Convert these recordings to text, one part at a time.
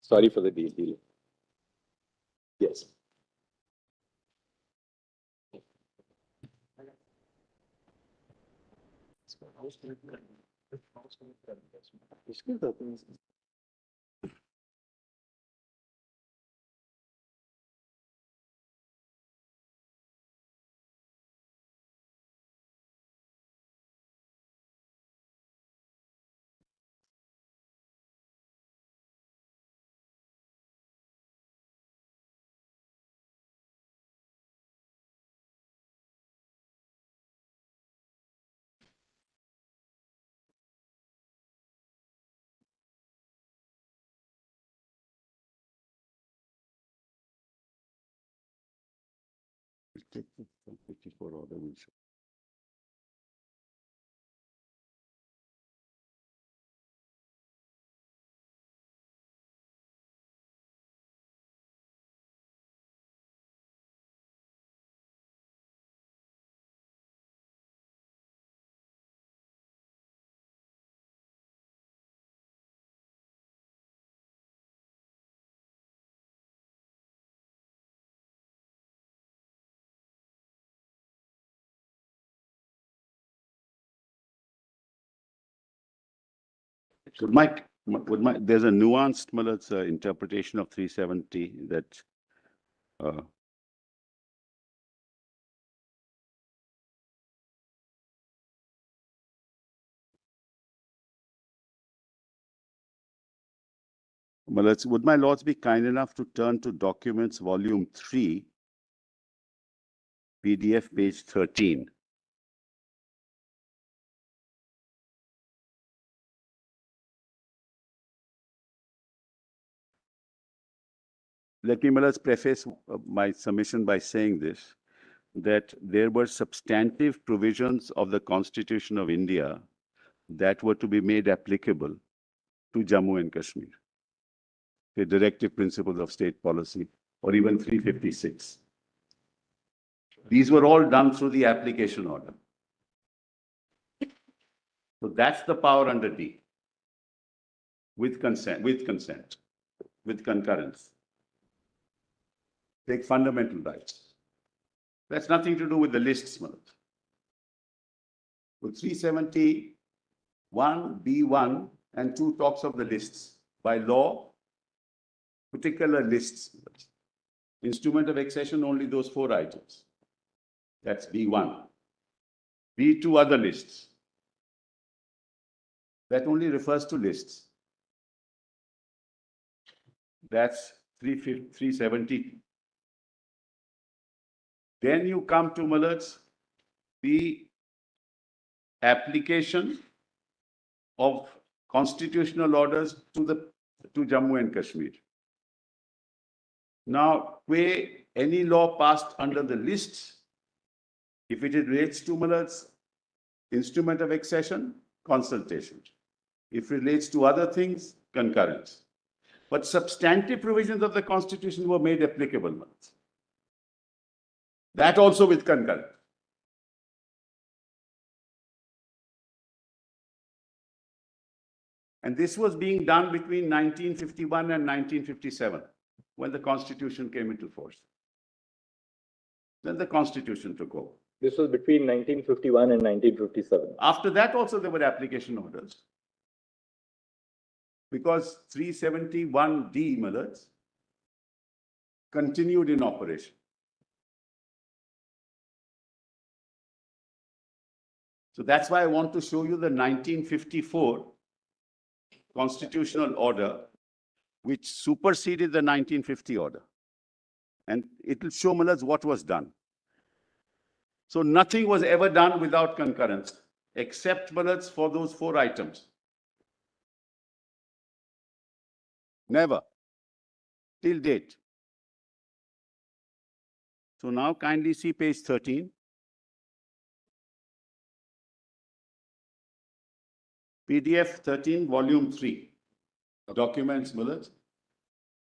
Sorry for the delay. Yes. Take the 54 order will show. There's a nuanced interpretation of 370 that would my lords be kind enough to turn to documents volume 3, PDF page 13. Let me, let's preface my submission by saying this, that there were substantive provisions of the Constitution of India that were to be made applicable to Jammu and Kashmir, the directive principles of state policy, or even 356. These were all done through the application order. So that's the power under D, with consent, with concurrence. Take fundamental rights. That's nothing to do with the lists, Manoj. With 371, B1 and 2 talks of the lists. By law, particular lists. Instrument of accession, only those 4 items. That's B1. B2, other lists. That only refers to lists. That's 370. Then you come to Mallards, the application of constitutional orders to Jammu and Kashmir. Now, where any law passed under the lists, if it relates to Mallards, instrument of accession, consultation. If it relates to other things, concurrence. But substantive provisions of the Constitution were made applicable, Mallards. That also with concurrence. And this was being done between 1951 and 1957, when the Constitution came into force. Then the Constitution took over. This was between 1951 and 1957. After that also there were application orders. Because 371D, Mallards, continued in operation. So that's why I want to show you the 1954 constitutional order, which superseded the 1950 order. And it will show Mallards what was done. So nothing was ever done without concurrence, except Mallards for those 4 items. Never. Till date. So now kindly see page 13. PDF 13, volume 3. Documents, Mallards.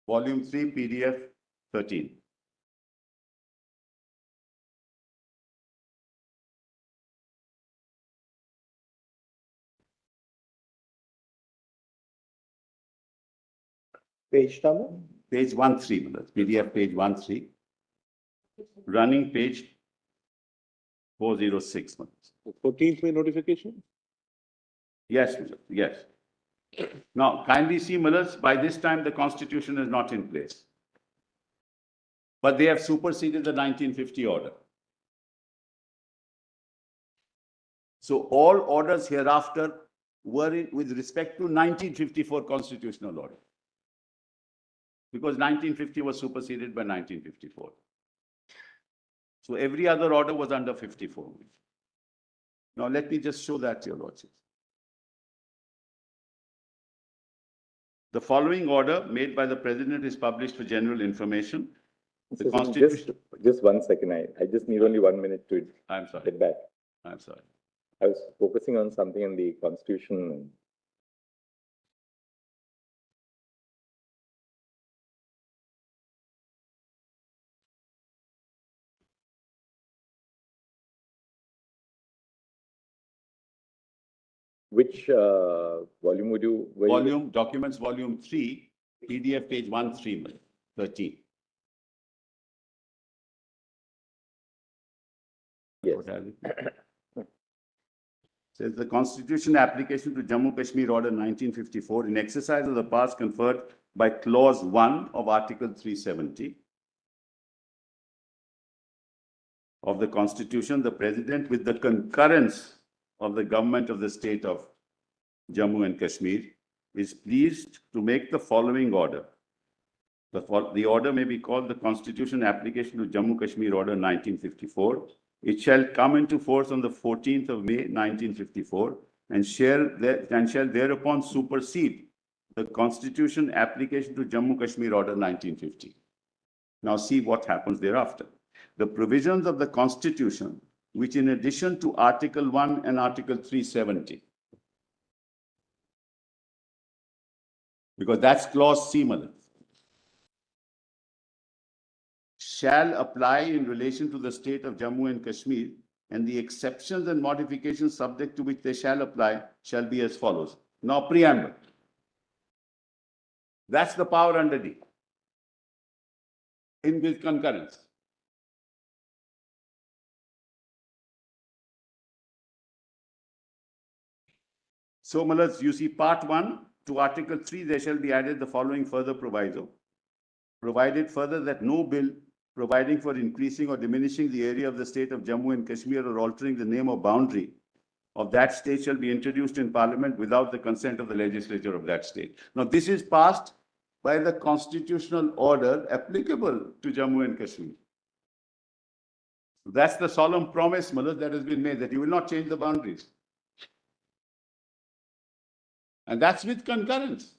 Volume 3, PDF 13. Page number? Page 13, Malas, PDF page 13, running page 406, Malas. 14th May notification? Yes, Malas, yes. Now, kindly see, Malas, by this time the constitution is not in place. But they have superseded the 1950 order. So all orders hereafter were with respect to 1954 constitutional order. Because 1950 was superseded by 1954. So every other order was under 54. Now let me just show that to your lordship. The following order made by the President is published for general information. The Constitution. Just 1 second. I just need only 1 minute to I'm sorry. get back. I'm sorry. I was focusing on something in the Constitution. Which volume would you? Volume, documents, volume 3, PDF page 13. Yes. What has it? Says the Constitution application to Jammu Kashmir Order 1954 in exercise of the powers conferred by Clause 1 of Article 370 of the Constitution, the President, with the concurrence of the government of the state of Jammu and Kashmir, is pleased to make the following order. The order may be called the Constitution application to Jammu Kashmir Order 1954. It shall come into force on the 14th of May 1954 and shall thereupon supersede the Constitution application to Jammu Kashmir Order 1950. Now see what happens thereafter. The provisions of the Constitution, which in addition to Article 1 and Article 370, because that's Clause C, Malan, shall apply in relation to the state of Jammu and Kashmir, and the exceptions and modifications subject to which they shall apply shall be as follows. Now, preamble. That's the power under D. In with concurrence. So, Malas, you see part 1 to Article 3, there shall be added the following further proviso. Provided further that no bill providing for increasing or diminishing the area of the state of Jammu and Kashmir or altering the name or boundary of that state shall be introduced in Parliament without the consent of the legislature of that state. Now, this is passed by the constitutional order applicable to Jammu and Kashmir. That's the solemn promise, Malas, that has been made, that you will not change the boundaries. And that's with concurrence.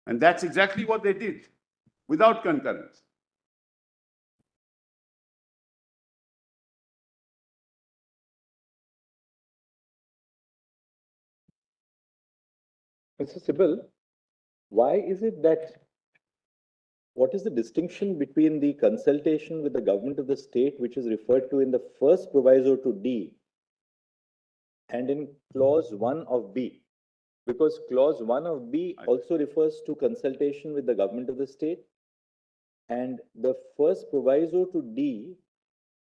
And that's exactly what they did, without concurrence. Mr. Sibal, why is it that, what is the distinction between the consultation with the government of the state, which is referred to in the first proviso to D, and in clause 1 of B? Because clause 1 of B also refers to consultation with the government of the state, and the first proviso to D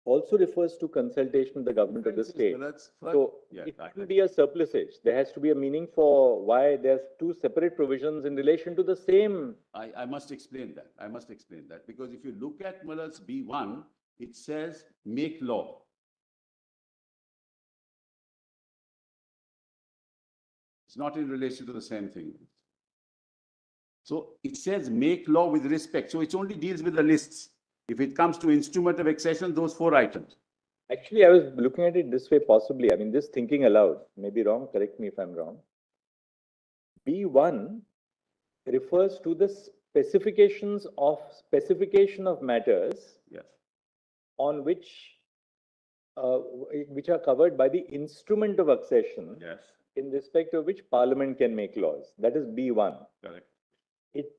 also refers to consultation with the government of the state. So it will be a surplusage. There has to be a meaning for why there's two separate provisions in relation to the same. I must explain that. I must explain that. Because if you look at Malas B1, it says make law. It's not in relation to the same thing. So it says make law with respect. So it only deals with the lists. If it comes to instrument of accession, those 4 items. Actually, I was looking at it this way, possibly. I mean, just thinking aloud, maybe wrong, correct me if I'm wrong. B1 refers to the specification of matters, Yes, on which are covered by the instrument of accession, yes, in respect of which Parliament can make laws. That is B1. correct. It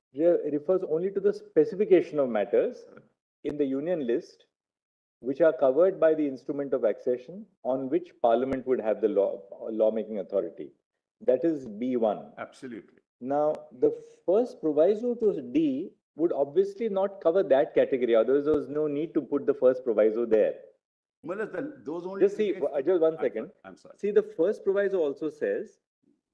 refers only to the specification of matters in the union list, which are covered by the instrument of accession, on which Parliament would have the lawmaking authority. That is B1. Absolutely. Now, the first proviso to D would obviously not cover that category. Otherwise, there was no need to put the first proviso there. Well, those only. Just see, just one second. I'm sorry. See, the first proviso also says,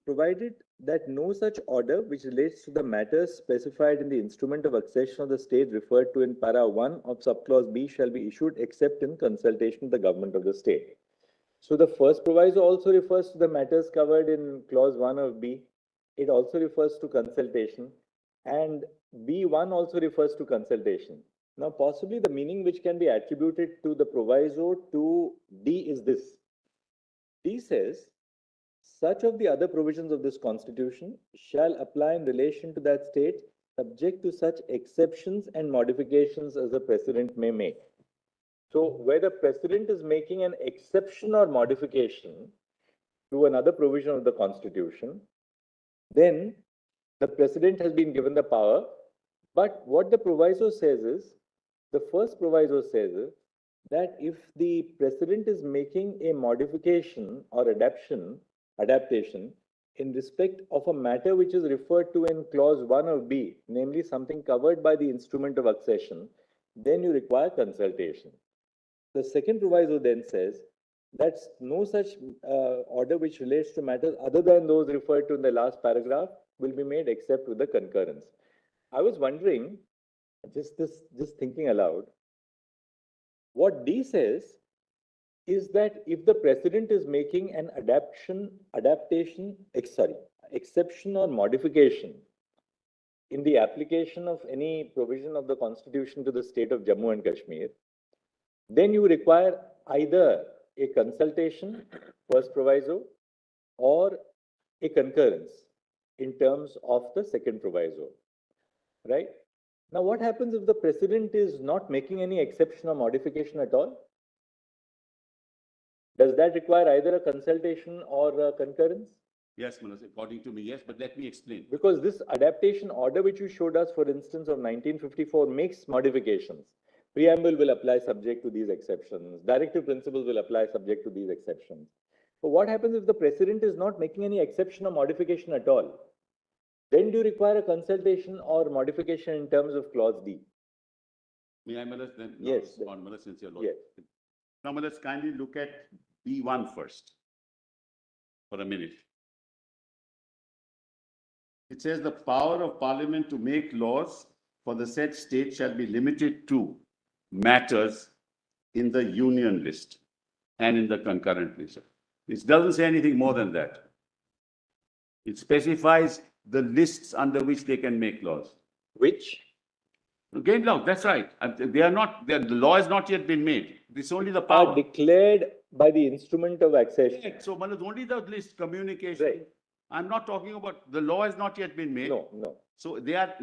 provided that no such order which relates to the matters specified in the instrument of accession of the state referred to in para 1 of subclause B shall be issued except in consultation with the government of the state. So the first proviso also refers to the matters covered in clause 1 of B. It also refers to consultation, and B1 also refers to consultation. Now, possibly the meaning which can be attributed to the proviso to D is this. D says, such of the other provisions of this constitution shall apply in relation to that state, subject to such exceptions and modifications as the president may make. So, where the president is making an exception or modification to another provision of the constitution, then the president has been given the power. But what the proviso says is, the first proviso says that if the president is making a modification or adaptation in respect of a matter which is referred to in clause 1 of B, namely something covered by the instrument of accession, then you require consultation. The second proviso then says that no such order which relates to matters other than those referred to in the last paragraph will be made except with the concurrence. I was wondering, just thinking aloud, what D says is that if the president is making an exception or modification in the application of any provision of the constitution to the state of Jammu and Kashmir, then you require either a consultation, first proviso, or a concurrence in terms of the second proviso, right? Now, what happens if the president is not making any exception or modification at all? Does that require either a consultation or a concurrence? Yes, Manoj, according to me, yes, but let me explain. Because this adaptation order which you showed us, for instance, of 1954 makes modifications. Preamble will apply subject to these exceptions. Directive principles will apply subject to these exceptions. So what happens if the president is not making any exception or modification at all? Then do you require a consultation or modification in terms of clause D? May I, Manoj, then? Yes. On Manoj, since you're Yes. Now, Manoj, kindly look at B1 first for a minute. It says the power of parliament to make laws for the said state shall be limited to matters in the union list and in the concurrent list. It doesn't say anything more than that. It specifies the lists under which they can make laws. Which? Again, no, that's right. The law has not yet been made. It's only the power. Are declared by the instrument of accession. Right. So, Manoj, only the list, communication. Right. I'm not talking about, the law has not yet been made. No. So they are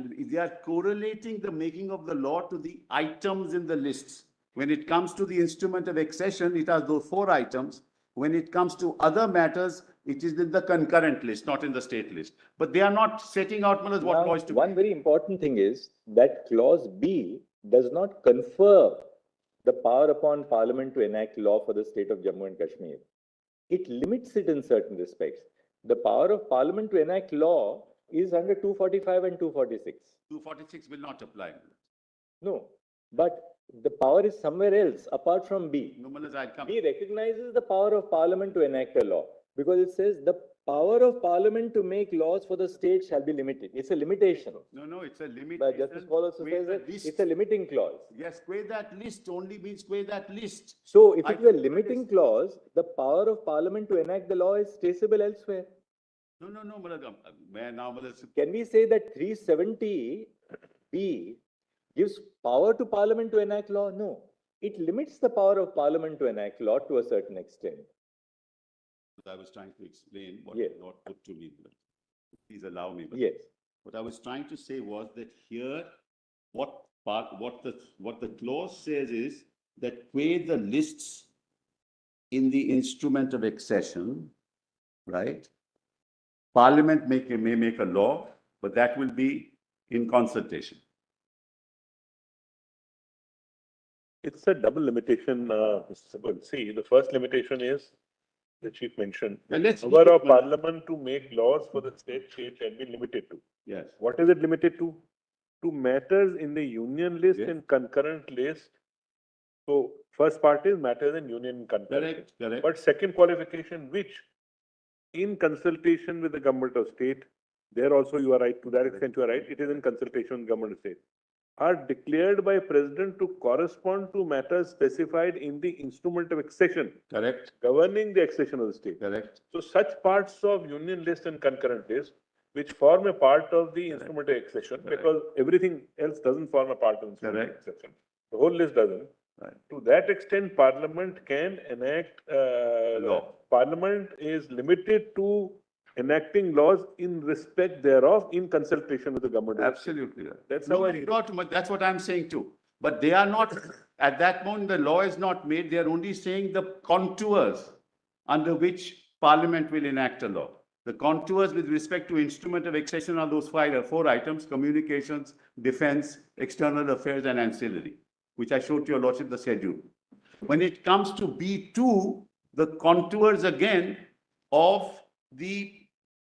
correlating the making of the law to the items in the lists. When it comes to the instrument of accession, it has those 4 items. When it comes to other matters, it is in the concurrent list, not in the state list. But they are not setting out, Manoj, what law is to be. One very important thing is that clause B does not confer the power upon parliament to enact law for the state of Jammu and Kashmir. It limits it in certain respects. The power of parliament to enact law is under 245 and 246. 246 will not apply. No, but the power is somewhere else apart from B. No, Manoj, I'll come. B recognizes the power of parliament to enact a law because it says the power of parliament to make laws for the state shall be limited. It's a limitation. No, it's a limitation. But Justice KAUL also says that it's a limiting clause. Yes, square that list only means square that list. So if it were a limiting clause, the power of parliament to enact the law is traceable elsewhere. No, Manoj, Can we say that 370B gives power to parliament to enact law? No. It limits the power of parliament to enact law to a certain extent. I was trying to explain what Yes. Lord put to me. Please allow me. Yes. What I was trying to say was that here, what the clause says is that where the lists in the instrument of accession, right? Parliament may make a law, but that will be in consultation. It's a double limitation, Mr. Sabal. See, the first limitation is the chief mentioned, And let's power of parliament to make laws for the state shall be limited to. Yes. What is it limited to? To matters in the union list Yes. and concurrent list. So first part is matters in union and concurrent. Correct, correct. But second qualification, which in consultation with the government of state, there also you are right, to that extent you are right, it is in consultation with government of state, are declared by president to correspond to matters specified in the instrument of accession Correct, governing the accession of the state. correct. So such parts of union list and concurrent list which form a part of the instrument of accession, because everything else doesn't form a part of the instrument of Correct. accession. The whole list doesn't. Right. To that extent, Parliament can enact Law. Parliament is limited to enacting laws in respect thereof in consultation with the government. Absolutely. Right. That's No, how I read it. not, that's what I'm saying too. But they are not, at that moment, the law is not made. They are only saying the contours under which Parliament will enact a law. The contours with respect to instrument of accession are those four items: communications, defense, external affairs, and ancillary, which I showed to your lordship the schedule. When it comes to B2, the contours again of the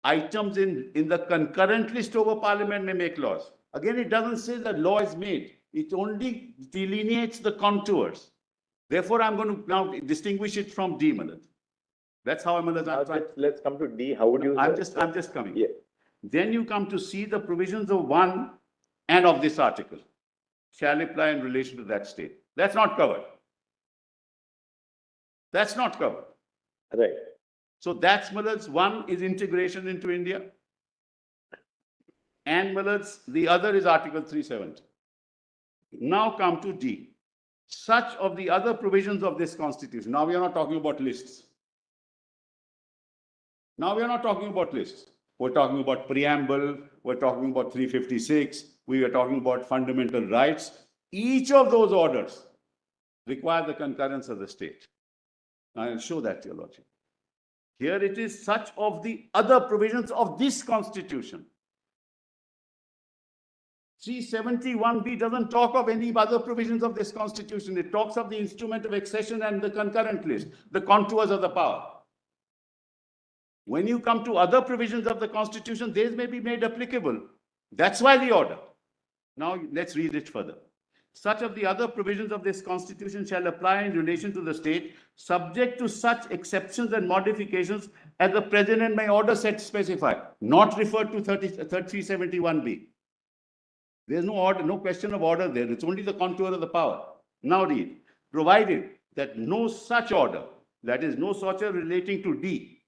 items in the concurrent list over Parliament may make laws. Again, it doesn't say that law is made. It only delineates the contours. Therefore, I'm going to now distinguish it from D, Malad. That's how I'm going to. Let's come to D. How would you? I'm just coming. Yeah. Then you come to see the provisions of 1 and of this article shall apply in relation to that state. That's not covered. That's not covered. Right. So that's Malad's 1 is integration into India. And Malad's, the other is Article 370. Now come to D. Such of the other provisions of this constitution. Now we are not talking about lists. Now we are not talking about lists. We're talking about preamble. We're talking about 356. We are talking about fundamental rights. Each of those orders require the concurrence of the state. I'll show that to your lordship. Here it is such of the other provisions of this constitution. 371B doesn't talk of any other provisions of this constitution. It talks of the instrument of accession and the concurrent list, the contours of the power. When you come to other provisions of the constitution, these may be made applicable. That's why the order. Now let's read it further. Such of the other provisions of this constitution shall apply in relation to the state, subject to such exceptions and modifications as the president may order set specify, not referred to 371B. There's no order, no question of order there. It's only the contour of the power. Now read. Provided that no such order, that is, no such order relating to D,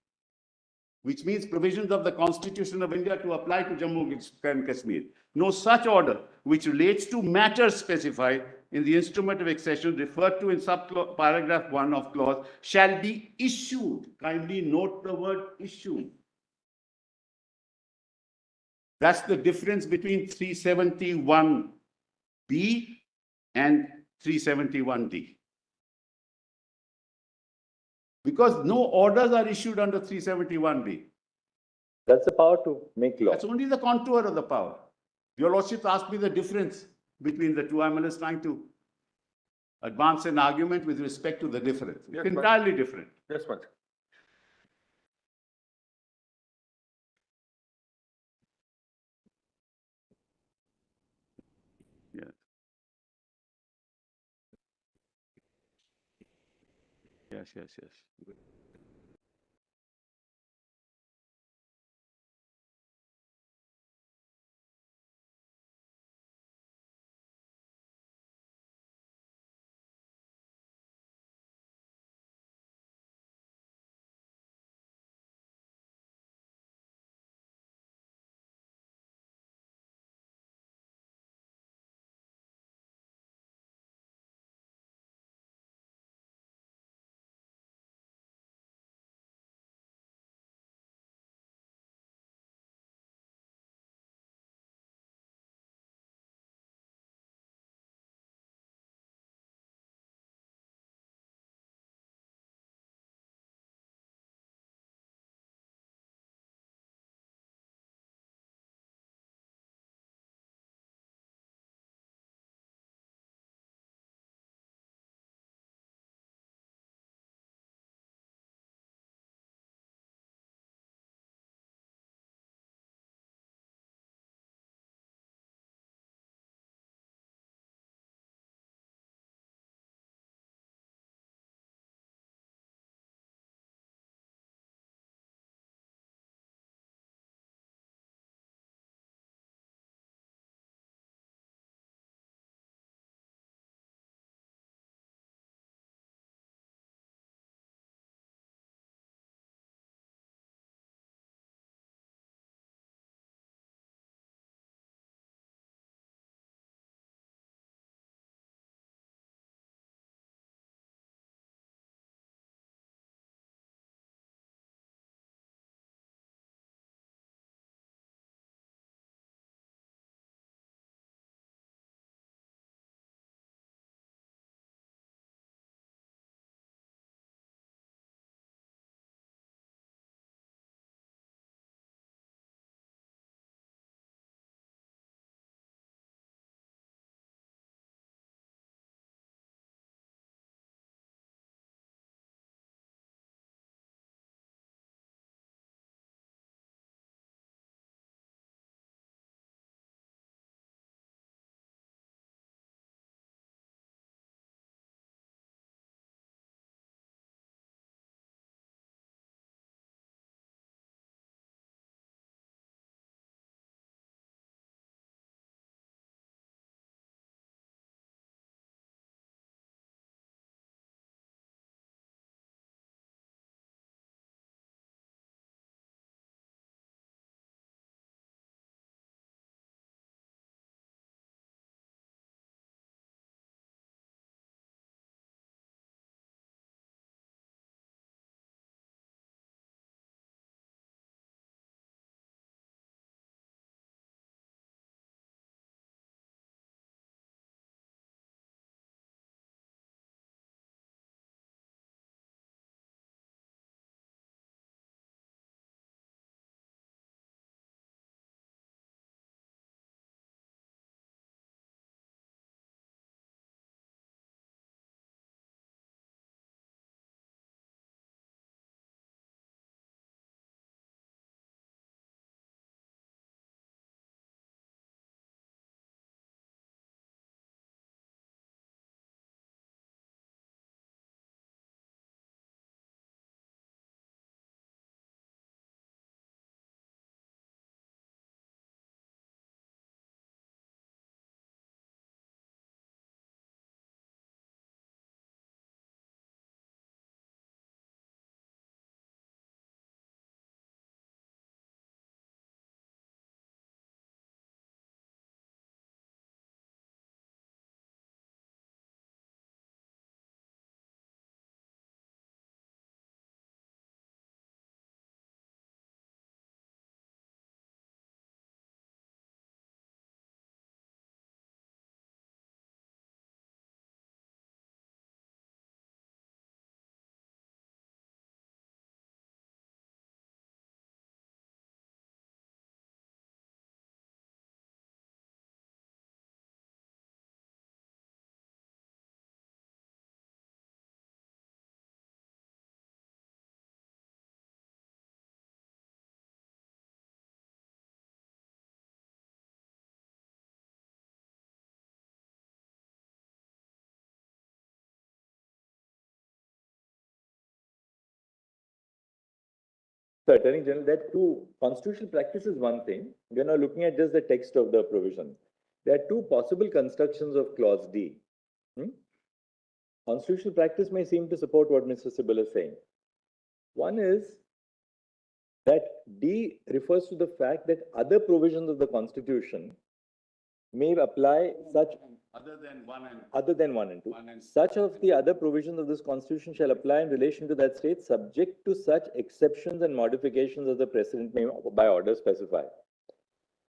which means provisions of the Constitution of India to apply to Jammu and Kashmir. No such order which relates to matters specified in the instrument of accession referred to in paragraph 1 of clause shall be issued. Kindly note the word issued. That's the difference between 371B and 371D. Because no orders are issued under 371B. That's the power to make law. That's only the contour of the power. Your lordship asked me the difference between the two. I'm just trying to advance an argument with respect to the difference. It's Yes, entirely different. Yes, ma'am. Yes. Yes, yes, yes. So, Attorney General, that two constitutional practice is one thing. We are now looking at just the text of the provision. There are two possible constructions of clause D. Constitutional practice may seem to support what Mr. Sibal is saying. One is that D refers to the fact that other provisions of the Constitution may apply such Other than one and two. Such of the other provisions of this Constitution shall apply in relation to that state, subject to such exceptions and modifications as the President may by order specify.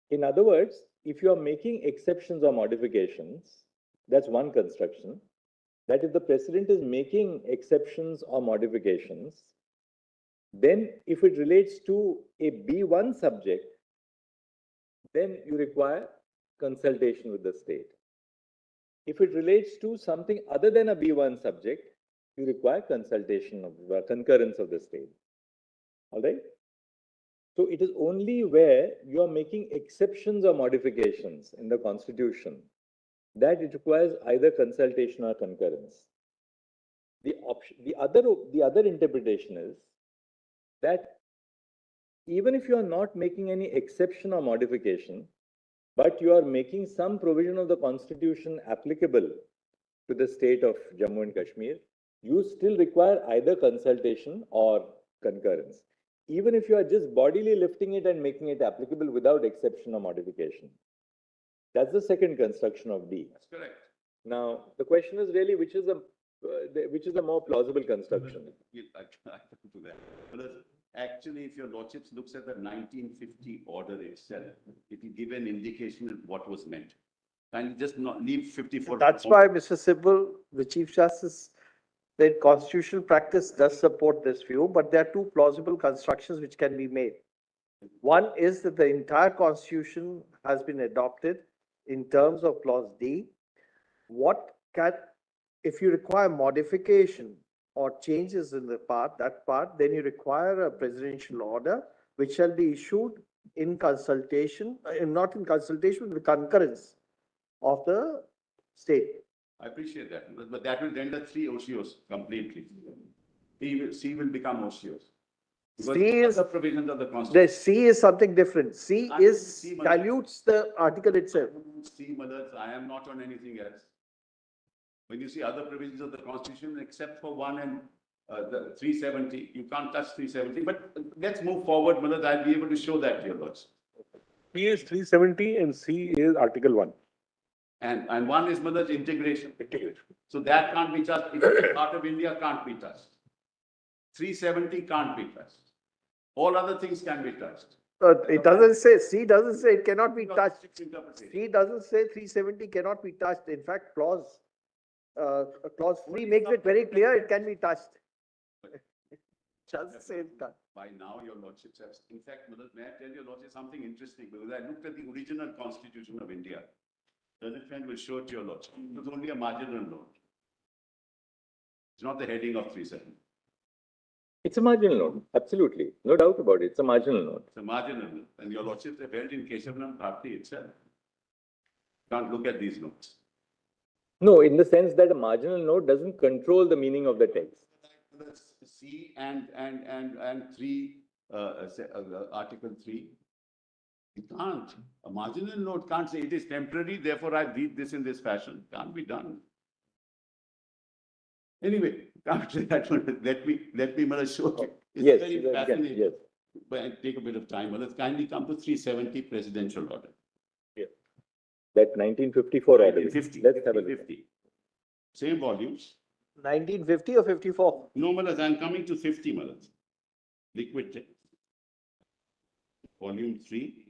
In other words, if you are making exceptions or modifications, that's one construction. That if the President is making exceptions or modifications, then if it relates to a B1 subject, then you require consultation with the state. If it relates to something other than a B1 subject, you require consultation of concurrence of the state. All right? So it is only where you are making exceptions or modifications in the Constitution that it requires either consultation or concurrence. The other interpretation is that even if you are not making any exception or modification, but you are making some provision of the Constitution applicable to the state of Jammu and Kashmir, you still require either consultation or concurrence, even if you are just bodily lifting it and making it applicable without exception or modification. That's the second construction of D. That's correct. Now, the question is really which is a more plausible construction? I can do that. But actually, if your lordship looks at the 1950 order itself, it will give an indication of what was meant. And just not leave 54. That's why, Mr. Sibal, the Chief Justice, said constitutional practice does support this view, but there are two plausible constructions which can be made. One is that the entire Constitution has been adopted in terms of clause D. If you require modification or changes in that part, then you require a presidential order which shall be issued in consultation, not in consultation, with concurrence of the state. I appreciate that, but that will render three OCOs completely. C will become OCOs. C is the provisions of the The Constitution. C is something different. C dilutes the article itself. C, Madhaj, I am not on anything else. When you see other provisions of the Constitution, except for one and the 370, you can't touch 370. But let's move forward, Madhaj. I'll be able to show that to your lords. P is 370 and C is Article 1. And one is Madhaj integration. Integration. So that can't be touched. If it's part of India, can't be touched. 370 can't be touched. All other things can be touched. It doesn't say, C doesn't say it cannot be touched. C doesn't say 370 cannot be touched. In fact, clause 3 makes it very clear it can be touched. It doesn't say it's done. By now, your lordships have, in fact, Madhaj, may I tell your lordship something interesting? Because I looked at the original Constitution of India. Learned friend will show it to your lordship. It was only a marginal note. It's not the heading of 370. It's a marginal note, absolutely. No doubt about it. It's a marginal note. It's a marginal note. And your lordships have held in Keshavan Bharti itself. Can't look at these notes. No, in the sense that a marginal note doesn't control the meaning of the text. C and 3, Article 3. It can't. A marginal note can't say it is temporary, therefore I read this in this fashion. Can't be done. Anyway, come to that one. Let me Madhaj, show you. It's Yes, very yes, fascinating. yes. But I take a bit of time. Let's kindly come to 370 presidential order. That 1954 order. 1950. Let's have a look. 50. Same volumes. 1950 or 54? No, Madhaj, I'm coming to 50, Madhaj. Liquid text. Volume 3,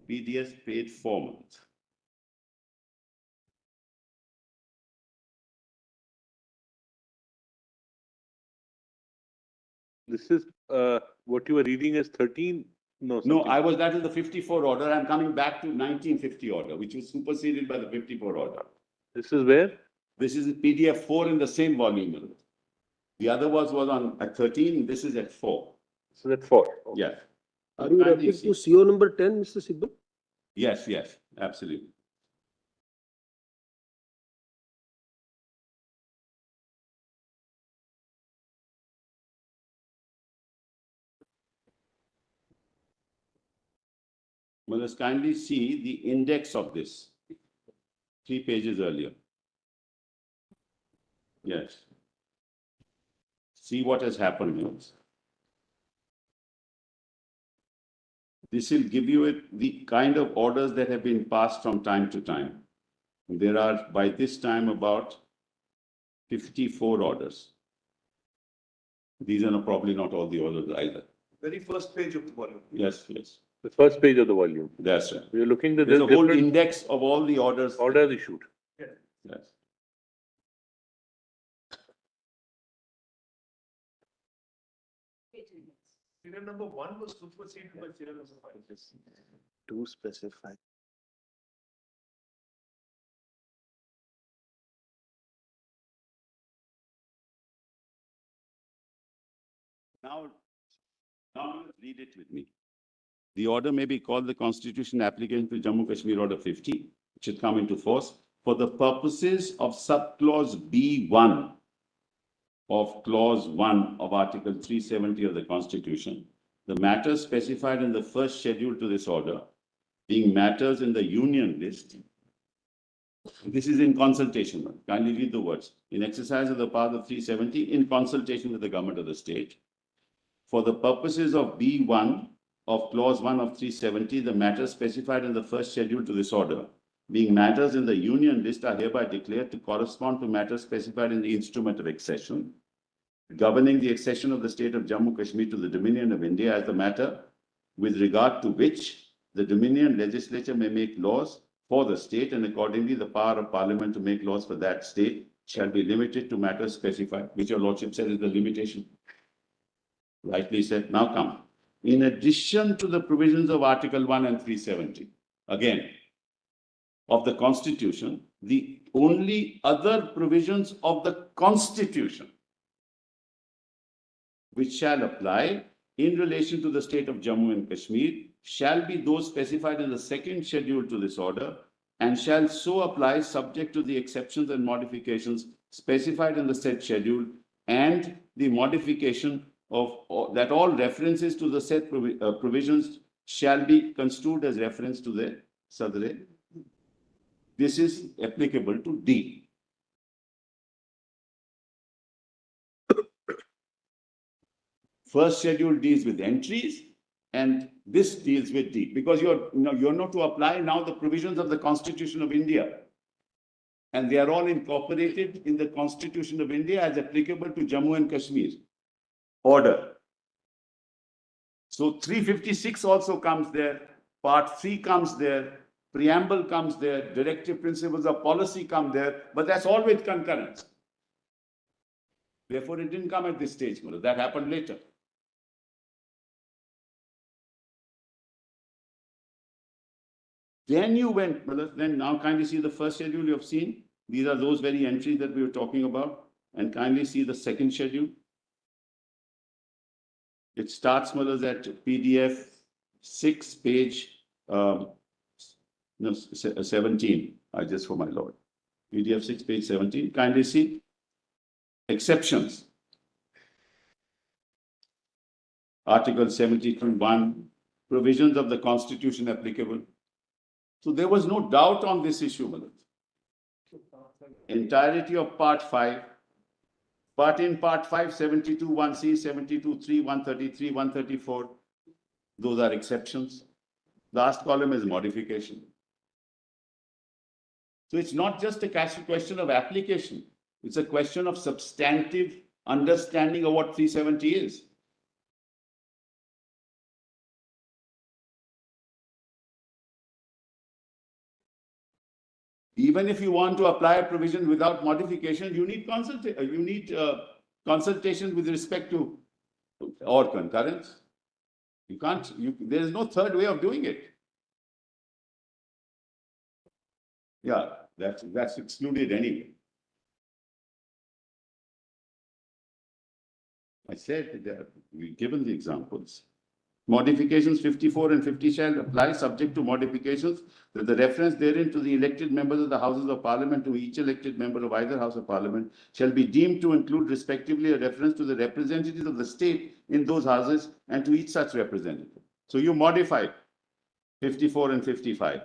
PDS paid 4 months. This is what you were reading as 13. No, No, something. that is the 54 order. I'm coming back to 1950 order, which was superseded by the 54 order. This is where? This is PDF 4 in the same volume. The other was on at 13. This is at 4. This is at 4. Yes. Are you referring to CO number 10, Mr. Sibal? Yes, absolutely. Well, let's kindly see the index of this. 3 pages earlier. Yes. See what has happened here. This will give you the kind of orders that have been passed from time to time. There are, by this time, about 54 orders. These are probably not all the orders either. Very first page of the volume. Yes, yes. The first page of the volume. That's right. We are looking at There's the a whole different index of all the orders. orders issued. Yes. Serial number 1 was superseded by serial number 5. To specify. Now read it with me. The order may be called the Constitution Application to Jammu Kashmir Order 50, which should come into force for the purposes of subclause B1 of clause 1 of Article 370 of the Constitution. The matters specified in the first schedule to this order, being matters in the union list. This is in consultation. Kindly read the words. In exercise of the power of 370, in consultation with the government of the state. For the purposes of B1 of clause 1 of 370, the matters specified in the first schedule to this order, being matters in the union list, are hereby declared to correspond to matters specified in the instrument of accession, governing the accession of the state of Jammu Kashmir to the Dominion of India as the matter with regard to which the Dominion legislature may make laws for the state, and accordingly the power of Parliament to make laws for that state shall be limited to matters specified, which your Lordship said is the limitation. Rightly said. Now come. In addition to the provisions of Article 1 and 370, again, of the Constitution, the only other provisions of the Constitution which shall apply in relation to the state of Jammu and Kashmir shall be those specified in the second schedule to this order, and shall so apply subject to the exceptions and modifications specified in the said schedule, and the modification of that all references to the said provisions shall be construed as reference to the Sadre. This is applicable to D. First schedule deals with entries, and this deals with D, because you're not to apply now the provisions of the Constitution of India, and they are all incorporated in the Constitution of India as applicable to Jammu and Kashmir order. So 356 also comes there, Part 3 comes there, Preamble comes there, Directive Principles of Policy come there, but that's all with concurrence. Therefore, it didn't come at this stage. That happened later. Then you went, then now kindly see the first schedule you have seen. These are those very entries that we were talking about. And kindly see the second schedule. It starts, at PDF 6, page 17. Just for my Lord. PDF 6, page 17. Kindly see exceptions. Article 72(1), provisions of the Constitution applicable. So there was no doubt on this issue, Malad. Entirety of Part 5. But in Part 5, 72(1)(c), 72(3), 133, 134, those are exceptions. Last column is modification. So it's not just a question of application. It's a question of substantive understanding of what 370 is. Even if you want to apply a provision without modification, you need consultation with respect to or concurrence. You can't. There is no third way of doing it. Yeah, that's excluded anyway. I said that we've given the examples. Modifications 54 and 50 shall apply subject to modifications with the reference therein to the elected members of the Houses of Parliament to each elected member of either House of Parliament shall be deemed to include respectively a reference to the representatives of the state in those houses and to each such representative. So you modify 54 and 55.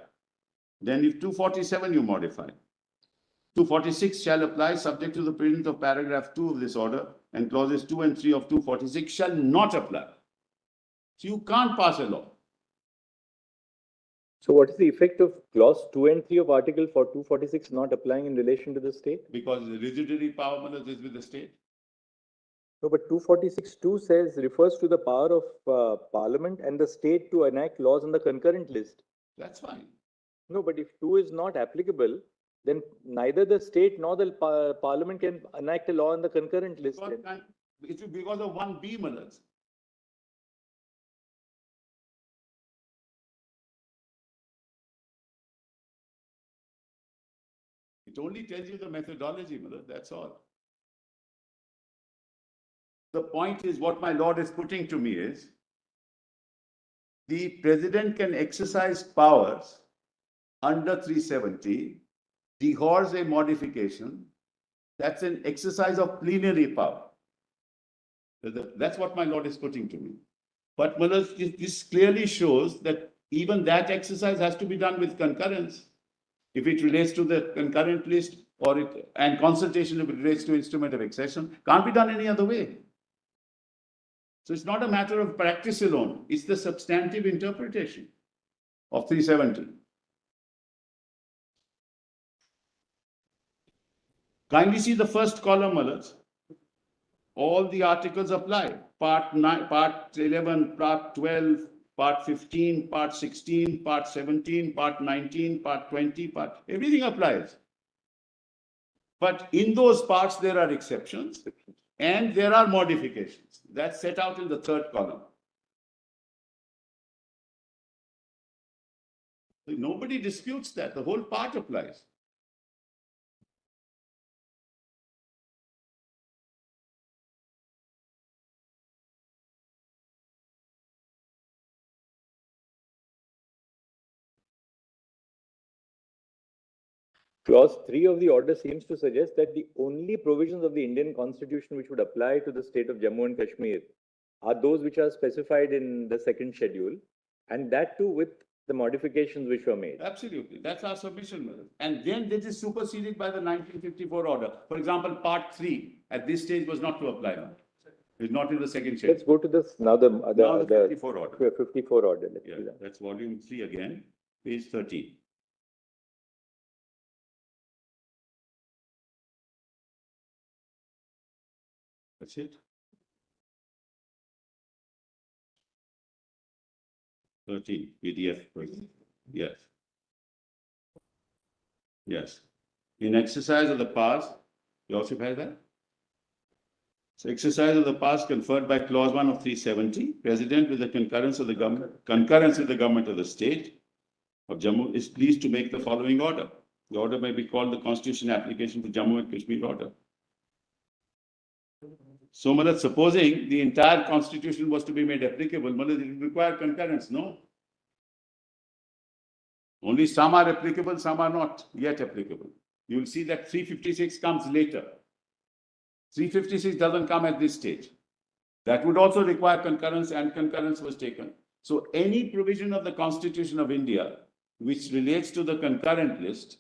Then if 247 you modify. 246 shall apply subject to the provisions of paragraph 2 of this order, and clauses 2 and 3 of 246 shall not apply. So you can't pass a law. So what is the effect of clause 2 and 3 of article 246 not applying in relation to the state? Because the residuary power is with the state. No, but 246(2) says, refers to the power of parliament and the state to enact laws on the concurrent list. That's fine. No, but if 2 is not applicable, then neither the state nor the parliament can enact a law on the concurrent list. Then. It will be because of 1B, Malaj. It only tells you the methodology, Malaj, that's all. The point is, what my lord is putting to me is, the president can exercise powers under 370, dehors a modification. That's an exercise of plenary power. That's what my lord is putting to me. But Malaj, this clearly shows that even that exercise has to be done with concurrence. If it relates to the concurrent list, and consultation if it relates to instrument of accession, can't be done any other way. So it's not a matter of practice alone, it's the substantive interpretation of 370. Kindly see the first column, Malaj. All the articles apply. Part 9, Part 11, Part 12, Part 15, Part 16, Part 17, Part 19, Part 20, everything applies. But in those parts, there are exceptions and there are modifications. That's set out in the third column. Nobody disputes that. The whole part applies. Clause 3 of the order seems to suggest that the only provisions of the Indian Constitution which would apply to the state of Jammu and Kashmir are those which are specified in the second schedule, and that too with the modifications which were made. Absolutely. That's our submission. And then this is superseded by the 1954 order. For example, Part 3 at this stage was not to apply. It's not in the second schedule. Let's go to this now the 54 order. 54 order. Let's Yeah, do that. that's volume 3 again, page 13. That's it. 13 PDF. Yes. Yes. In exercise of the powers, you also have that? So exercise of the powers conferred by clause 1 of 370, President with the concurrence of the government of the state of Jammu is pleased to make the following order. The order may be called the Constitution Application for Jammu and Kashmir Order. So, Malaj, supposing the entire constitution was to be made applicable, Malaj, it would require concurrence, no? Only some are applicable, some are not yet applicable. You will see that 356 comes later. 356 doesn't come at this stage. That would also require concurrence, and concurrence was taken. So, any provision of the Constitution of India which relates to the concurrent list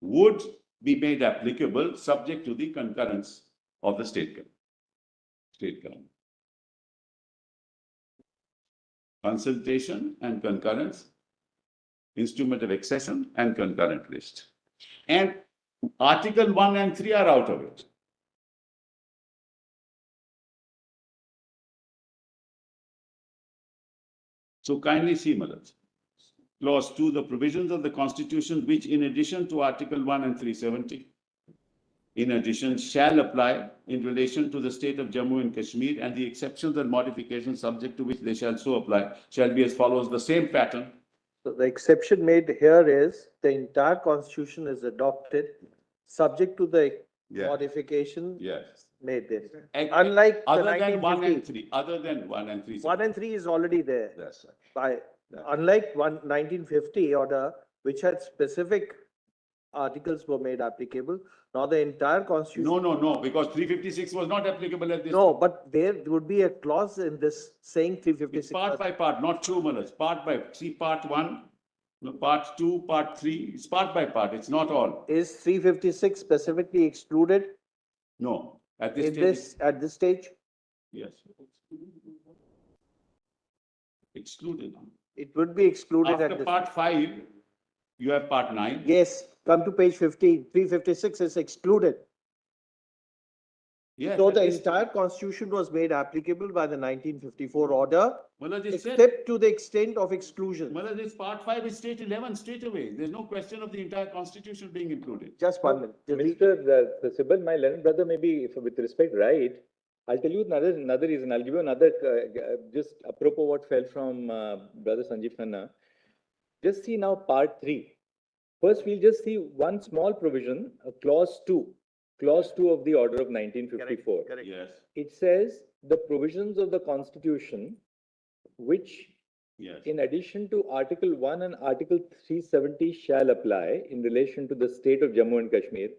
would be made applicable subject to the concurrence of the state government. Consultation and concurrence, instrument of accession and concurrent list. And Article 1 and 3 are out of it. So kindly see, Malaj. Clause 2, the provisions of the Constitution which in addition to Article 1 and 370, in addition, shall apply in relation to the state of Jammu and Kashmir, and the exceptions and modifications subject to which they shall so apply shall be as follows, the same pattern. So the exception made here is the entire constitution is adopted subject to the modification made there. Unlike the Other than 1 and 1950. 3, other than 1 and 3. 1 and 3 is already there. That's right. Unlike 1950 order, which had specific articles were made applicable. Now the entire constitution. No, because 356 was not applicable at this. No, but there would be a clause in this saying It's 356. part by part, not true, Malas. Part by, see part 1, no, part 2, part 3. It's part by part. It's not all. Is 356 specifically excluded No, at this in stage. this, at this stage? Yes. Excluded. It would be excluded at After this. part 5, you have part 9. Yes, come to page 15. 356 is excluded. Yes. So at the this- entire constitution was made applicable by the 1954 order, Malas, it said, except to the extent of exclusion. Malas, this part 5 is state 11 straight away. There's no question of the entire constitution being included. Just 1 minute. Mr. Sybil, my learned brother, maybe if with respect, right? I'll tell you another reason. I'll give you another, just apropos what fell from brother Sanjiv Khanna. Just see now part 3. First, we'll just see one small provision, clause 2 of the order of 1954. Correct. Yes, It says the provisions of the constitution, which yes. in addition to Article 1 and Article 370 shall apply in relation to the state of Jammu and Kashmir,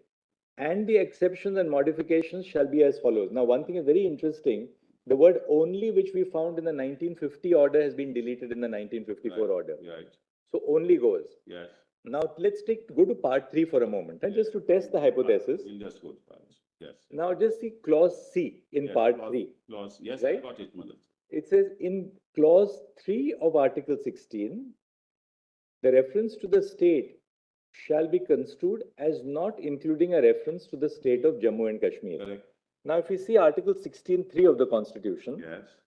and the exceptions and modifications shall be as follows. Now, one thing is very interesting. The word only, which we found in the 1950 order, has been deleted in the 1954 Right, order. Right, So only goes. yes. Now, let's go to part 3 for a moment, and just to test the hypothesis. We'll just go to parts. Yes. Now, just see clause C in Yes, part clause- 3. Clause, yes, I Right? got it, Malas. It says in clause 3 of Article 16, the reference to the state shall be construed as not including a reference to the state of Jammu and Kashmir. Correct, Now, if you see Article 16(3) of the Constitution, yes.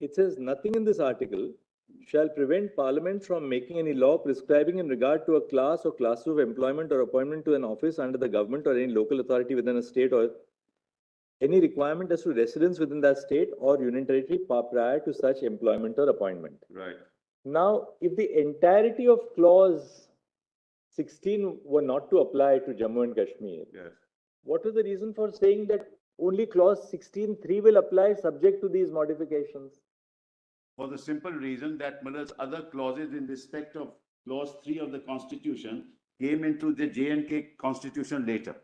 it says nothing in this article shall prevent Parliament from making any law prescribing in regard to a class or classes of employment or appointment to an office under the government or any local authority within a state, or any requirement as to residence within that state or union territory prior to such employment or appointment. Right, Now, if the entirety of clause 16 were not to apply to Jammu and Kashmir, yes. what was the reason for saying that only clause 16(3) will apply subject to these modifications? For the simple reason that Malas, other clauses in respect of clause 3 of the constitution came into the J&K constitution later.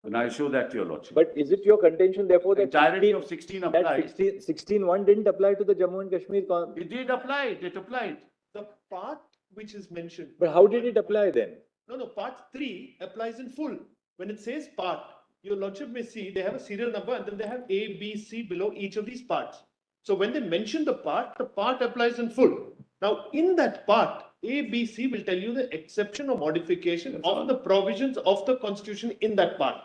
And I'll show that to your lordship. But is it your contention therefore that Entirety of 16 that applied. 16(1) didn't apply to the Jammu and Kashmir? It did apply, it applied. The part which is mentioned. But how did it apply then? No, part 3 applies in full. When it says part, your lordship may see they have a serial number and then they have A, B, C below each of these parts. So when they mention the part applies in full. Now, in that part, A, B, C will tell you the exception or modification of the provisions of the constitution in that part.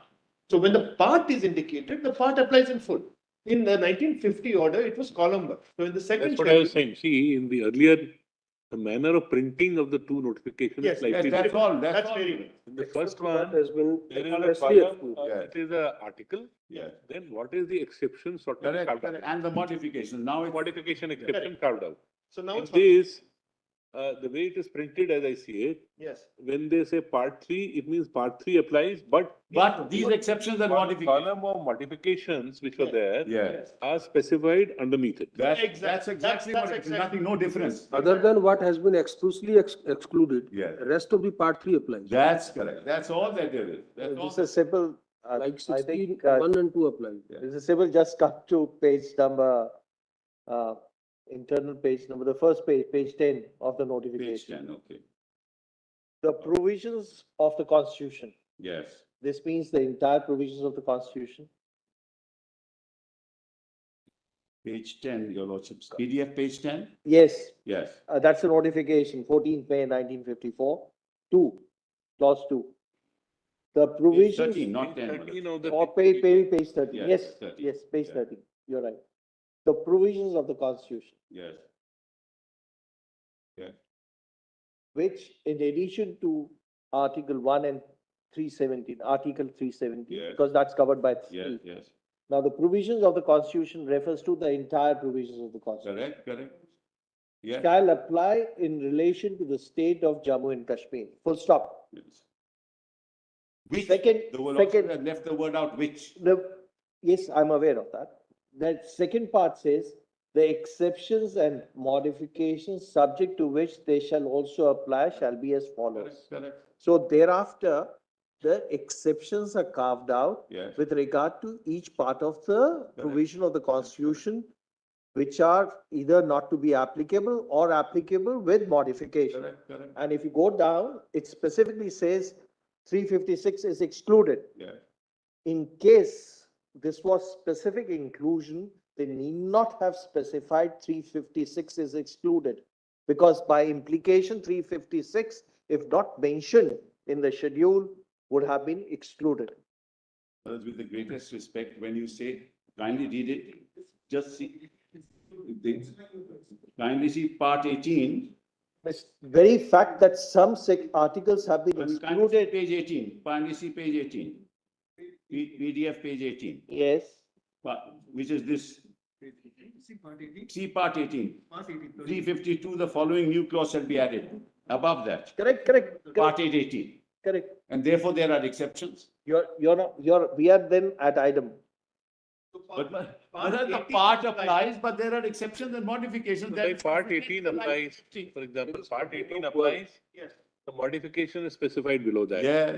So when the part is indicated, the part applies in full. In the 1950 order, it was column. So in the second. That's what I was saying. See, in the earlier, the manner of printing of the two notifications. Yes, is slightly That's different. all, that's That's all. very good. In the first one, Has been there is a expressly column, excluded. it is a article. Yes. Then what is the exception sort of Correct, carved correct. out? And the modification, now it's. Modification exception carved out. So now In it's. this, the way it is printed as I see it, Yes. when they say part 3, it means part 3 applies, but. But these exceptions and one modifications. column of modifications which were there Yes. are specified underneath it. That's Exactly. exactly what, That's it is. exactly. Nothing, no difference. Other than what has been explicitly excluded. Yes. The rest of the part 3 applies. That's correct. That's all that there is. That's all. Mr. Sybil, Like I 16, think, 1 and 2 apply. Mr. Sybil, just come to page number, internal page number, the first page, page 10 of the Page notification. 10, okay. The provisions of the constitution. Yes. This means the entire provisions of the constitution. Page 10, your lordship's PDF page 10? Yes, Yes. that's a notification, 14th May 1954, 2, clause 2. The Page provisions. 13, not 10. 13 of the. Or page 13, Yes, yes, 13, yes, page yeah. 13, you're right. The provisions of the constitution, Yes. Yes. which in addition to Article 1 and 317, Article 317, Yes. because that's covered by Yes, 3. yes. Now, the provisions of the constitution refers to the entire provisions of the constitution. Correct, correct. Yes. Shall apply in relation to the state of Jammu and Kashmir, full stop. Yes. Which, Second- the lordship second- had left the word out which. Yes, I'm aware of that. That second part says, the exceptions and modifications subject to which they shall also apply shall be as follows. Correct. So thereafter, the exceptions are carved out Yes. with regard to each part of the provision of the Constitution, which are either not to be applicable or applicable with modification. Correct, correct. And if you go down, it specifically says 356 is excluded. Yes. In case this was specific inclusion, they need not have specified 356 is excluded. Because by implication, 356, if not mentioned in the schedule, would have been excluded. With the greatest respect, when you say, kindly read it, just see. Kindly see part 18. The very fact that some articles have been Kindly see excluded, page 18. Kindly see page 18. PDF page 18. yes, Which is this. See part 18. 352, the following new clause shall be added. Above that, correct, part 18. correct. And therefore there are exceptions. We are then at item. But the part applies, but there are exceptions and modifications. So like part 18 applies, for example, part 18 applies, Yes. the modification is specified below that. Yeah.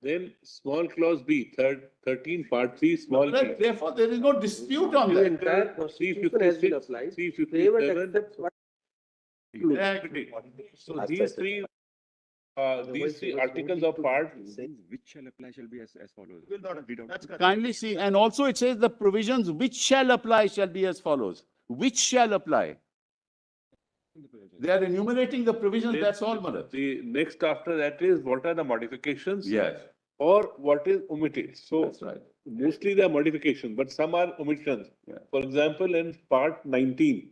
Then small clause B, 13, part 3, small b. Therefore, there is no dispute on The that. entire Constitution has been applied. 357, They will accept what Exactly. so these three articles of part, Which shall apply shall be as follows. Will not, that's correct. Kindly see, and also it says the provisions which shall apply shall be as follows. Which shall apply? They are enumerating the provisions, that's all, Madam. the next after that is what are the modifications? Yes, Or what is omitted. So that's right. mostly they are modifications, but some are omissions. Yeah. For example, in part 19,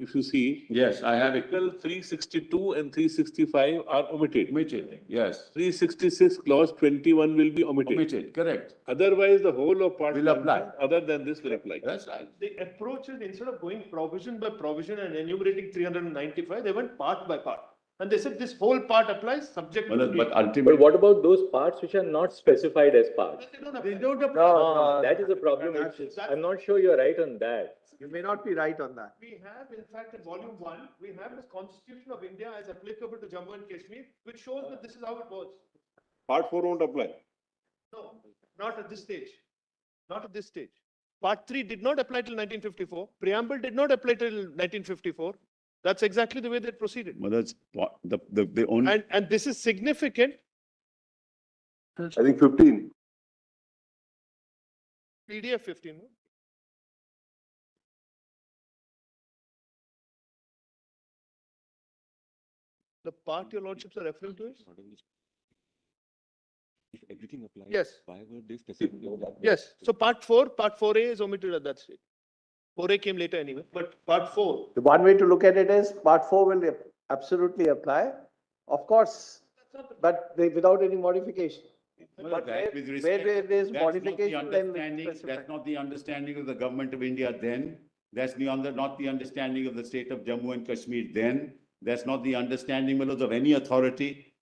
if you see, Yes, I have it. Article 362 and 365 are omitted. Omitted, yes. 366 clause 21 will be omitted. Omitted, correct. Otherwise, the whole of part Will apply. 19, other than this will apply. That's right. The approach is instead of going provision by provision and enumerating 395, they went part by part. And they said this whole part applies subject to. But But ultimately, what about those parts which are not specified as parts? They don't they apply. don't apply. No, that is the problem. That's- I'm not sure you're right on that. You may not be right on that. We have, in fact, in volume 1, we have the Constitution of India as applicable to Jammu and Kashmir, which shows that this is how it was. Part 4 won't apply. No, not at this stage. Not at this stage. Part 3 did not apply till 1954. Preamble did not apply till 1954. That's exactly the way they proceeded. Well, that's the only. And this is significant. I think 15. PDF 15. no? The part your lordships are referring to is? If everything applies. Yes. Why were they specifically? Yes. So part 4A is omitted at that stage. 4A came later anyway, but part 4. The one way to look at it is part 4 will absolutely apply, of course, but without any modification. But That, with where respect, there is that's not the modification, then understanding- specify. That's not the understanding of the government of India then. That's not the understanding of the state of Jammu and Kashmir then. That's not the understanding, Malaz, of any authority.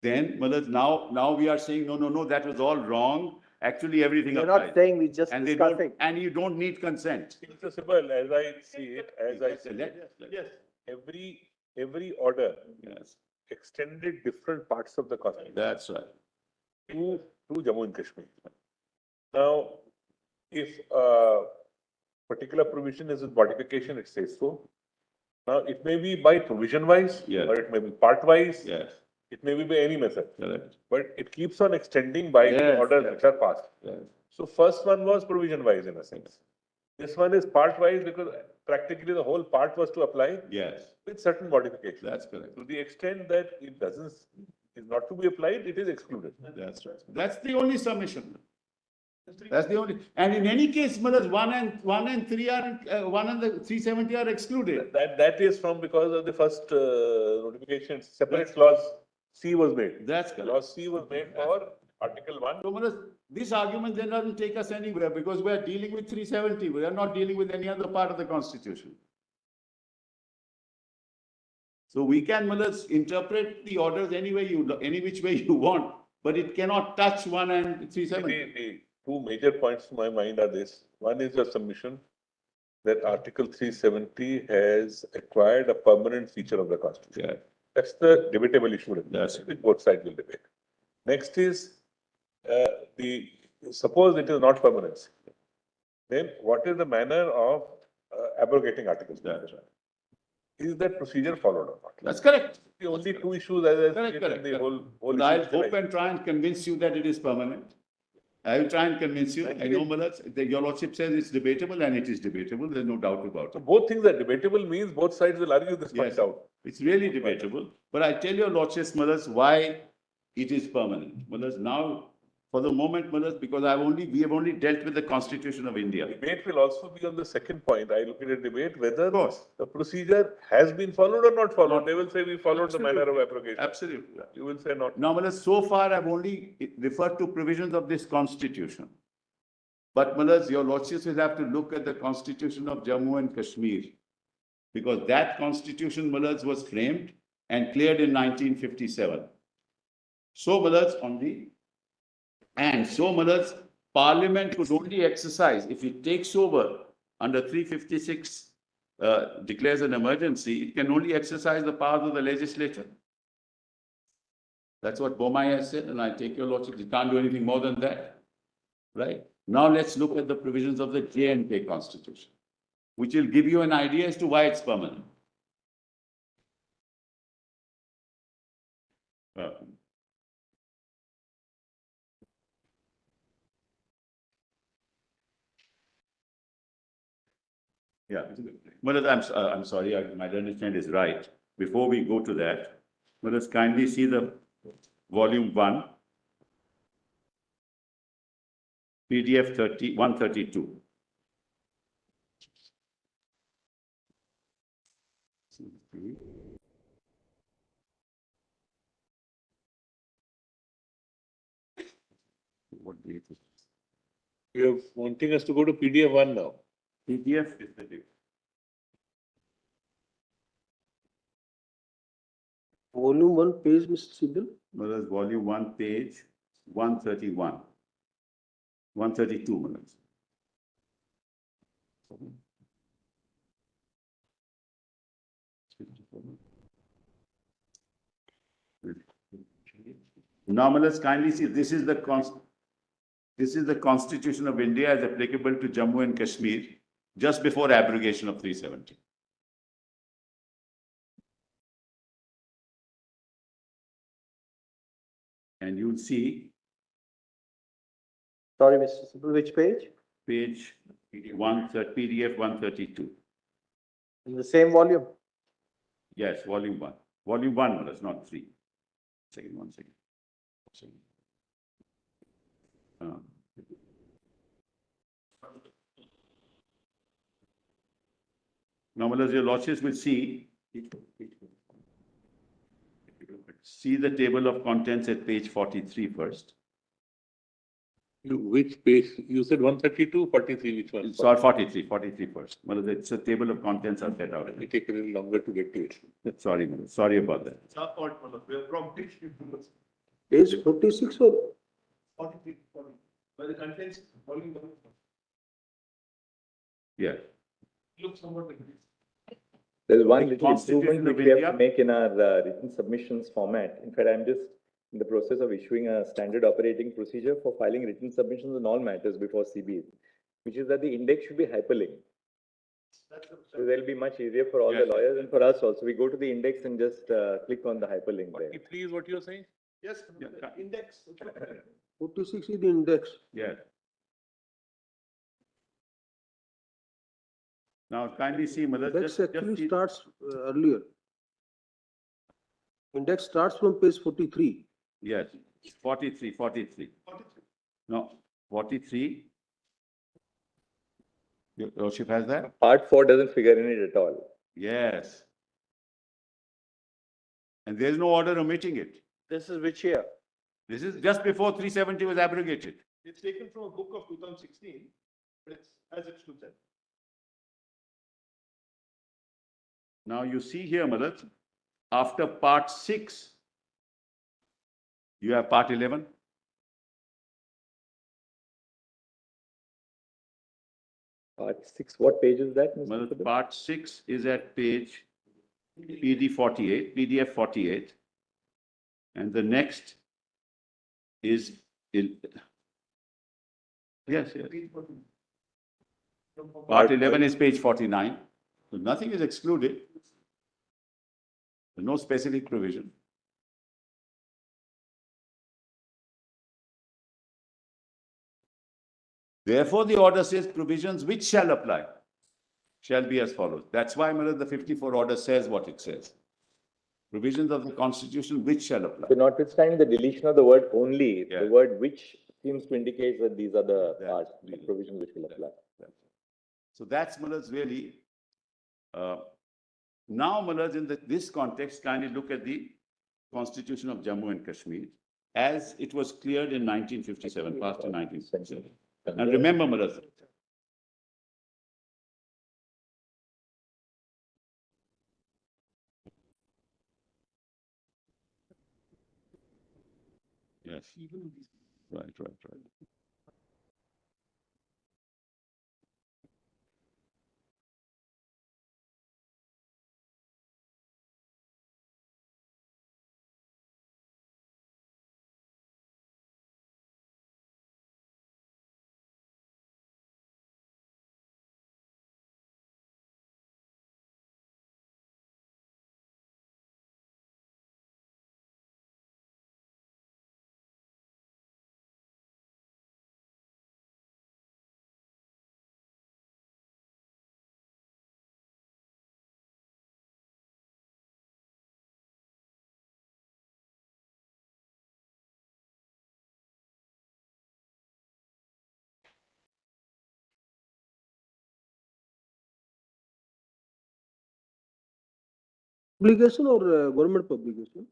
Then, Malaz, now we are saying, no, that was all wrong. Actually, everything We're not applies. saying, we just And they don't, discussing. and you don't need consent. Mr. Sibal, as I see it, Yes. every order Yes, extended different parts of the Constitution that's right. to Jammu and Kashmir. Now, if a particular provision is with modification, it says so. Now, it may be by provision wise, Yes. or it may be part wise, Yes, it may be by any method, correct. but it keeps on extending by the Yes, orders yes. which are passed. Yes. So first one was provision wise in a sense. This one is part wise because practically the whole part was to apply Yes, with certain modifications. that's correct. To the extent that it is not to be applied, it is excluded. That's right. That's the only submission. That's the only, and in any case, Malaz, 1 and 3 are, 1 and the 370 are excluded. That is from because of the first notification, separate clause C was made. That's correct. Clause C was made for Article 1. So, Malaz, this argument then doesn't take us anywhere because we are dealing with 370. We are not dealing with any other part of the Constitution. So we can, Malaz, interpret the orders any which way you want, but it cannot touch 1 and 370. The two major points to my mind are this. One is your submission that Article 370 has acquired a permanent feature of the Constitution. Yeah. That's the debatable issue. That's which both sides will debate. Next is suppose it is not permanent. Then what is the manner of abrogating Article 370? Is that procedure followed or not? That's correct. The only two issues as I Correct, see it correct, in the correct. whole But I'll issue. hope and try and convince you that it is permanent. I will try and convince you. I know, Malad, your lordship says it's debatable, and it is debatable. There's no doubt about So it. both things are debatable means both sides will argue this Yes, point out. it's really debatable. But I tell your lordship, Malad, why it is permanent. Malad, now, for the moment, Malad, because we have only dealt with the Constitution of India. Debate will also be on the second point. I look at a debate whether Of course. the procedure has been followed or not followed. They will say we followed the manner of abrogation. Absolutely. You will say not. Now, Malad, so far I've only referred to provisions of this Constitution. But Malad, your lordships will have to look at the Constitution of Jammu and Kashmir. Because that Constitution, Malad, was framed and cleared in 1957. So, Malad, Malad, Parliament could only exercise, if it takes over under 356, declares an emergency, it can only exercise the powers of the legislature. That's what Bomai has said, and I take your lordship, you can't do anything more than that, right? Now let's look at the provisions of the J&K Constitution, which will give you an idea as to why it's permanent. Yeah, Malad, I'm sorry, my understanding is right. Before we go to that, Malad, kindly see the volume 1, PDF 132. What date is it? You're wanting us to go to PDF 1 now. PDF is the date. Volume 1 page, Mr. Siddle. Malad, volume 1, page 131. 132, Malad. Now, Malad, kindly see, this is the Constitution of India as applicable to Jammu and Kashmir just before abrogation of 370. And you'll see Sorry, Mr. Siddle, which page? page PDF 132. In the same volume? Yes, volume 1. Volume 1, Malad, not 3. One second. Now, Malad, your lordships will see the table of contents at page 43 first. Which page? You said 132, 43, which one? Sorry, 43 first. Malad, it's a table of contents are set out. It will take a little longer to get to it. Sorry, Malad, sorry about that. It's our fault, Malad. We are prompted. Page 46 or 43, 40. But the contents, volume 1, Yeah. looks somewhat like this. There's one The little improvement Constitution which of we have India. to make in our written submissions format. In fact, I'm just in the process of issuing a standard operating procedure for filing written submissions on all matters before CB, which is that the index should be hyperlinked. So that'll be much easier for all the Yes. lawyers and for us also. We go to the index and just click on the hyperlink there. 43 is what you're saying? Yes, Yeah. the index. 46 is the index. Yes. Now, kindly see, Malad, Index actually see- starts earlier. Index starts from page 43. Yes, 43. No, 43. Your lordship has that? Part 4 doesn't figure in it at all. Yes. And there's no order omitting it. This is which year? This is just before 370 was abrogated. It's taken from a book of 2016, but it's as it stood there. Now you see here, Malad, after part 6, you have part 11. Part 6, what page is that, Mr. Well, Subal? part 6 is at page PD 48, PDF 48. And the next is in, yes, yes. Part 11 is page 49. So nothing is excluded. There's no specific provision. Therefore, the order says provisions which shall apply shall be as follows. That's why, Mother, the 54 order says what it says. Provisions of the Constitution which shall apply. So notwithstanding the deletion of the word only, Yeah. the word which seems to indicate that these are the That- parts, the provisions which will apply. So that's Mullah's really. Now, Mullah's in this context, kindly look at the Constitution of Jammu and Kashmir as it was cleared in 1957, passed in 1957. And remember, Mullah's. Yes. Right. Publication or government publication?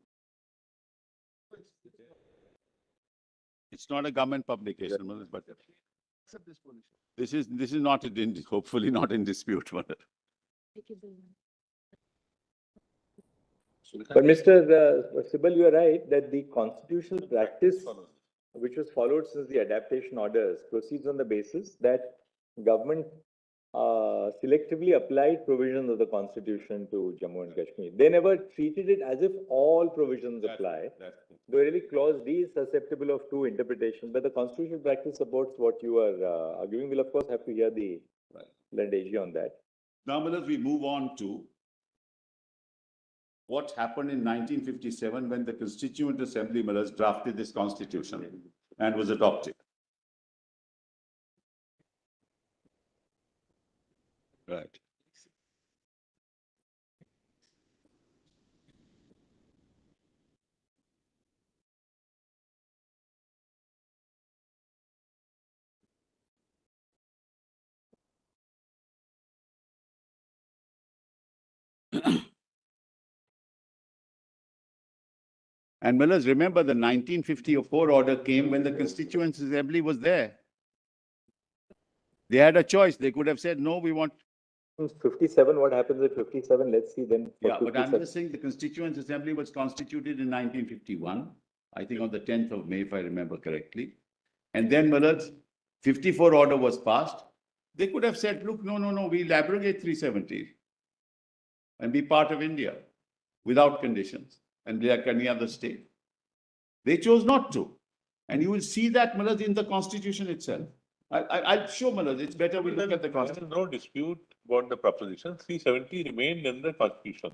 It's not a government publication, Mullah's, but this is not hopefully not in dispute, Mullah. But Mr. Sibal, you are right that the constitutional practice which was followed since the adaptation orders proceeds on the basis that government selectively applied provisions of the constitution to Jammu and Kashmir. They never treated it as if all provisions apply. The really clause D is susceptible of two interpretations, but the constitutional practice supports what you are arguing. We'll of course have to hear the learned AG on that. Now, Mullah's, we move on to what happened in 1957 when the Constituent Assembly, Mullah's, drafted this constitution and was adopted. Right. And Mullah's, remember the 1954 order came when the Constituent Assembly was there. They had a choice. They could have said, no, we want. 57, what happens at 57? Let's see then. Yeah, but I'm just saying the Constituent Assembly was constituted in 1951, I think on the 10th of May, if I remember correctly. And then, Mullah's, 54 order was passed. They could have said, look, no, we'll abrogate 370 and be part of India without conditions and be like any other state. They chose not to. And you will see that, Mullah's, in the Constitution itself. I'll show, Mullah's, it's better we look at the Constitution. There is no dispute about the proposition. 370 remained in the Constitution.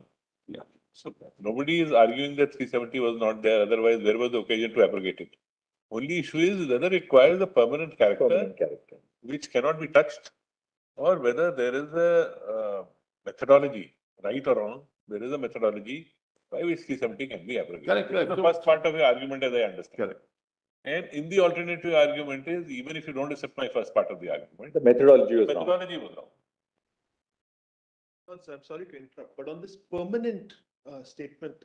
Yeah. So nobody is arguing that 370 was not there. Otherwise, there was the occasion to abrogate it. Only issue is whether it requires a permanent character, which cannot be touched, or whether there is a methodology, right or wrong, there is a methodology by which 370 can be abrogated. Correct. That's the first part of your argument, as I understand. Correct. And in the alternative argument is, even if you don't accept my first part of the argument, The methodology was the wrong. methodology was wrong. Sir, I'm sorry to interrupt, but on this permanent statement,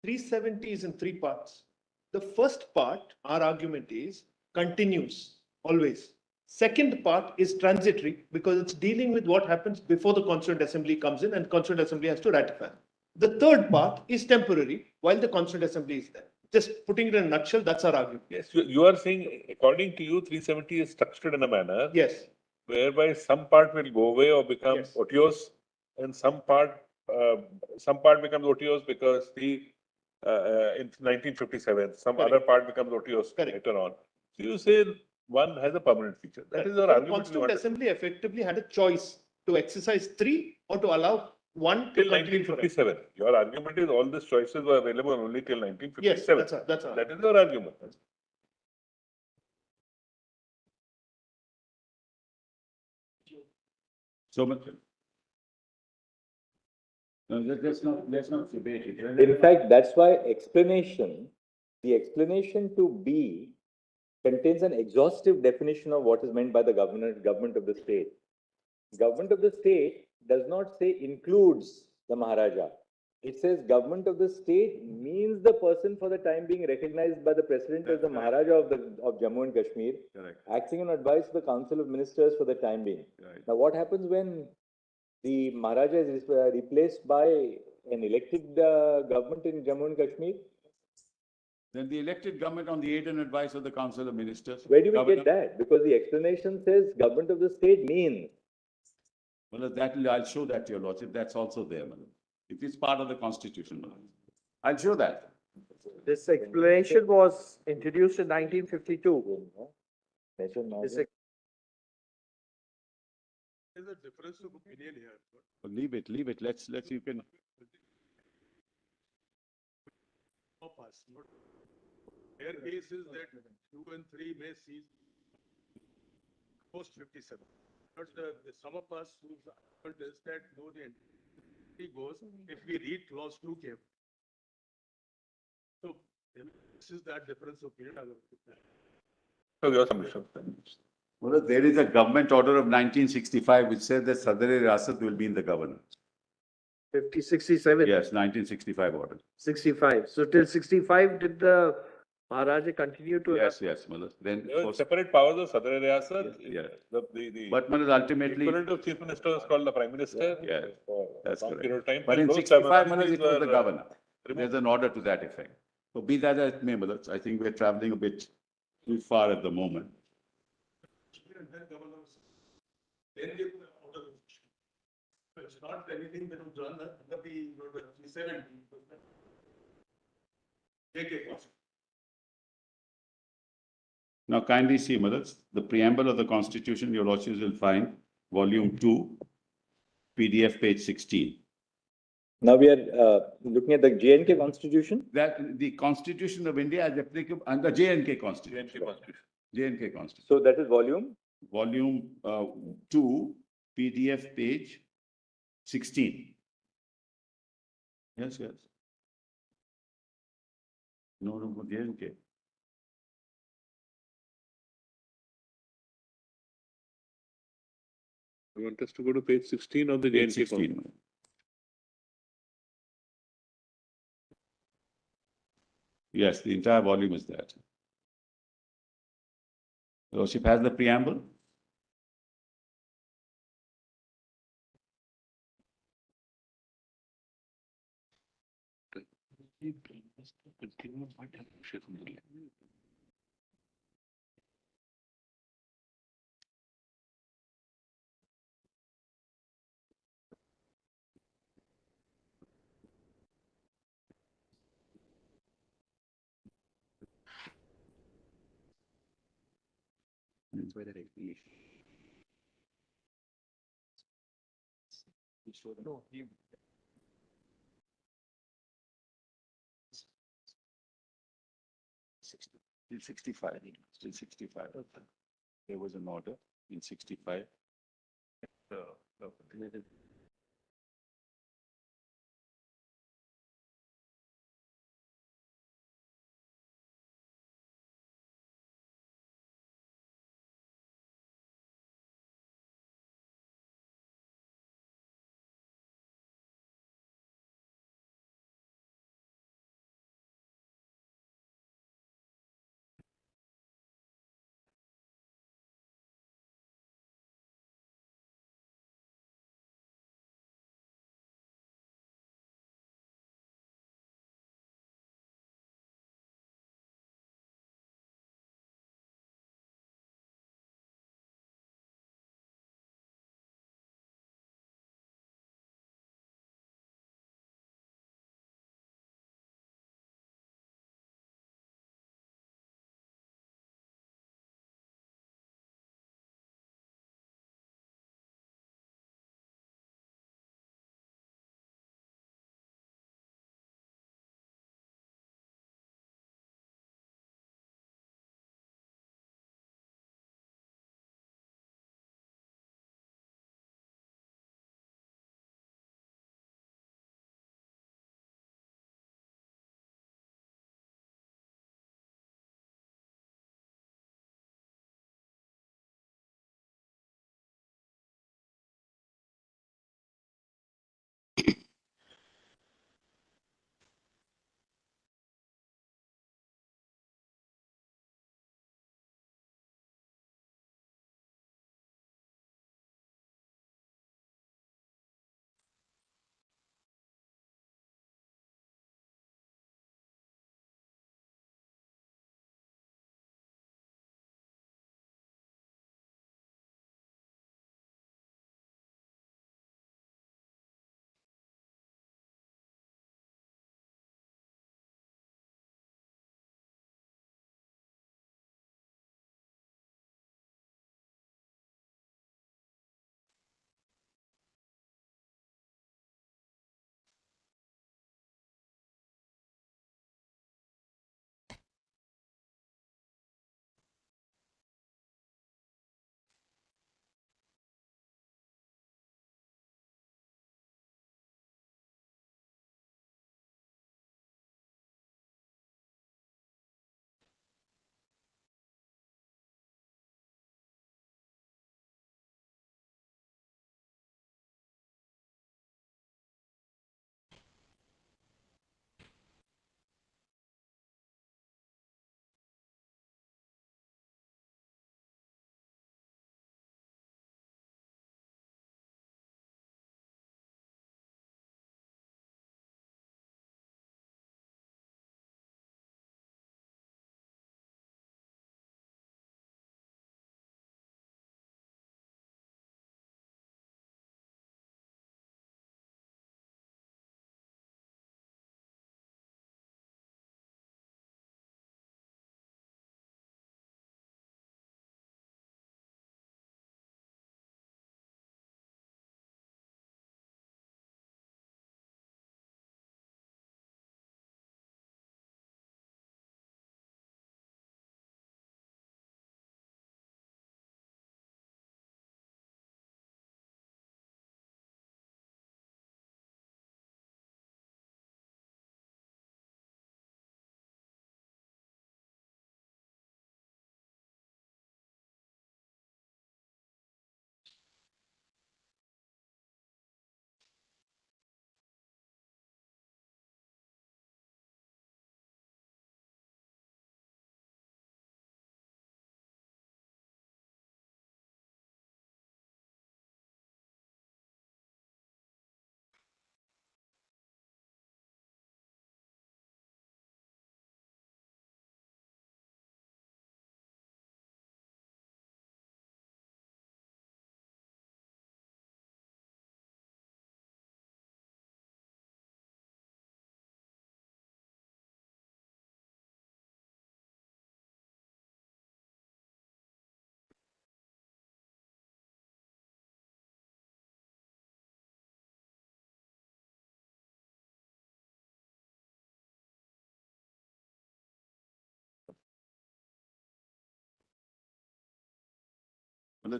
370 is in three parts. The first part, our argument is, continues always. Second part is transitory because it's dealing with what happens before the Constituent Assembly comes in and Constituent Assembly has to ratify. The third part is temporary while the Constituent Assembly is there. Just putting it in a nutshell, that's our argument. Yes, you are saying, according to you, 370 is structured in a manner Yes. whereby some part will go away or become Yes. otiose, and some part becomes otiose because in 1957, some Correct. other part becomes otiose Correct. later on. So you say one has a permanent feature. That is your The argument. Constituent Assembly effectively had a choice to exercise three or to allow one to Till continue forever. 1957. Your argument is all these choices were available only till 1957. Yes, that's all. That is your argument. So much. No, let's not debate it. In fact, that's why the explanation to B contains an exhaustive definition of what is meant by the government of the state. Government of the state does not say includes the Maharaja. It says government of the state means the person for the time being recognized by the president as the Maharaja of Jammu and Kashmir, Correct. acting on advice of the Council of Ministers for the time being. Right. Now, what happens when the Maharaja is replaced by an elected government in Jammu and Kashmir? Then the elected government on the aid and advice of the Council of Ministers. Where do we get that? Because the explanation says government of the state means. Well, I'll show that to your lordship. That's also there, madam. It is part of the constitution, madam. I'll show that. This explanation was introduced in 1952. This ex- There's a difference of opinion here. Leave it. Let's, you can. Their case is that 2 and 3 may cease post 57. But some of us who's argument is that no, the entity goes if we read clause 2 carefully. So this is that difference of opinion. So your submission. Well, there is a government order of 1965 which says that Sadr-e Riyasat will be in the governor. 67. Yes, 1965 order. 65. So till 65, did the Maharaja continue to have? Yes, madam. Then, There were separate powers of Sadr-e Riyasat. Yes. The but madam, ultimately, equivalent of chief minister was called the prime minister. Yeah, for that's some correct. period of time. But in Those 65, madam, terminologies it was the were, governor. removed. There's an order to that effect. So be that as it may, madam, I think we're traveling a bit too far at the moment. It's not anything that was done under the 70. Now kindly see, madam, the preamble of the Constitution, your lordships will find, volume 2, PDF page 16. Now we are looking at the J&K Constitution. That the Constitution of India is applicable under J&K Constitution. J&K Constitution. So that is volume. Volume 2, PDF page 16. Yes. No room for J&K. You want us to go to page 16 of the Page J&K 16. Yes, the entire volume is that. Lordship has the preamble. That's why that explanation. No, Still 65. Still 65. There was an order in 65.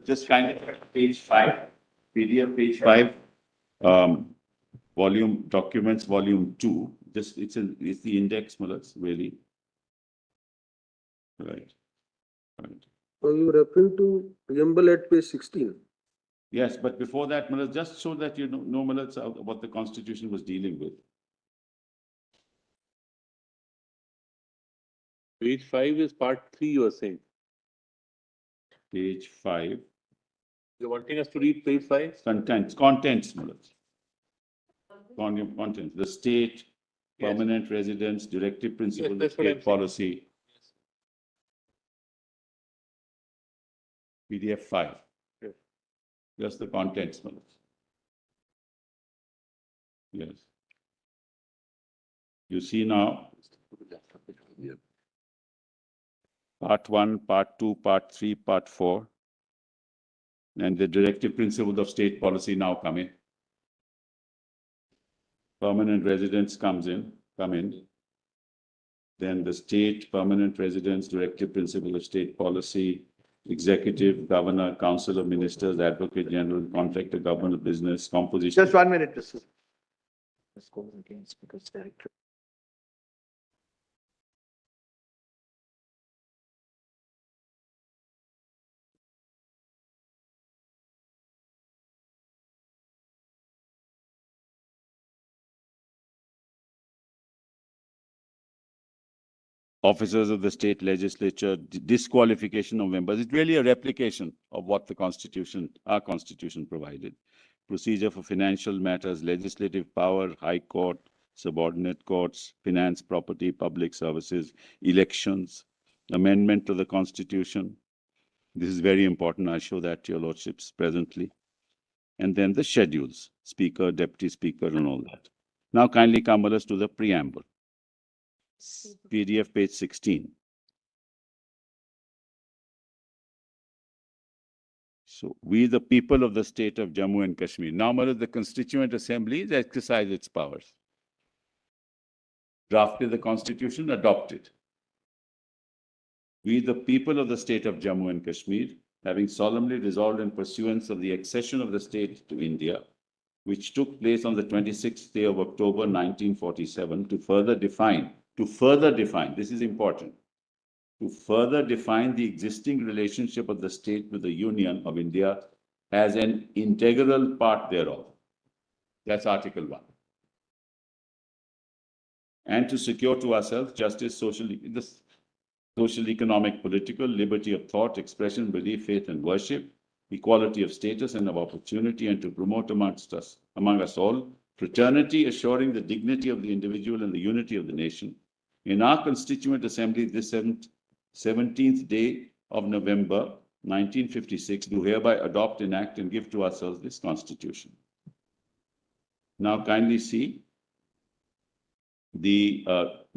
Just kind of page 5, PDF page 5, volume documents, volume 2. Just it's the index, Mullahs, really. Right. Right. So you referring to preamble at page 16. Yes, but before that, Mullahs, just so that you know, Mullahs, what the Constitution was dealing with. Page 5 is part 3, you are saying. Page 5. You're wanting us to read page 5? Contents, Mullahs. Contents. The state, permanent residence, directive principles of state policy. PDF 5. Yes. Just the contents, Mullahs. Yes. You see now, part 1, part 2, part 3, part 4. And the directive principles of state policy now come in. Permanent residence come in. Then the state, permanent residence, directive principle of state policy, executive, governor, council of ministers, advocate general, contractor, government of business, composition. Just 1 minute, Mr. This goes against Speaker's directive. Officers of the state legislature, disqualification of members. It's really a replication of what the Constitution, our Constitution provided. Procedure for financial matters, legislative power, high court, subordinate courts, finance, property, public services, elections, amendment to the Constitution. This is very important. I show that to your lordships presently. And then the schedules, speaker, deputy speaker, and all that. Now kindly come with us to the preamble. PDF page 16. So, we the people of the state of Jammu and Kashmir. Now, the Constituent Assembly has exercised its powers. Drafted the Constitution, adopted. We the people of the state of Jammu and Kashmir, having solemnly resolved in pursuance of the accession of the state to India, which took place on the 26th day of October 1947, to further define, this is important, to further define the existing relationship of the state with the Union of India as an integral part thereof. That's Article 1. And to secure to ourselves justice, social, economic, political, liberty of thought, expression, belief, faith, and worship, equality of status and of opportunity, and to promote among us all, fraternity, assuring the dignity of the individual and the unity of the nation. In our Constituent Assembly, this 17th day of November, 1956, do hereby adopt, enact, and give to ourselves this Constitution. Now kindly see the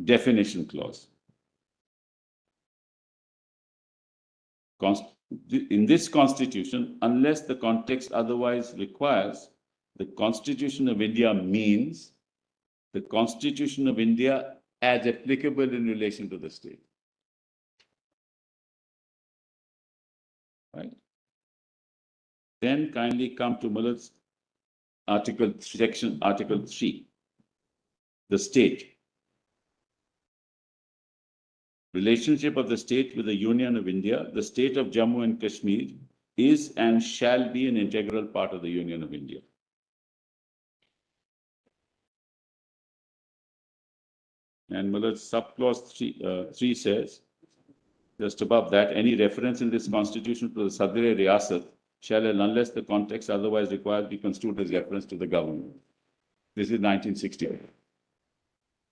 definition clause. In this Constitution, unless the context otherwise requires, the Constitution of India means the Constitution of India as applicable in relation to the state. Right? Then kindly come to Muller's Article 3, the state. Relationship of the state with the Union of India, the state of Jammu and Kashmir is and shall be an integral part of the Union of India. And Muller's subclause 3 says, just above that, any reference in this Constitution to the Sadr-e Riyasat shall, unless the context otherwise requires, be construed as reference to the government. This is 1960,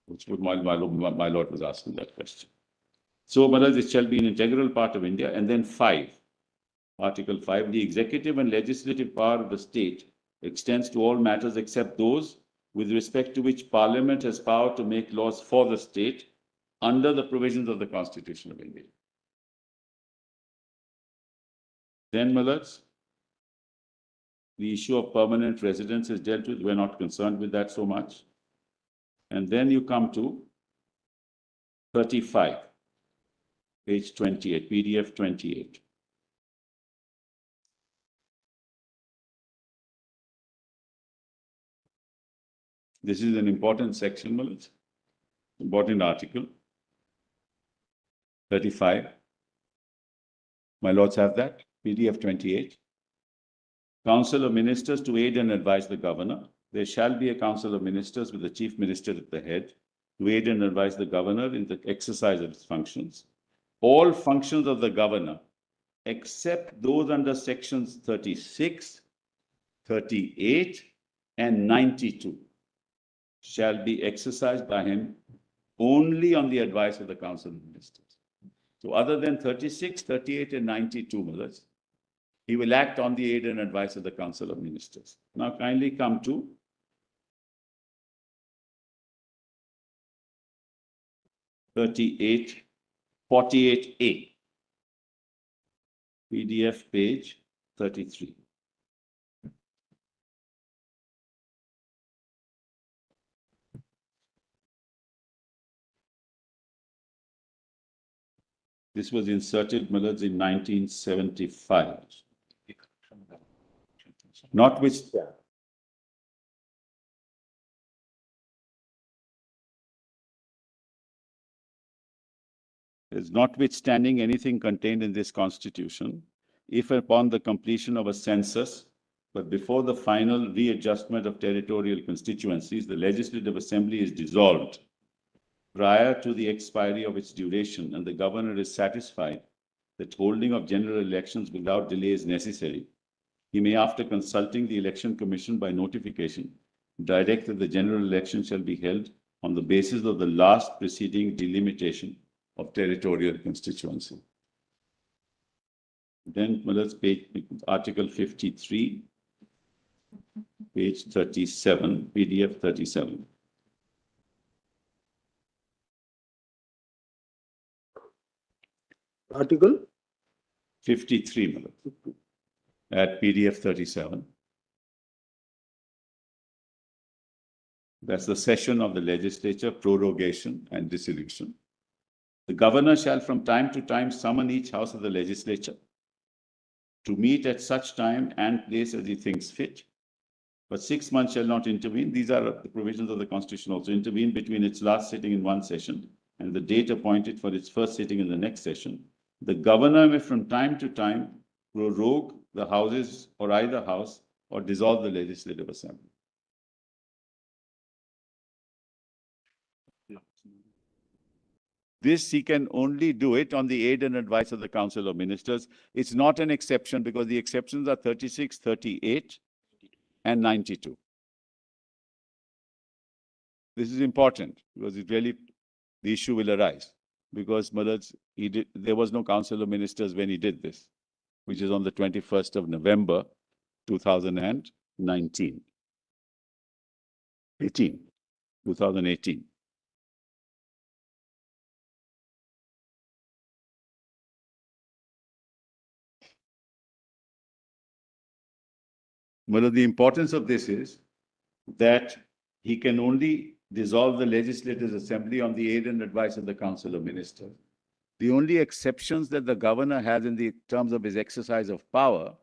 which my lord was asking that question. So, it shall be an integral part of India. And then 5, Article 5, the executive and legislative power of the state extends to all matters except those with respect to which Parliament has power to make laws for the state under the provisions of the Constitution of India. Then, Millets, the issue of permanent residence is dealt with. We're not concerned with that so much. And then you come to 35, page 28, PDF 28. This is an important section, Malaj. Important article. 35. My lords have that. PDF 28. Council of Ministers to aid and advise the governor. There shall be a council of ministers with the chief minister at the head to aid and advise the governor in the exercise of his functions. All functions of the governor, except those under sections 36, 38, and 92, shall be exercised by him only on the advice of the council of ministers. So other than 36, 38, and 92, Malaj, he will act on the aid and advice of the council of ministers. Now kindly come to 38, 48A, PDF page 33. This was inserted, Malaj, in 1975. Not which, is notwithstanding anything contained in this constitution, if upon the completion of a census, but before the final readjustment of territorial constituencies, the Legislative Assembly is dissolved prior to the expiry of its duration, and the governor is satisfied that holding of general elections without delay is necessary, he may, after consulting the Election Commission by notification, direct that the general election shall be held on the basis of the last preceding delimitation of territorial constituency. Then, let's page Article 53, page 37, PDF 37. Article 53, Malaj, at PDF 37. That's the session of the legislature, prorogation and dissolution. The governor shall from time to time summon each house of the legislature to meet at such time and place as he thinks fit. But 6 months shall not intervene. These are the provisions of the Constitution also. Intervene between its last sitting in one session and the date appointed for its first sitting in the next session. The governor may from time to time prorogue the houses or either house or dissolve the Legislative Assembly. This he can only do it on the aid and advice of the Council of Ministers. It's not an exception because the exceptions are 36, 38, and 92. This is important because it really, the issue will arise because Malaj, there was no Council of Ministers when he did this, which is on the 21st of November, 2019. 2018. Well, the importance of this is that he can only dissolve the Legislative Assembly on the aid and advice of the Council of Ministers. The only exceptions that the governor has in the terms of his exercise of power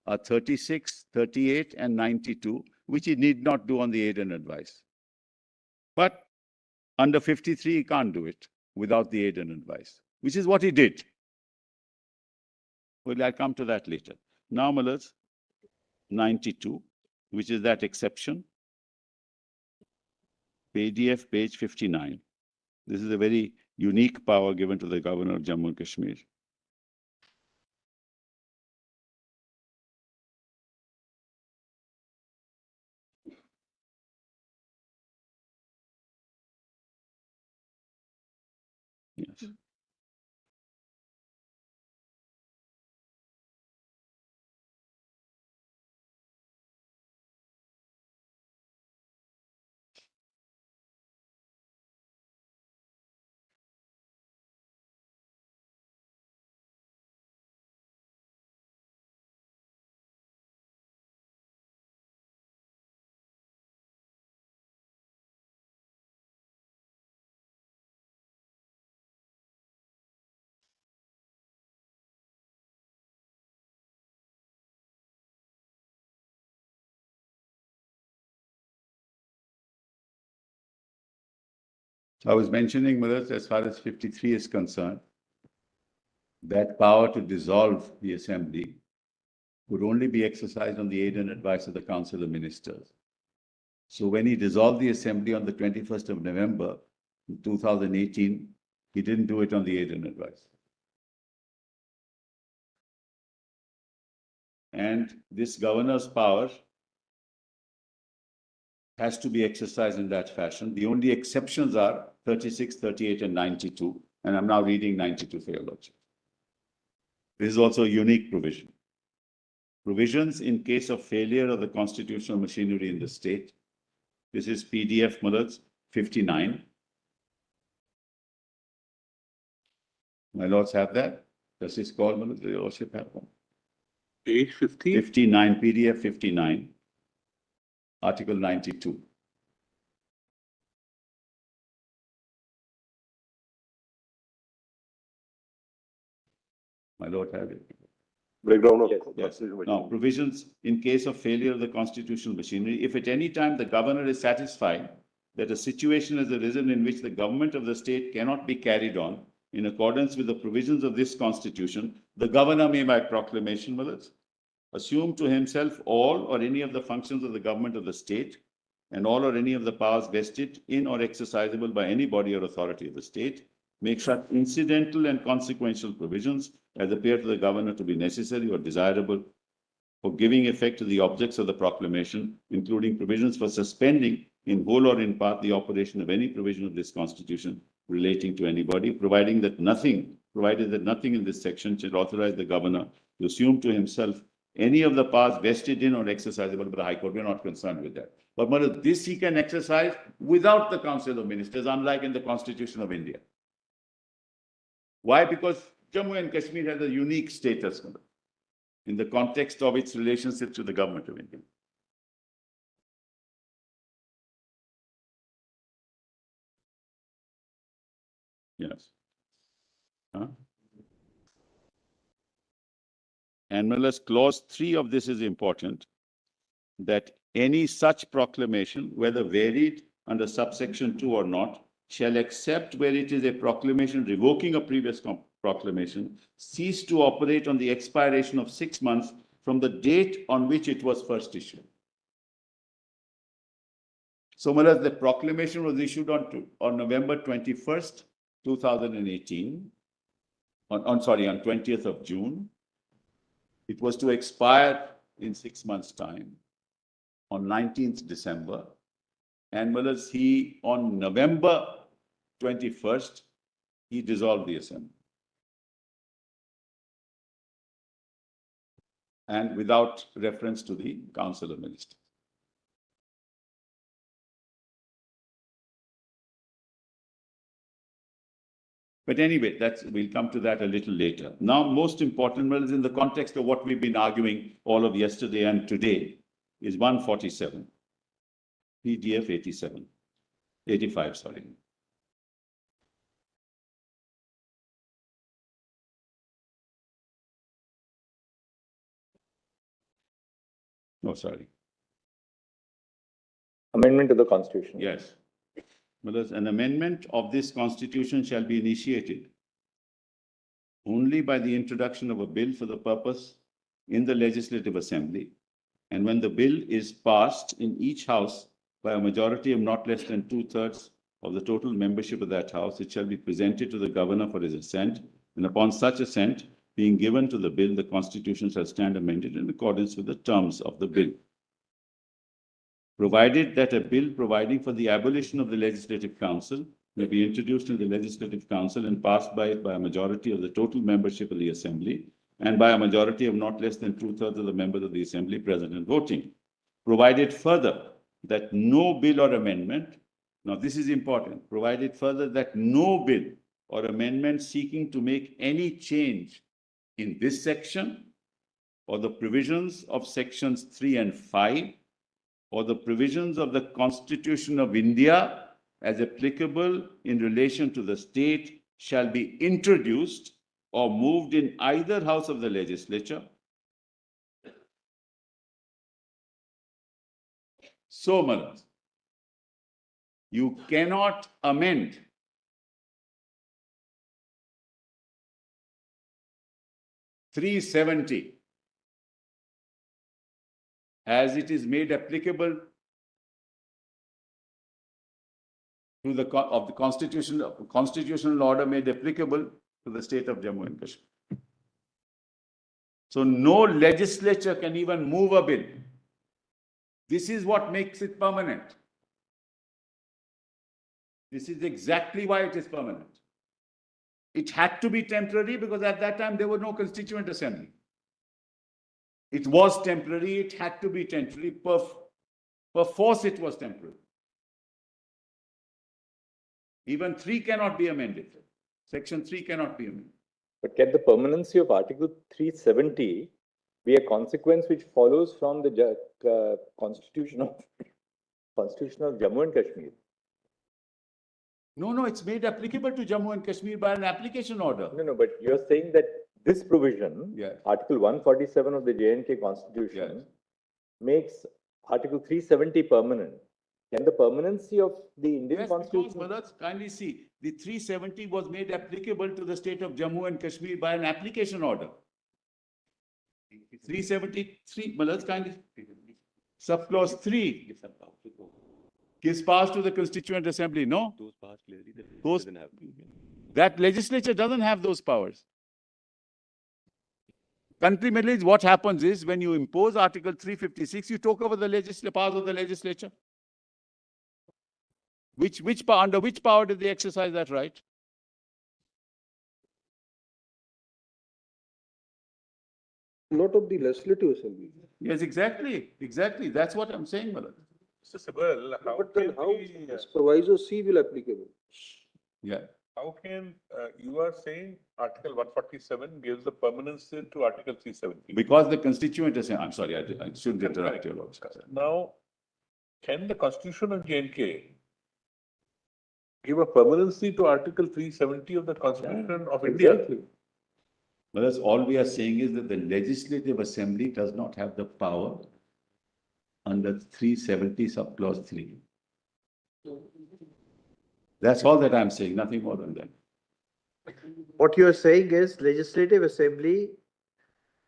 are 36, 38, and 92, which he need not do on the aid and advice. But under 53, he can't do it without the aid and advice, which is what he did. Well, I'll come to that later. Now, Malaj, 92, which is that exception. PDF page 59. This is a very unique power given to the governor of Jammu and Kashmir. Yes. I was mentioning, Millet, as far as 53 is concerned, that power to dissolve the assembly would only be exercised on the aid and advice of the Council of Ministers. So when he dissolved the assembly on the 21st of November 2018, he didn't do it on the aid and advice. And this governor's power has to be exercised in that fashion. The only exceptions are 36, 38, and 92. And I'm now reading 92 for your lordship. This is also a unique provision. Provisions in case of failure of the constitutional machinery in the state. This is PDF Mullahs 59. My lords have that. Does this call, Mullahs? Does your lordship have one? Page 50. 59, PDF 59, Article 92. My lord have it. Breakdown of. Yes. Now, provisions in case of failure of the constitutional machinery. If at any time the governor is satisfied that a situation has arisen in which the government of the state cannot be carried on in accordance with the provisions of this constitution, the governor may by proclamation, Mullahs, assume to himself all or any of the functions of the government of the state and all or any of the powers vested in or exercisable by any body or authority of the state, make such incidental and consequential provisions as appear to the governor to be necessary or desirable for giving effect to the objects of the proclamation, including provisions for suspending in whole or in part the operation of any provision of this constitution relating to anybody, provided that nothing in this section should authorize the governor to assume to himself any of the powers vested in or exercisable by the High Court. We are not concerned with that. But Mullahs, this he can exercise without the Council of Ministers, unlike in the Constitution of India. Why? Because Jammu and Kashmir has a unique status in the context of its relationship to the government of India. Yes. Huh? And Mullahs, clause 3 of this is important, that any such proclamation, whether varied under subsection 2 or not, shall, except where it is a proclamation revoking a previous proclamation, cease to operate on the expiration of 6 months from the date on which it was first issued. So, Mullahs, the proclamation was issued on November 21st, 2018, on 20th of June. It was to expire in 6 months' time on 19th December. And Mullahs, he, on November 21st, he dissolved the assembly. And without reference to the Council of Ministers. But anyway, we'll come to that a little later. Now, most important, well, is in the context of what we've been arguing all of yesterday and today, is 147, PDF 85, sorry. No, sorry. Amendment to the Constitution. Yes. Well, an amendment of this Constitution shall be initiated only by the introduction of a bill for the purpose in the Legislative Assembly, and when the bill is passed in each House by a majority of not less than 2/3 of the total membership of that House, it shall be presented to the Governor for his assent, and upon such assent being given to the bill, the Constitution shall stand amended in accordance with the terms of the bill. Provided that a bill providing for the abolition of the Legislative Council may be introduced in the Legislative Council and passed by it by a majority of the total membership of the Assembly and by a majority of not less than 2/3 of the members of the Assembly present and voting. Provided further that no bill or amendment, now this is important, provided further that no bill or amendment seeking to make any change in this section or the provisions of sections 3 and 5 or the provisions of the Constitution of India as applicable in relation to the state shall be introduced or moved in either house of the legislature. So, Mullahs, you cannot amend 370 as it is made applicable to the constitutional order made applicable to the state of Jammu and Kashmir. So no legislature can even move a bill. This is what makes it permanent. This is exactly why it is permanent. It had to be temporary because at that time there was no constituent assembly. It was temporary, it had to be temporary. Per force it was temporary. Even 3 cannot be amended. Section 3 cannot be amended. But can the permanency of Article 370 be a consequence which follows from the Constitution of Jammu and Kashmir? No, it's made applicable to Jammu and Kashmir by an application order. No, but you're saying that this provision, Yes. Article 147 of the J&K Constitution, Yes. makes Article 370 permanent. Can the permanency of the Indian Yes, Constitution... because, brothers, kindly see, the 370 was made applicable to the state of Jammu and Kashmir by an application order. 373, brothers, kindly. Subclause 3 gives powers to the Constituent Assembly, no? Those powers clearly Those- doesn't have. That legislature doesn't have those powers. Country middle is what happens is when you impose Article 356, you talk over the powers of the legislature. Under which power did they exercise that right? Not of the legislative assembly. Yes, exactly. That's what I'm saying, Malad. Mr. Sibal, how But then can how we, is proviso C will applicable? Yeah. how can, you are saying Article 147 gives the permanency to Article 370? Because the Constituent Assembly, I'm sorry, I shouldn't interrupt you. Lord. Now, can the Constitution of J&K give a permanency to Article 370 of the Constitution of India? Exactly. But that's all we are saying is that the Legislative Assembly does not have the power under 370 subclause 3. That's all that I'm saying, nothing more than that. What you're saying is Legislative Assembly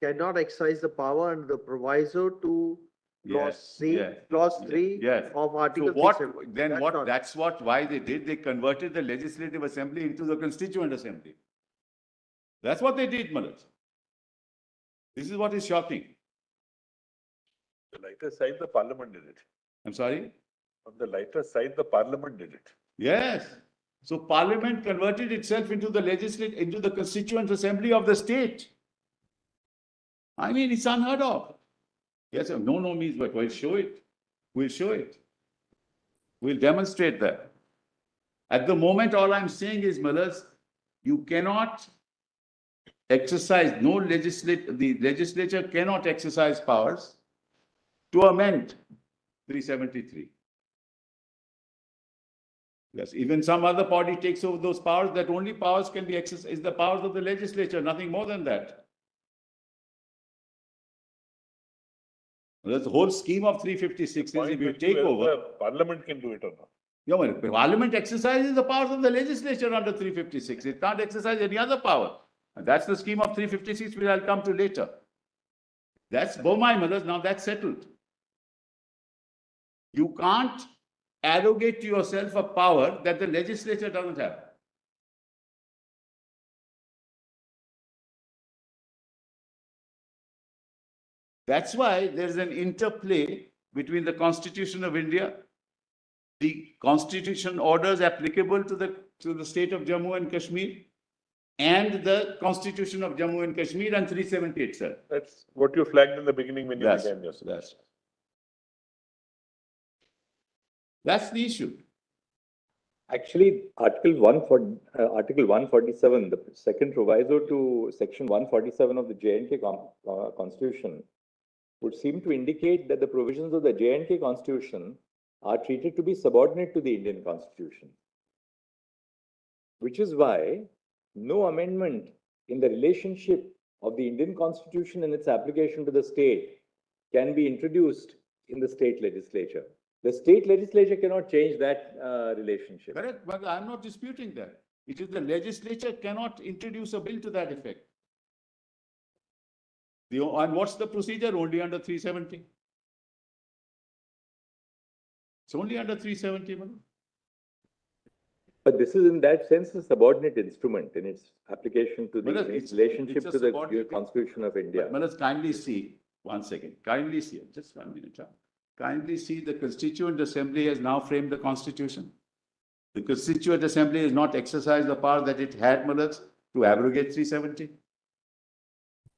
cannot exercise the power under the proviso to clause Yes, C, yes, clause 3 yes. of Article So what, 370. then That's what, not- that's why they did, they converted the Legislative Assembly into the Constituent Assembly. That's what they did, Malad. This is what is shocking. The lighter side, the Parliament did it. I'm sorry? On the lighter side, the Parliament did it. Yes. So Parliament converted itself into the Constituent Assembly of the state. I mean, it's unheard of. Yes, no means, but we'll show it. We'll show it. We'll demonstrate that. At the moment, all I'm saying is, Malas, you cannot exercise, the legislature cannot exercise powers to amend 373. Yes, even some other body takes over those powers, that only powers can be exercised, is the powers of the legislature, nothing more than that. The whole scheme of 356 is if you take over. The Parliament can do it or not. Yeah, well, Parliament exercises the powers of the legislature under 356. It can't exercise any other power. And that's the scheme of 356, which I'll come to later. That's Bomai, mothers. Now that's settled. You can't arrogate to yourself a power that the legislature doesn't have. That's why there's an interplay between the Constitution of India, the Constitution orders applicable to the state of Jammu and Kashmir, and the Constitution of Jammu and Kashmir and 370 itself. That's what you flagged in the beginning when you began your speech. That's the issue. Actually, Article 147, the second proviso to Section 147 of the J&K Constitution, would seem to indicate that the provisions of the J&K Constitution are treated to be subordinate to the Indian Constitution. Which is why no amendment in the relationship of the Indian Constitution and its application to the state can be introduced in the state legislature. The state legislature cannot change that relationship. Correct, but I'm not disputing that. It is the legislature cannot introduce a bill to that effect. And what's the procedure? Only under 370. It's only under 370, Manoj. But this is in that sense a subordinate instrument in its application to the Manoj, in its it's relationship a to the subordinate- Constitution of India. But Manoj, kindly see, one second, kindly see, just 1 minute. Kindly see, the Constituent Assembly has now framed the Constitution. The Constituent Assembly has not exercised the power that it had, Manoj, to abrogate 370.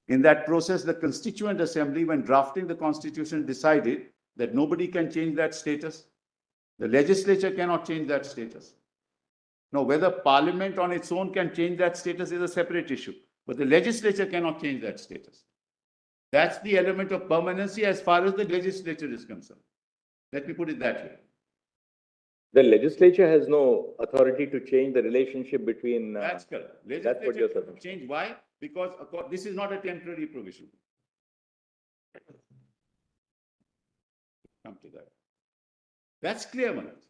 In that process, the Constituent Assembly, when drafting the Constitution, decided that nobody can change that status. The legislature cannot change that status. Now, whether Parliament on its own can change that status is a separate issue, but the legislature cannot change that status. That's the element of permanency as far as the legislature is concerned. Let me put it that way. The legislature has no authority to change the relationship between. That's correct. That's what Legislature you're cannot change. Why? Because this is not a temporary provision. Come to that. That's clear, Manoj.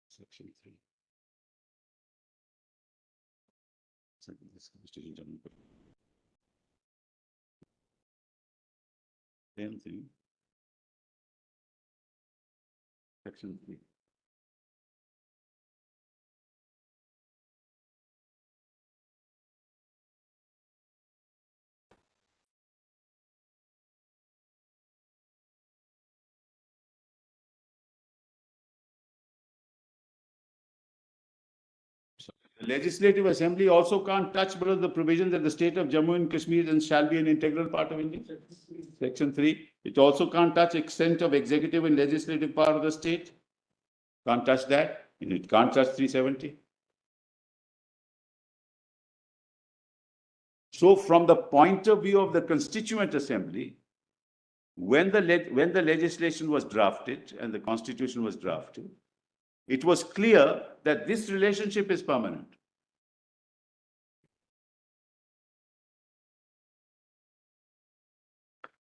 Section 3. Same thing. Section 3. The Legislative Assembly also can't touch below the provision that the state of Jammu and Kashmir and shall be an integral part of India. Section 3. It also can't touch extent of executive and legislative power of the state. Can't touch that. It can't touch 370. So from the point of view of the Constituent Assembly, when the legislation was drafted and the Constitution was drafted, it was clear that this relationship is permanent.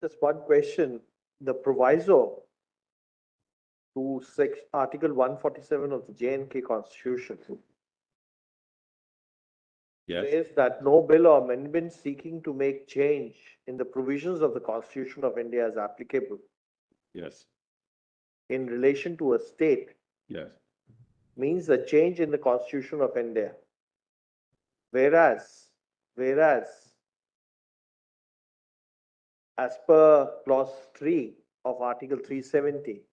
Just one question, the proviso to Article 147 of the J&K Constitution Yes. says that no bill or amendment seeking to make change in the provisions of the Constitution of India is applicable Yes. in relation to a state Yes. means a change in the Constitution of India. Whereas, as per clause 3 of Article 370,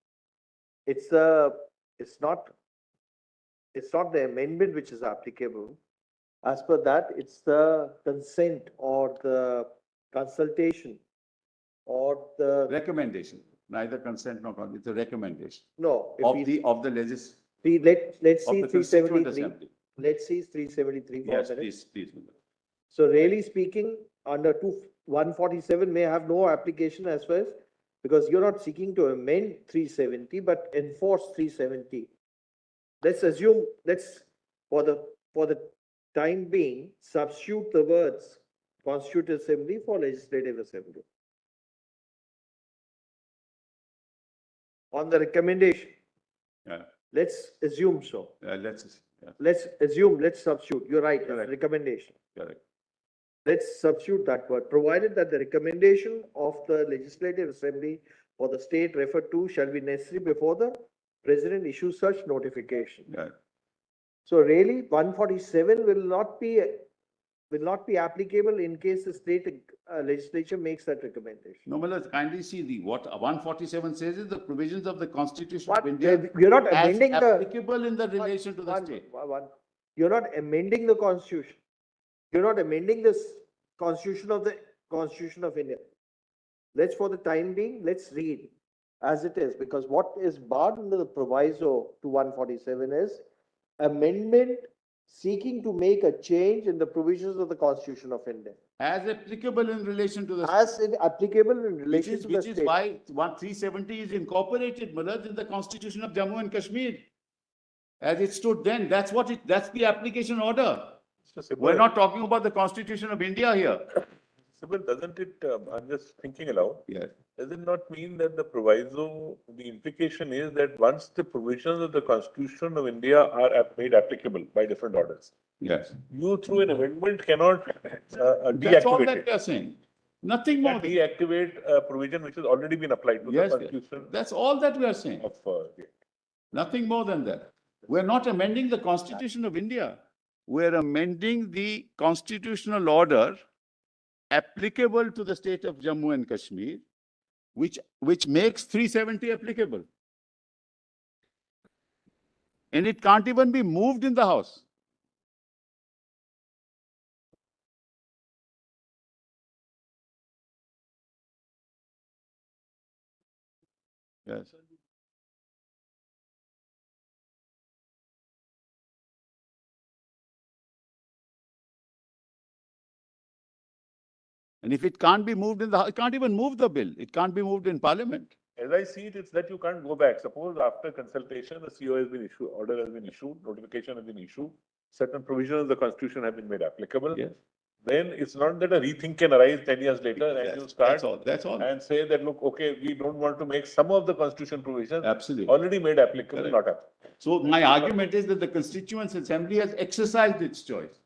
it's not the amendment which is applicable. As per that, it's the consent or the consultation or the, Recommendation. Neither consent nor consent. It's a recommendation no. if of we- the legislature. Let's Of see the Constituent 373. Assembly. Let's see 373 for a Yes, minute. please. So really speaking, under 147 may have no application as well, because you're not seeking to amend 370, but enforce 370. Let's assume, for the time being, substitute the words Constituent Assembly for Legislative Assembly. On the recommendation, Yeah. let's assume so. Let's Substitute. You're right, Correct. recommendation. correct. Let's substitute that word, provided that the recommendation of the Legislative Assembly for the state referred to shall be necessary before the President issues such notification. Yeah. So really, 147 will not be applicable in case the state legislature makes that recommendation. No, but let's kindly see what 147 says is the provisions of the Constitution What? of India You're not as amending the. applicable in the relation to the state. You're not amending the Constitution. You're not amending this Constitution of India. Let's, for the time being, let's read as it is, because what is barred under the proviso to 147 is amendment seeking to make a change in the provisions of the Constitution of India. As applicable in relation to the state. As it applicable in Which relation is, to the which is state. why 370 is incorporated, Malad, in the Constitution of Jammu and Kashmir. As it stood then, that's the application order. We're not talking about the Constitution of India here. Sybil, doesn't it, I'm just thinking aloud, Yes. does it not mean that the proviso, the implication is that once the provisions of the Constitution of India are made applicable by different orders, Yes. you through an amendment cannot That's all deactivate that it. we are saying. Nothing more. Deactivate a provision which has already been applied to the Yes, Constitution that's all that we are saying. of, Nothing more than that. We're not amending the Constitution of India. We're amending the constitutional order applicable to the state of Jammu and Kashmir, which makes 370 applicable. And it can't even be moved in the House. Yes. And if it can't be moved in the House, it can't even move the bill. It can't be moved in Parliament. as I see it, it's that you can't go back. Suppose after consultation, the CO has been issued, order has been issued, notification has been issued, certain provisions of the Constitution have been made applicable. Yes. Then it's not that a rethink can arise 10 years later and you start That's all. That's all. and say that, look, okay, we don't want to make some of the Constitution provisions Absolutely. already made applicable, Correct. not applicable. So my argument is that the Constituent Assembly has exercised its choice.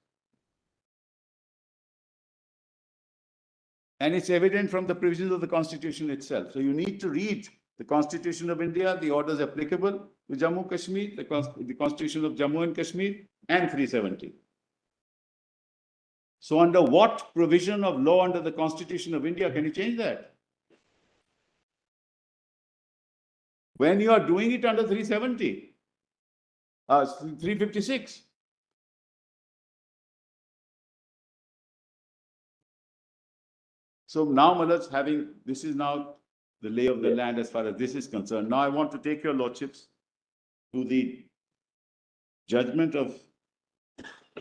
And it's evident from the provisions of the Constitution itself. So you need to read the Constitution of India, the orders applicable to Jammu Kashmir, the Constitution of Jammu and Kashmir, and 370. So under what provision of law under the Constitution of India can you change that? When you are doing it under 370, 356. So now, Malaj, this is now the lay of the land as far as this is concerned. Now I want to take your lordships to the judgment of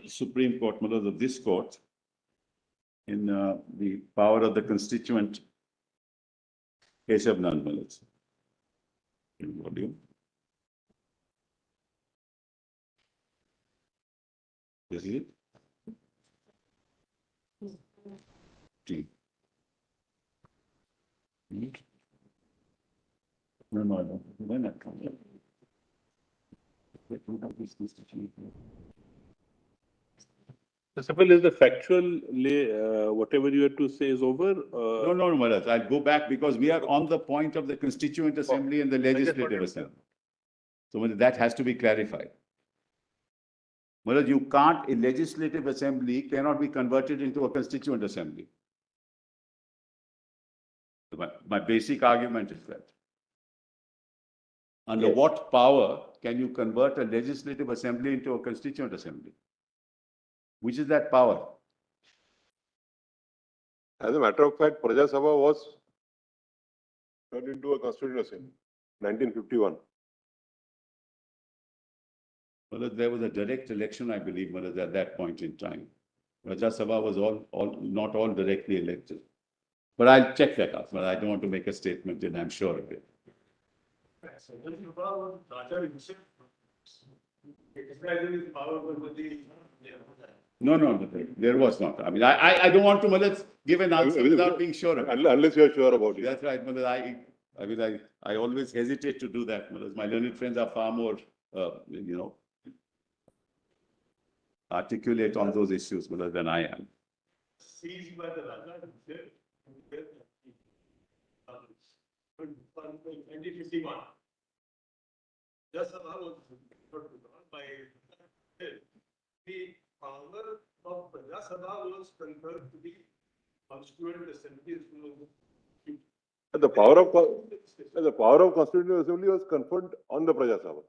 Supreme Court, Malaj, of this court in the power of the constituent KISHAN, Malaj. Volume. This is it. T. No, no, no. Why not? Sybil, is the factual whatever you had to say is over? No, no, Maharaj. I'll go back because we are on the point of the Constituent Assembly and the Legislative Assembly. So Maharaj, that has to be clarified. Maharaj, you can't, a Legislative Assembly cannot be converted into a Constituent Assembly. My basic argument is that. Under what power can you convert a Legislative Assembly into a Constituent Assembly? Which is that power? As a matter of fact, Praja Sabha was turned into a constituent assembly, 1951. Well, there was a direct election, I believe, at that point in time. Praja Sabha was not all directly elected. But I'll check that out, but I don't want to make a statement and I'm sure of it. No, no, there was not. I mean, I don't want to give an answer without being sure of it. Unless you are sure about it. That's right, Malad. I always hesitate to do that. Malad. My learned friends are far more, articulate on those issues, Malad, than I am. Seized by the Raja, 2051. Just Sabha was by the power of Praja Sabha was conferred to the Constituent Assembly. The power of Constituent Assembly was conferred on the Praja Sabha.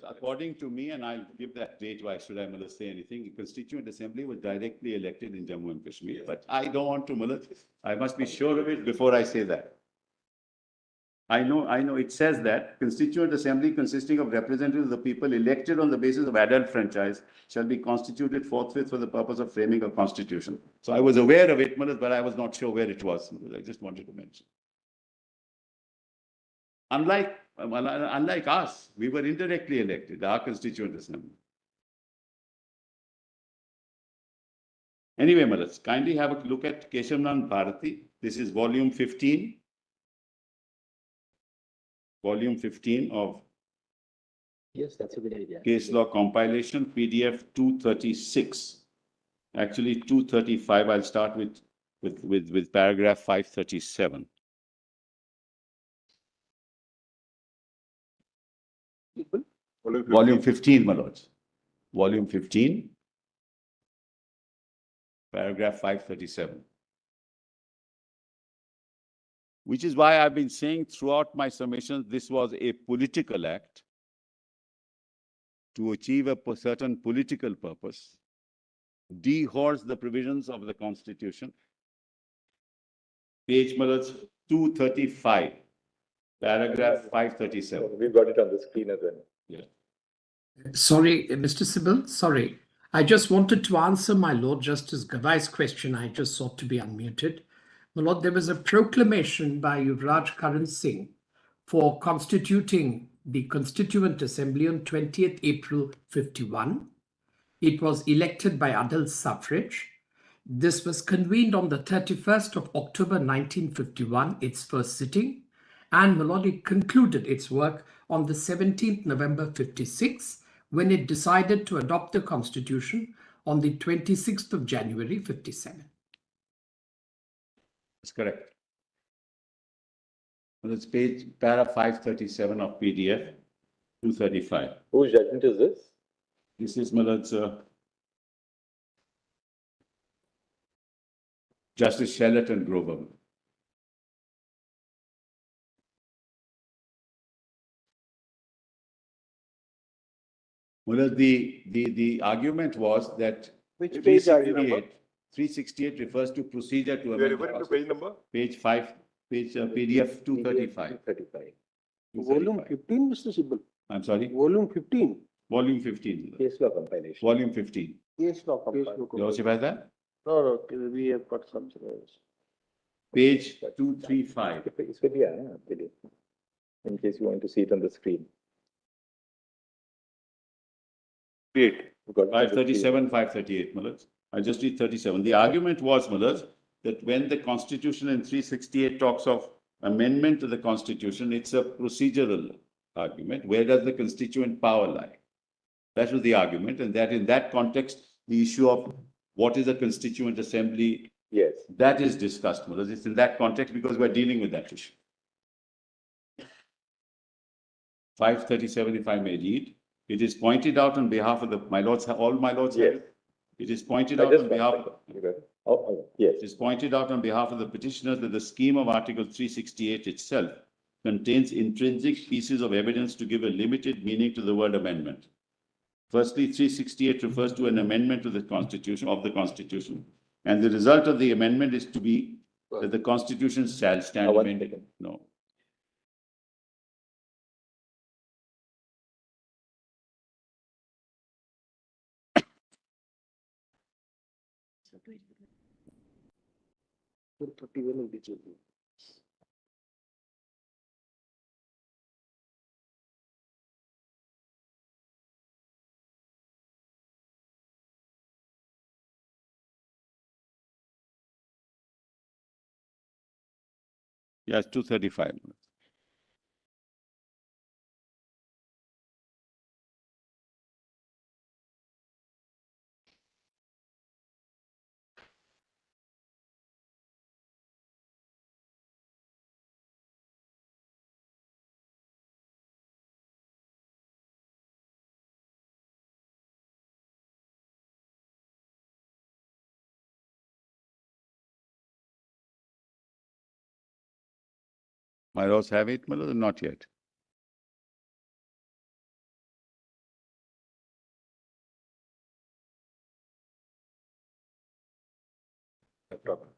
According to me, and I'll give that date, why should I say anything? The Constituent Assembly was directly elected in Jammu and Kashmir, but I don't want to, I must be sure of it before I say that. I know, it says that Constituent Assembly consisting of representatives of the people elected on the basis of adult franchise shall be constituted forthwith for the purpose of framing a constitution. So I was aware of it, but I was not sure where it was. I just wanted to mention. Unlike Unlike us, we were indirectly elected, our constituent assembly. Anyway, let's kindly have a look at Keshavan Bharati. This is volume 15. Volume 15 of Yes, that's a good idea. Case Law Compilation, PDF 236. Actually, 235. I'll start with paragraph 537. Volume 15, my lords. Volume 15, paragraph 537. Which is why I've been saying throughout my submissions, this was a political act to achieve a certain political purpose, dehorse the provisions of the Constitution. Page, my lords, 235, paragraph 537. We've got it on the screen as well. Yeah. Sorry, Mr. Sybil, sorry. I just wanted to answer my Lord Justice Gavai's question. I just sought to be unmuted. My Lord, there was a proclamation by Yuvraj Karan Singh for constituting the Constituent Assembly on 20th April 51. It was elected by adult suffrage. This was convened on the 31st of October 1951, its first sitting, and Melody concluded its work on the 17th November 56, when it decided to adopt the Constitution on the 26th of January 57. That's correct. That's page, para 537 of PDF 235. Whose judgment is this? This is Malad's Justice Shellett and Grover. Well, the argument was that Which page are you 368 refers to procedure to You are amend. referring to page number? Page 5, PDF 235. 235. Volume 15, Mr. Sybil. I'm sorry, Volume 15. volume 15. Case law compilation. Volume 15. Case law Case compilation. law Lordship has that? No, we have got some. Page 235. It's with you, in case you want to see it on the screen. Great. We've got it on the screen. 537, 538, Mullahs. I just read 37. The argument was, Mullahs, that when the Constitution in 368 talks of amendment to the Constitution, it's a procedural argument. Where does the constituent power lie? That was the argument, and that in that context, the issue of what is a constituent assembly, Yes. that is discussed, Mullahs. It's in that context because we're dealing with that issue. 537, if I may read. It is pointed out on behalf of my lords, all my lords. Yes. It is pointed I out just on got behalf. it. Oh, yes. It is pointed out on behalf of the petitioners that the scheme of Article 368 itself contains intrinsic pieces of evidence to give a limited meaning to the word amendment. Firstly, 368 refers to an amendment to the Constitution, and the result of the amendment is to be that the Constitution shall stand One amended. second. No. Yes, 235. My lords have it, my lords, not yet. No problem.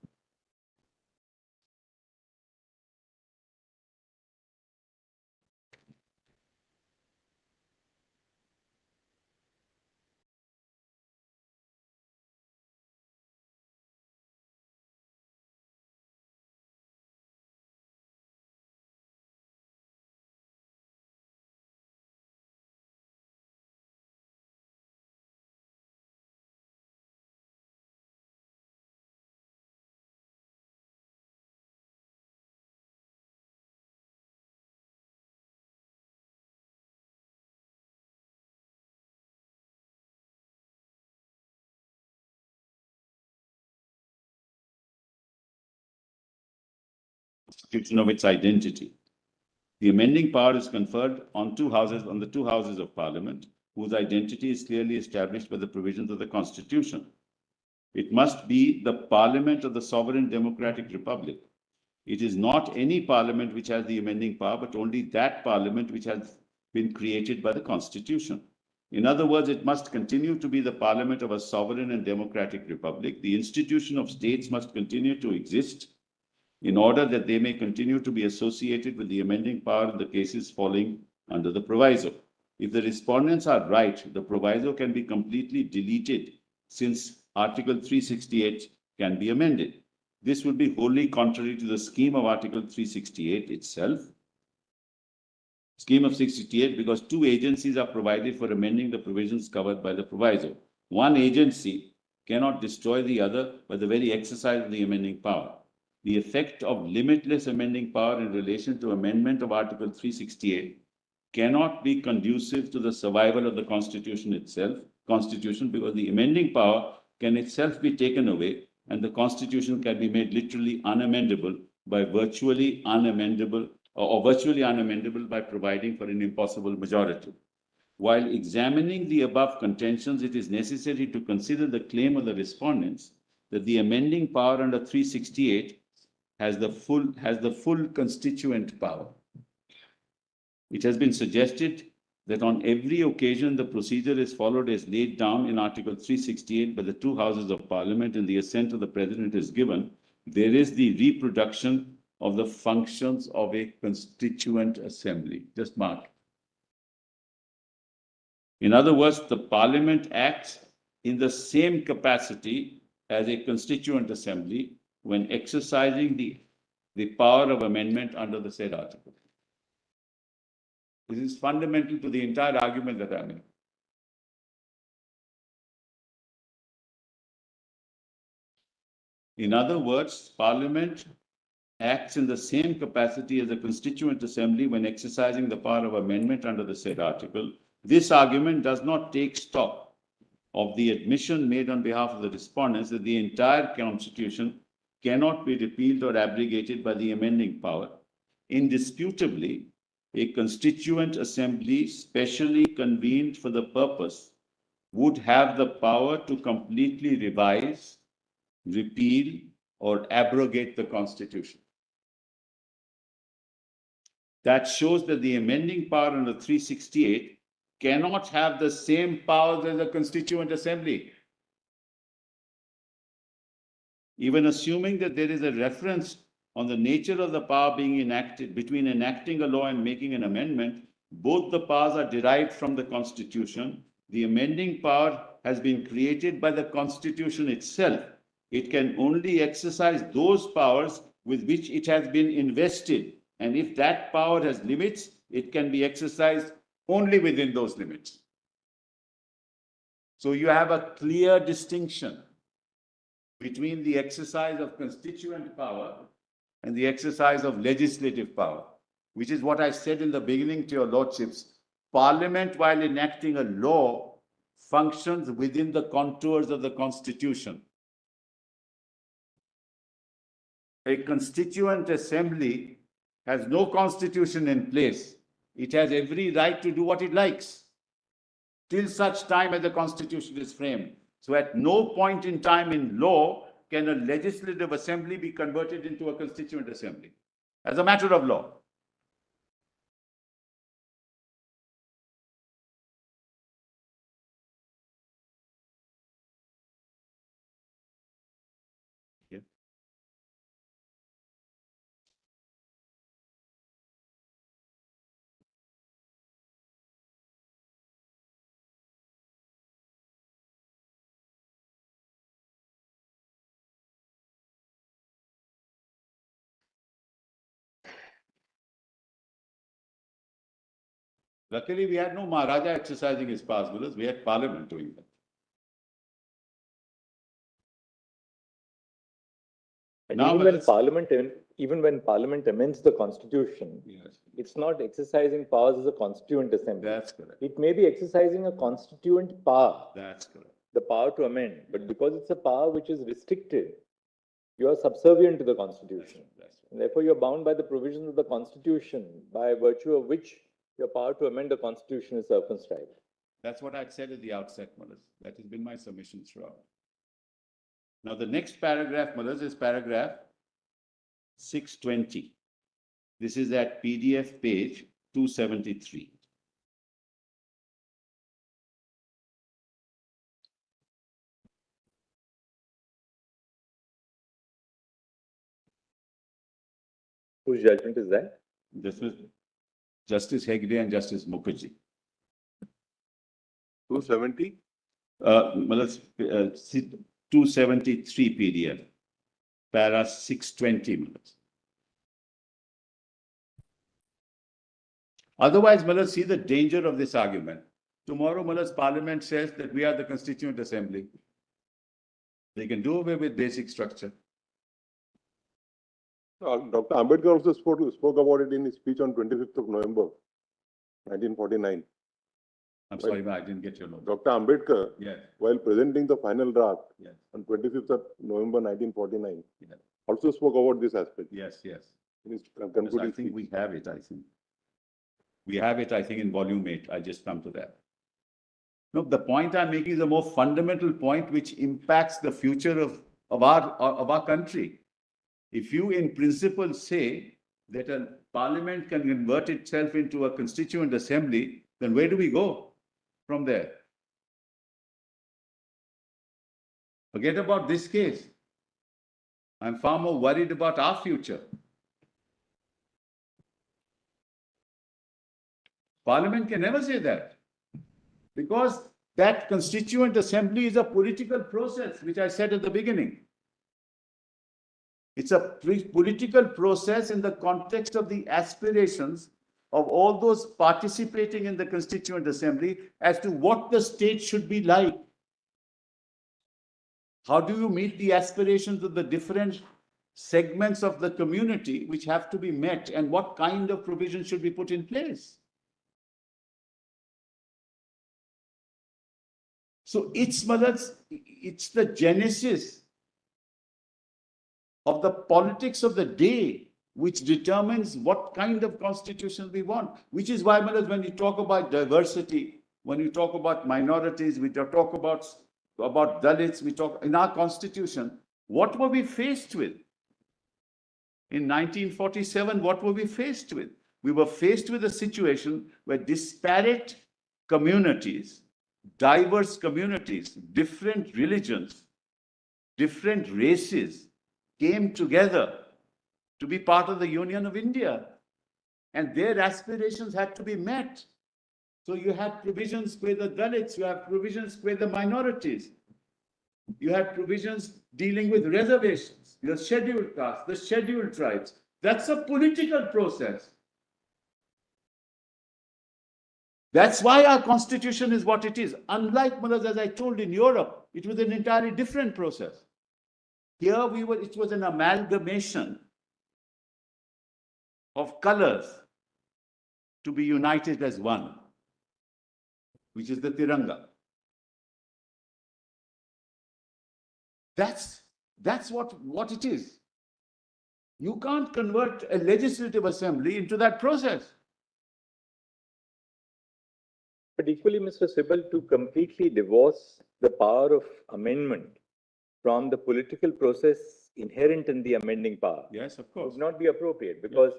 constitution of its identity. The amending power is conferred on the two houses of parliament, whose identity is clearly established by the provisions of the constitution. It must be the parliament of the sovereign democratic republic. It is not any parliament which has the amending power, but only that parliament which has been created by the constitution. In other words, it must continue to be the parliament of a sovereign and democratic republic. The institution of states must continue to exist in order that they may continue to be associated with the amending power in the cases falling under the proviso. If the respondents are right, the proviso can be completely deleted, since Article 368 can be amended. This would be wholly contrary to the scheme of Article 368 itself. Scheme of 68, because two agencies are provided for amending the provisions covered by the proviso. One agency cannot destroy the other by the very exercise of the amending power. The effect of limitless amending power in relation to amendment of Article 368 cannot be conducive to the survival of the Constitution itself, because the amending power can itself be taken away and the Constitution can be made literally unamendable by virtually unamendable by providing for an impossible majority. While examining the above contentions, it is necessary to consider the claim of the respondents that the amending power under 368 has the full constituent power. It has been suggested that on every occasion the procedure is followed as laid down in Article 368 by the two houses of parliament and the assent of the president is given, there is the reproduction of the functions of a constituent assembly. Just mark. In other words, the parliament acts in the same capacity as a constituent assembly when exercising the power of amendment under the said article. This is fundamental to the entire argument that I make. In other words, Parliament acts in the same capacity as a constituent assembly when exercising the power of amendment under the said article. This argument does not take stock of the admission made on behalf of the respondents that the entire Constitution cannot be repealed or abrogated by the amending power. Indisputably, a constituent assembly specially convened for the purpose would have the power to completely revise, repeal, or abrogate the Constitution. That shows that the amending power under 368 cannot have the same powers as a constituent assembly. Even assuming that there is a reference on the nature of the power being enacted, between enacting a law and making an amendment, both the powers are derived from the Constitution. The amending power has been created by the Constitution itself. It can only exercise those powers with which it has been invested. And if that power has limits, it can be exercised only within those limits. So you have a clear distinction between the exercise of constituent power and the exercise of legislative power, which is what I said in the beginning to your lordships. Parliament, while enacting a law, functions within the contours of the Constitution. A constituent assembly has no constitution in place. It has every right to do what it likes till such time as the Constitution is framed. So at no point in time in law can a legislative assembly be converted into a constituent assembly as a matter of law. Yeah. Luckily, we had no Maharaja exercising his powers with us. We had Parliament doing that. And Now, even when Parliament amends the Constitution, yes, it's not exercising powers as a constituent assembly. that's correct. It may be exercising a constituent power, That's correct. the power to amend, but because it's a power which is restricted, You are subservient to the Constitution. That's right. And therefore, you're bound by the provisions of the Constitution, by virtue of which your power to amend the Constitution is circumscribed. That's what I'd said at the outset, Mullahs. That has been my submission throughout. Now, the next paragraph, Mullahs, is paragraph 620. This is at PDF page 273. Whose judgment is that? This was Justice Hegde and Justice Mukherjee. 270? Mullahs, 273 PDF, para 620 Mullahs. Otherwise, Mullahs, see the danger of this argument. Tomorrow, Mullahs, Parliament says that we are the Constituent Assembly. They can do away with basic structure. Dr. Ambedkar also spoke about it in his speech on 25th of November, 1949. I'm sorry, I didn't get your note. Dr. Ambedkar, Yes, while presenting the final draft yes, on 25th of November 1949, yes, also spoke about this aspect yes, yes. in his Yes, concluding I think speech. we have it, I think. We have it, I think, in volume 8. I just come to that. No, the point I'm making is a more fundamental point which impacts the future of our country. If you in principle say that a parliament can convert itself into a constituent assembly, then where do we go from there? Forget about this case. I'm far more worried about our future. Parliament can never say that, because that constituent assembly is a political process, which I said at the beginning. It's a political process in the context of the aspirations of all those participating in the constituent assembly as to what the state should be like. How do you meet the aspirations of the different segments of the community which have to be met, and what kind of provision should be put in place? So it's the genesis of the politics of the day which determines what kind of constitution we want. Which is why, when you talk about diversity, when you talk about minorities, we talk about Dalits, we talk in our constitution, what were we faced with? In 1947, what were we faced with? We were faced with a situation where disparate communities, diverse communities, different religions, different races came together to be part of the Union of India, and their aspirations had to be met. So you had provisions for the Dalits, you have provisions for the minorities, you had provisions dealing with reservations, the scheduled castes, the scheduled tribes. That's a political process. That's why our constitution is what it is. Unlike, as I told, in Europe, it was an entirely different process. Here it was an amalgamation of colors to be united as one, which is the Tiranga. That's what it is. You can't convert a legislative assembly into that process. But equally, Mr. Sibal, to completely divorce the power of amendment from the political process inherent in the amending power, Yes, of course. would not be appropriate, because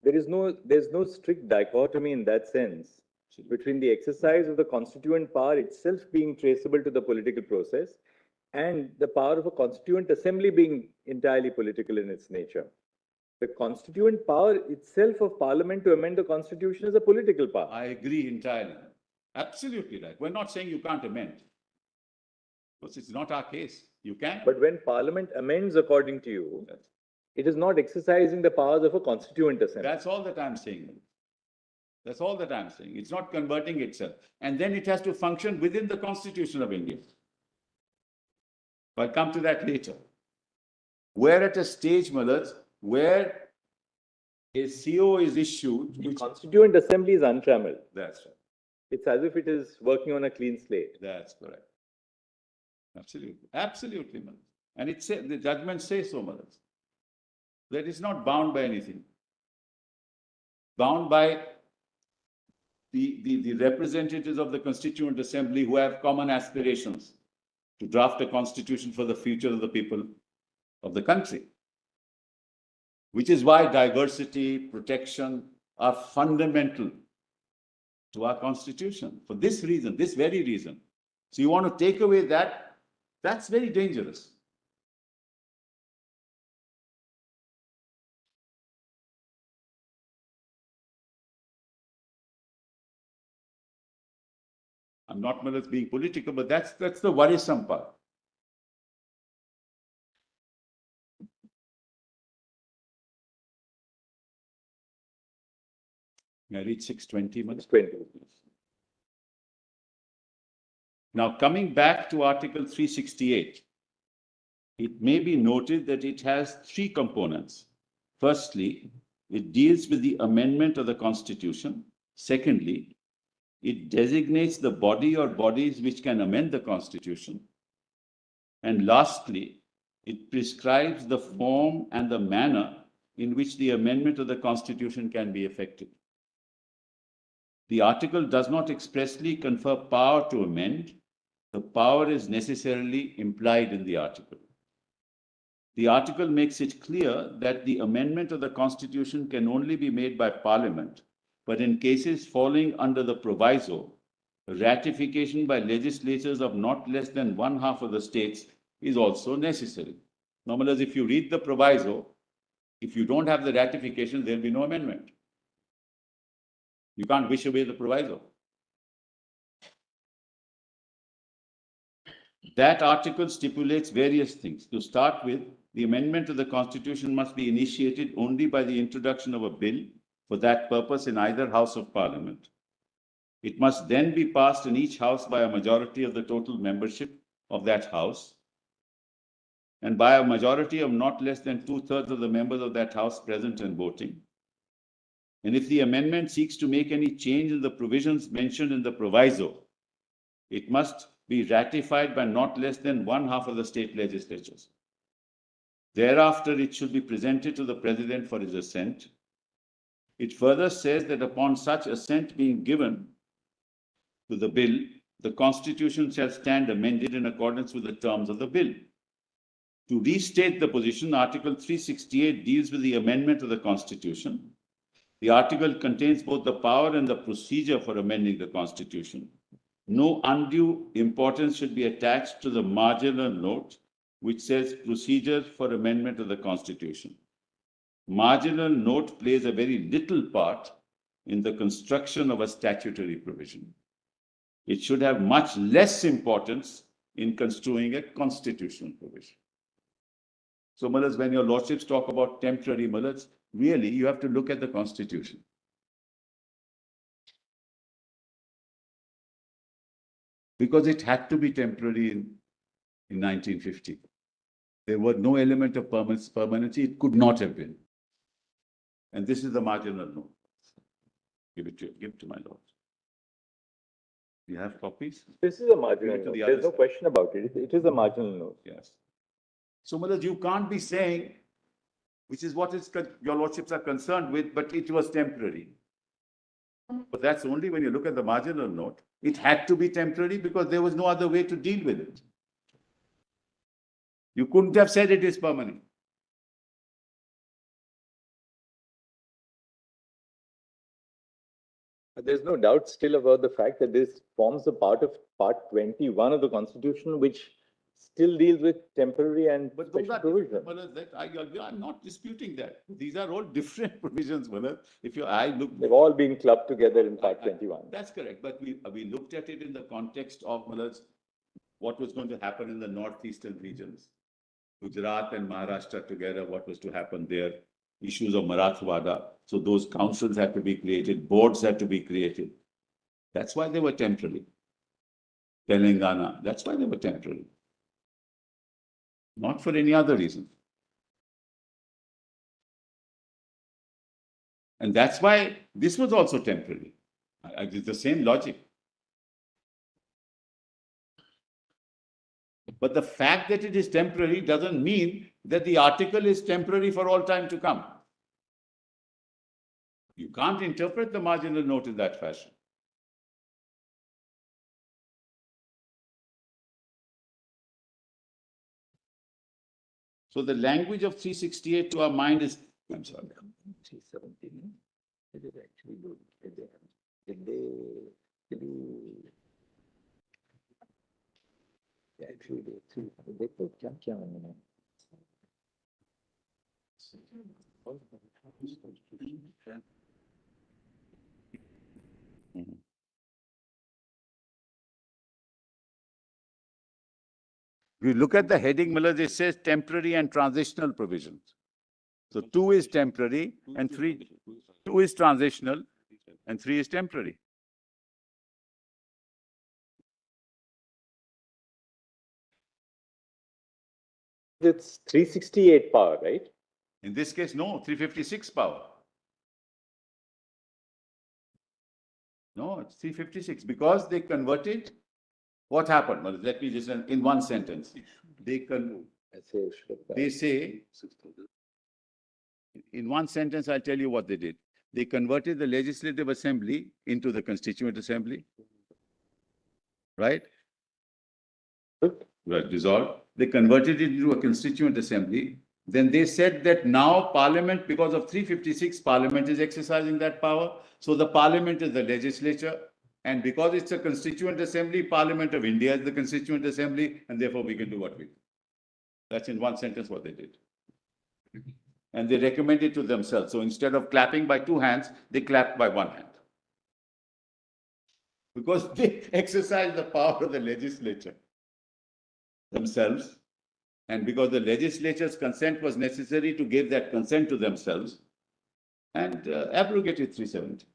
there's no strict dichotomy in that sense between the exercise of the constituent power itself being traceable to the political process and the power of a constituent assembly being entirely political in its nature. The constituent power itself of Parliament to amend the Constitution is a political power. I agree entirely. Absolutely right. We're not saying you can't amend. Because it's not our case. You can. But when Parliament amends according to you, it is not exercising the powers of a constituent assembly. That's all that I'm saying. That's all that I'm saying. It's not converting itself. And then it has to function within the Constitution of India. I'll come to that later. We're at a stage, Mullahs, where a CO is issued. The Constituent Assembly is untrammeled. That's right. It's as if it is working on a clean slate. That's correct. Absolutely. Absolutely, Mullahs. And it says, the judgment says so, Maharaj, that it's not bound by anything. Bound by the representatives of the Constituent Assembly who have common aspirations to draft a constitution for the future of the people of the country. Which is why diversity, protection are fundamental to our constitution. For this reason, this very reason. So you want to take away that, that's very dangerous. I'm not being political, but that's the worrisome part. May I reach 6:20 minutes? 20. Now, coming back to Article 368, it may be noted that it has three components. Firstly, it deals with the amendment of the Constitution. Secondly, it designates the body or bodies which can amend the Constitution. And lastly, it prescribes the form and the manner in which the amendment of the Constitution can be effected. The article does not expressly confer power to amend. The power is necessarily implied in the article. The article makes it clear that the amendment of the Constitution can only be made by Parliament, but in cases falling under the proviso, ratification by legislatures of not less than one half of the states is also necessary. Normally, if you read the proviso, if you don't have the ratification, there'll be no amendment. You can't wish away the proviso. That article stipulates various things. To start with, the amendment of the Constitution must be initiated only by the introduction of a bill for that purpose in either House of Parliament. It must then be passed in each House by a majority of the total membership of that House, and by a majority of not less than 2/3 of the members of that House present and voting. And if the amendment seeks to make any change in the provisions mentioned in the proviso, it must be ratified by not less than one half of the state legislatures. Thereafter, it should be presented to the President for his assent. It further says that upon such assent being given to the bill, the Constitution shall stand amended in accordance with the terms of the bill. To restate the position, Article 368 deals with the amendment of the Constitution. The article contains both the power and the procedure for amending the Constitution. No undue importance should be attached to the marginal note which says procedure for amendment of the Constitution. Marginal note plays a very little part in the construction of a statutory provision. It should have much less importance in construing a constitutional provision. So, Mullahs, when your lordships talk about temporary, Mullahs, really you have to look at the Constitution. Because it had to be temporary in 1950. There was no element of permanency. It could not have been. And this is the marginal note. Give it to you. Give it to my lord. You have copies? This is a marginal Give it to note. the There's other no side. question about it. It is a marginal note. Yes. So, Mullahs, you can't be saying, which is what your lordships are concerned with, but it was temporary. But that's only when you look at the marginal note. It had to be temporary because there was no other way to deal with it. You couldn't have said it is permanent. There's no doubt still about the fact that this forms a part of Part 21 of the Constitution, which still deals with temporary and But those special are provisions. I'm not disputing that. These are all different provisions, Mullahs. If you, I look. They've all been clubbed together in Part 21. That's correct. But we looked at it in the context of, Mullahs, what was going to happen in the northeastern regions. Gujarat and Maharashtra together, what was to happen there, issues of Marathwada. So those councils had to be created, boards had to be created. That's why they were temporary. Telangana, that's why they were temporary. Not for any other reason. And that's why this was also temporary. It's the same logic. But the fact that it is temporary doesn't mean that the article is temporary for all time to come. You can't interpret the marginal note in that fashion. So the language of 368 to our mind is, I'm sorry. 317, did it actually do? Did they actually do? They put क्या उन्होंने? If you look at the heading, Millers, it says temporary and transitional provisions. So 2 is temporary and 2 is transitional and 3 is temporary. It's 368 power, right? In this case, no, 356 power. No, it's 356 because they converted. What happened? Well, let me just in one sentence. They say, in one sentence, I'll tell you what they did. They converted the Legislative Assembly into the Constituent Assembly. Right? Right, dissolved. They converted it into a Constituent Assembly. Then they said that now Parliament, because of 356, Parliament is exercising that power. So the Parliament is the legislature. And because it's a Constituent Assembly, Parliament of India is the Constituent Assembly, and therefore we can do what we do. That's in one sentence what they did. And they recommended to themselves. So instead of clapping by 2 hands, they clapped by 1 hand. Because they exercised the power of the legislature themselves. And because the legislature's consent was necessary to give that consent to themselves, and abrogated 370.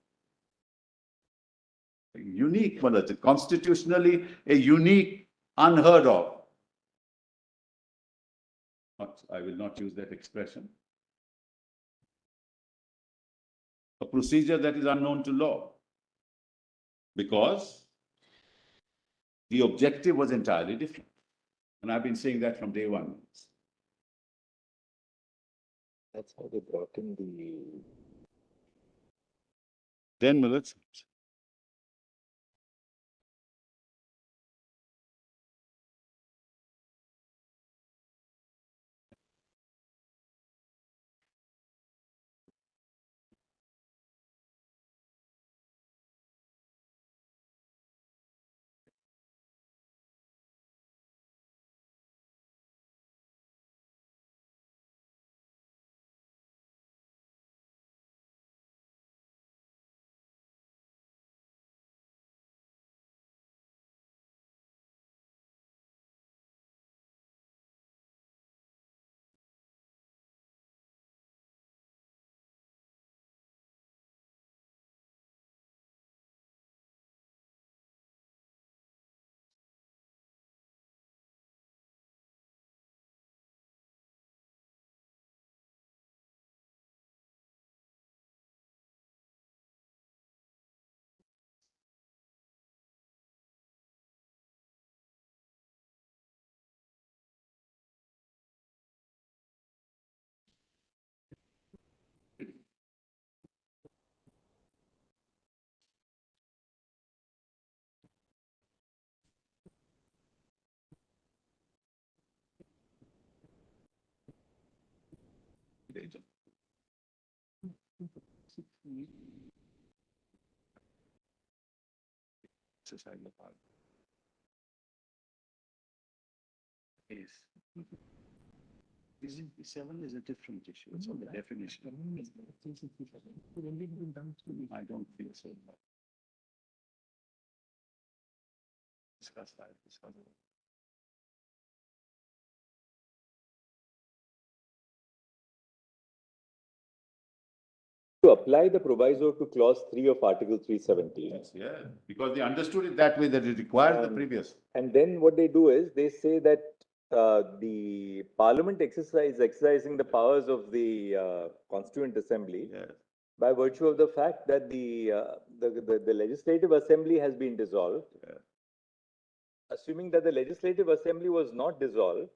Unique, constitutionally a unique, unheard of. I will not use that expression. A procedure that is unknown to law. Because the objective was entirely different. And I've been saying that from day one. That's how they brought in the 10 minutes. Yes. 7 is a different issue. It's on the definition. I don't think so. Discuss that. to apply the proviso to clause 3 of Article 370. Yes, yeah, because they understood it that way, that it requires the previous. And then what they do is they say that the Parliament exercising the powers of the Constituent Assembly Yes. by virtue of the fact that the Legislative Assembly has been dissolved. Yeah. assuming that the Legislative Assembly was not dissolved,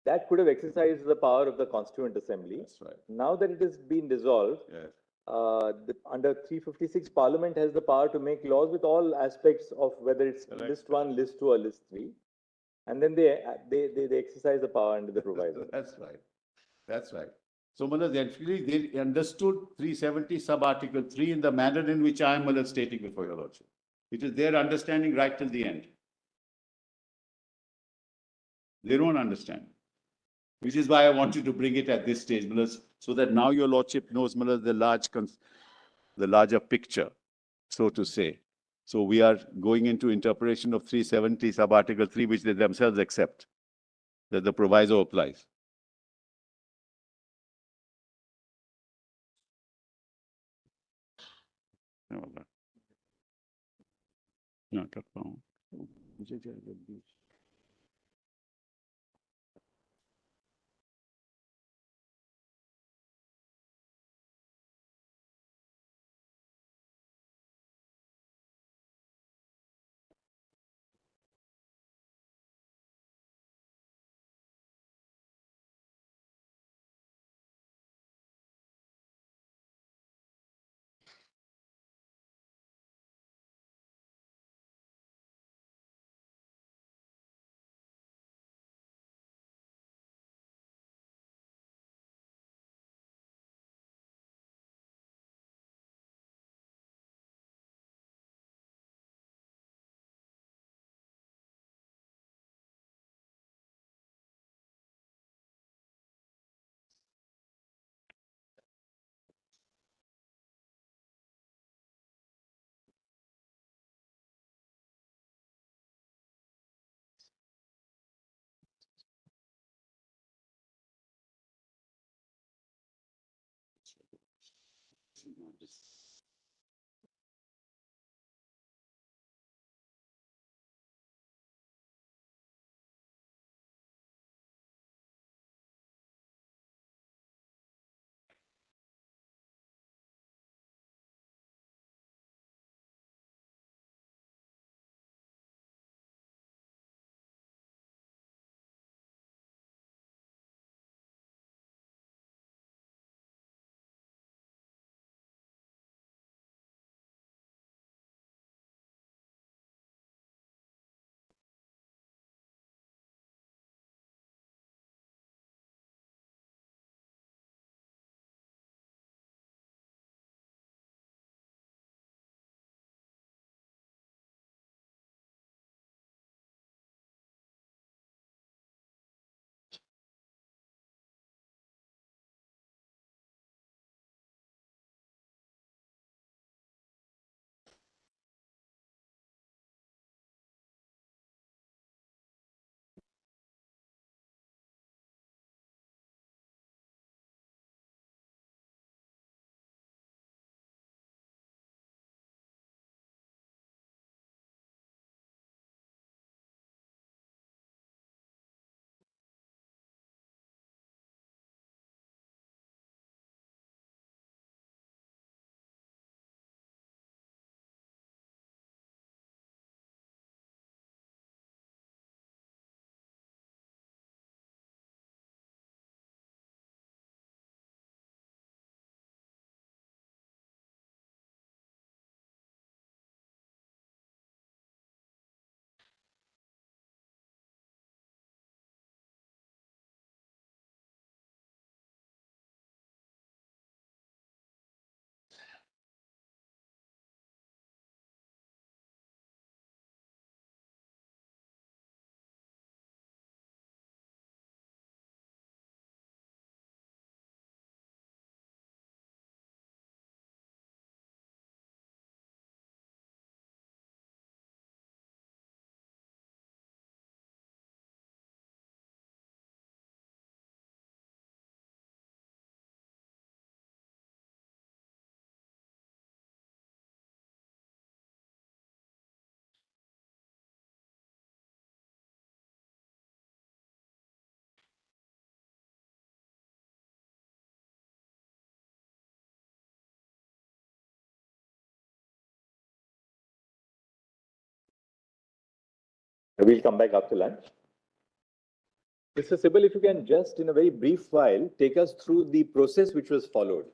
that could have exercised the power of the Constituent Assembly. That's right. Now that it has been dissolved, Yes. under 356, Parliament has the power to make laws with all aspects of whether it's Correct. list 1, list 2, or list 3. And then they exercise the power under the proviso. That's right. That's right. So, Malad, actually, they understood 370 sub-article 3 in the manner in which I am, Malad, stating before your Lordship. It is their understanding right till the end. They don't understand. Which is why I want you to bring it at this stage, Malad, so that now your Lordship knows, Malad, the larger picture, so to say. So we are going into interpretation of 370 sub-article 3, which they themselves accept, that the proviso applies. No, We'll come back after lunch. Mr. Sibal, if you can just, in a very brief while, take us through the process which was followed.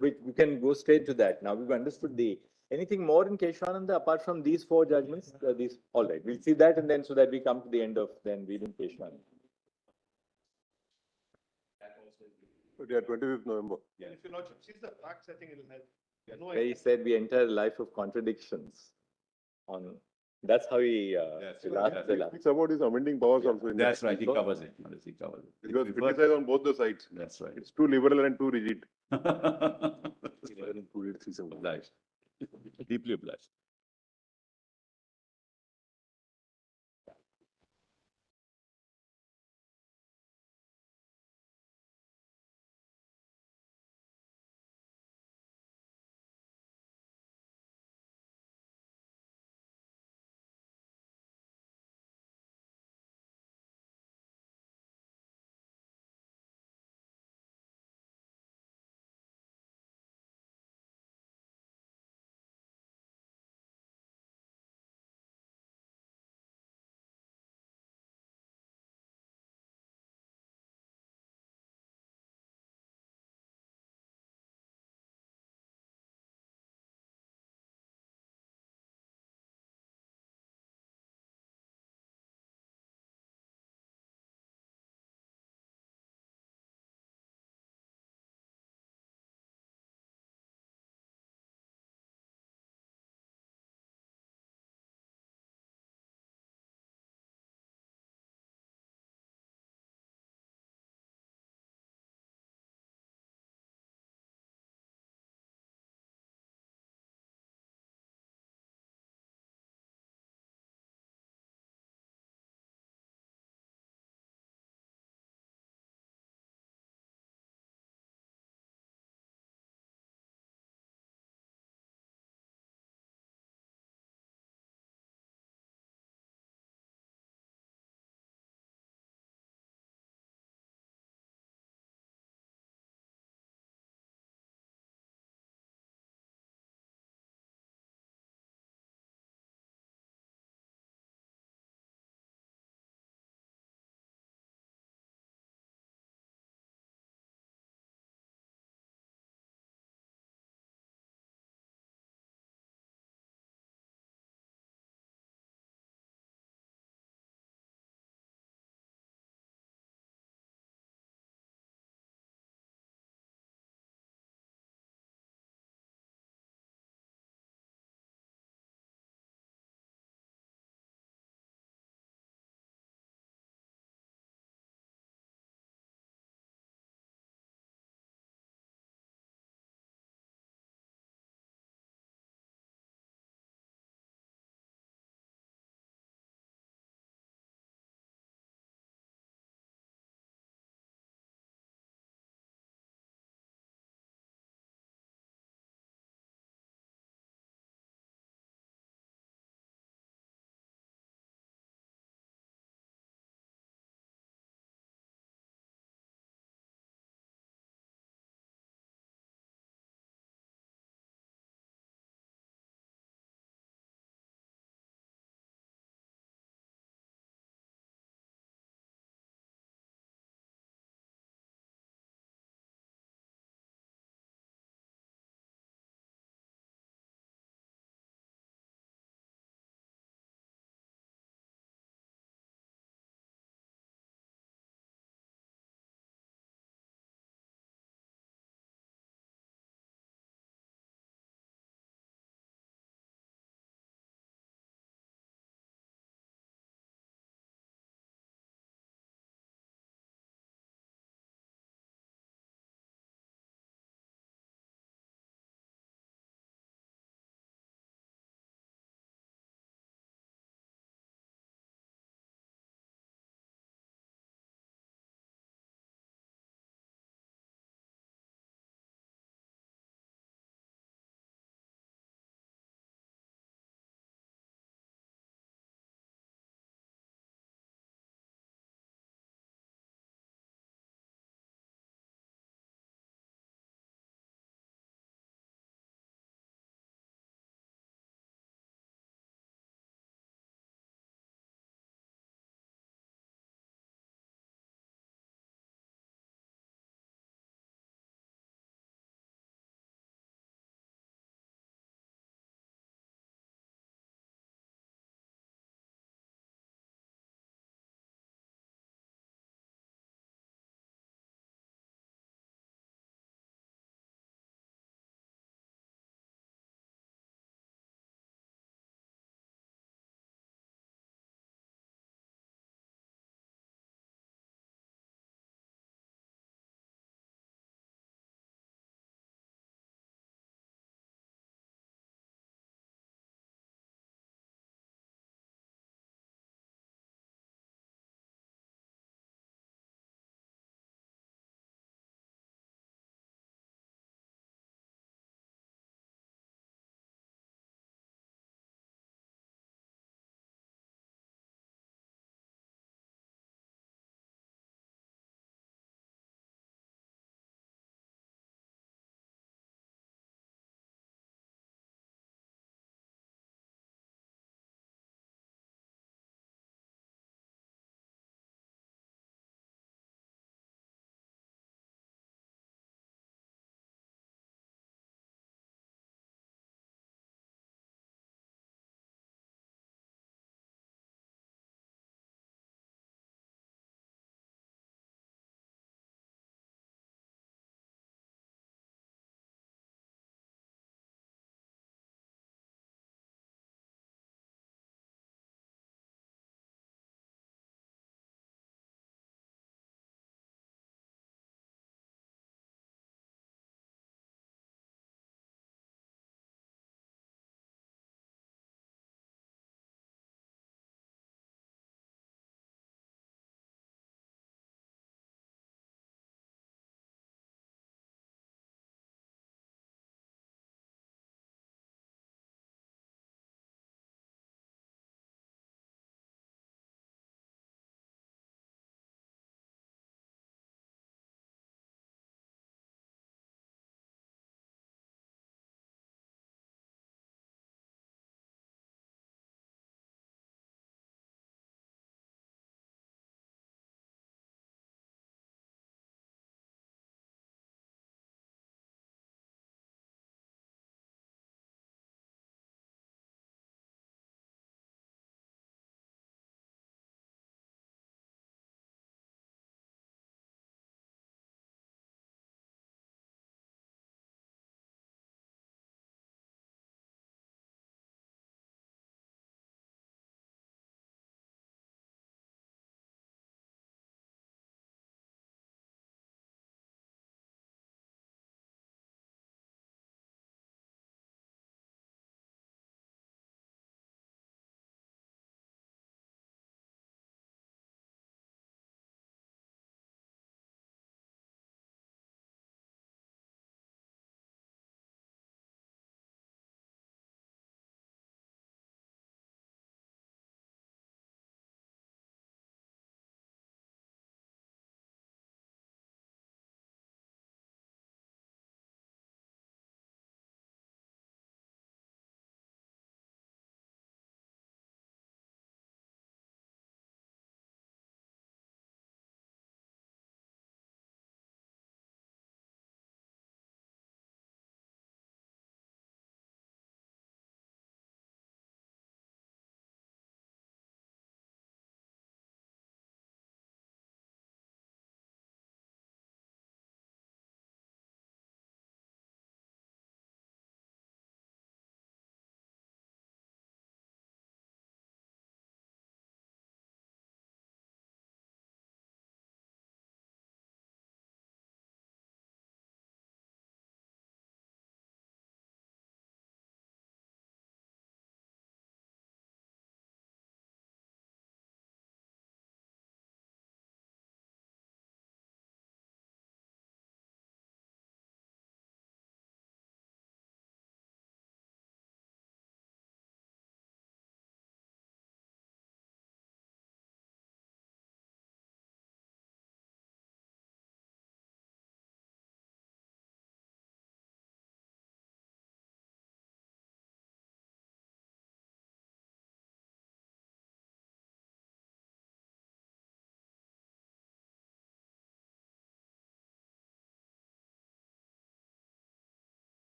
We can go straight to that. Now we've understood anything more in KSHANANJAYA apart from these four judgments? All right, we'll see that, and then so that we come to the end of then reading KSHANANJAYA. Yeah, 25th November. And if your lordship sees the facts, I think it'll help. No Where he idea. said we enter a life of contradictions. That's how he It's about his amending powers also. In That's that. right, he covers it. He covers it. It was criticized on both the sides. That's right. It's too liberal and too rigid. Obliged. Deeply obliged.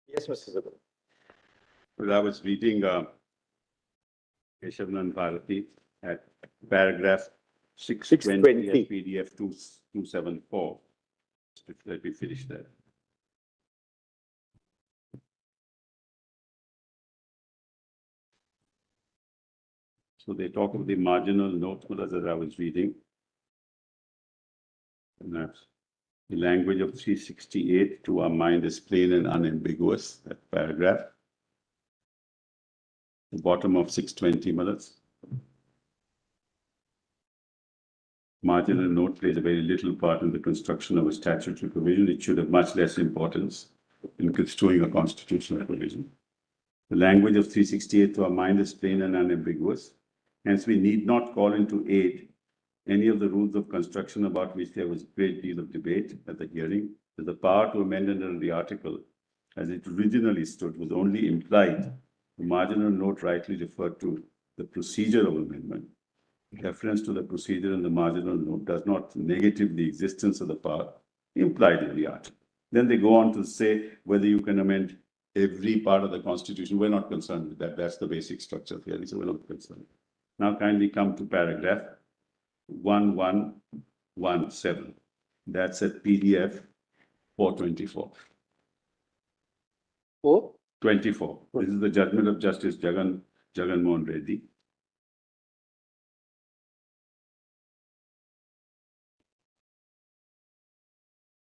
Yes, Mr. Sibbal. Well, I was reading KISHAN and Bharati at paragraph 620 at PDF 274. Let me finish that. So they talk of the marginal note that I was reading. And that's the language of 368 to our mind is plain and unambiguous, that paragraph. The bottom of 620 minutes. Marginal note plays a very little part in the construction of a statutory provision. It should have much less importance in construing a constitutional provision. The language of 368 to our mind is plain and unambiguous. Hence, we need not call into aid any of the rules of construction about which there was a great deal of debate at the hearing. That the power to amend under the article, as it originally stood, was only implied. The marginal note rightly referred to the procedure of amendment. Reference to the procedure in the marginal note does not negative the existence of the power implied in the article. Then they go on to say whether you can amend every part of the Constitution. We're not concerned with that. That's the basic structure theory, so we're not concerned. Now kindly come to paragraph 1117. That's at PDF 424. 424. This is the judgment of Justice Jagan Mohan Reddy.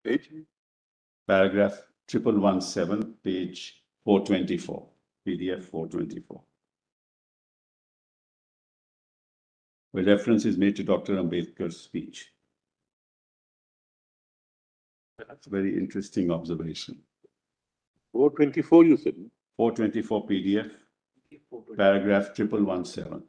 Page? Paragraph 1117, page 424, PDF 424. Where reference is made to Dr. Ambedkar's speech. That's a very interesting observation. 424, you said? 424 PDF, paragraph 1117.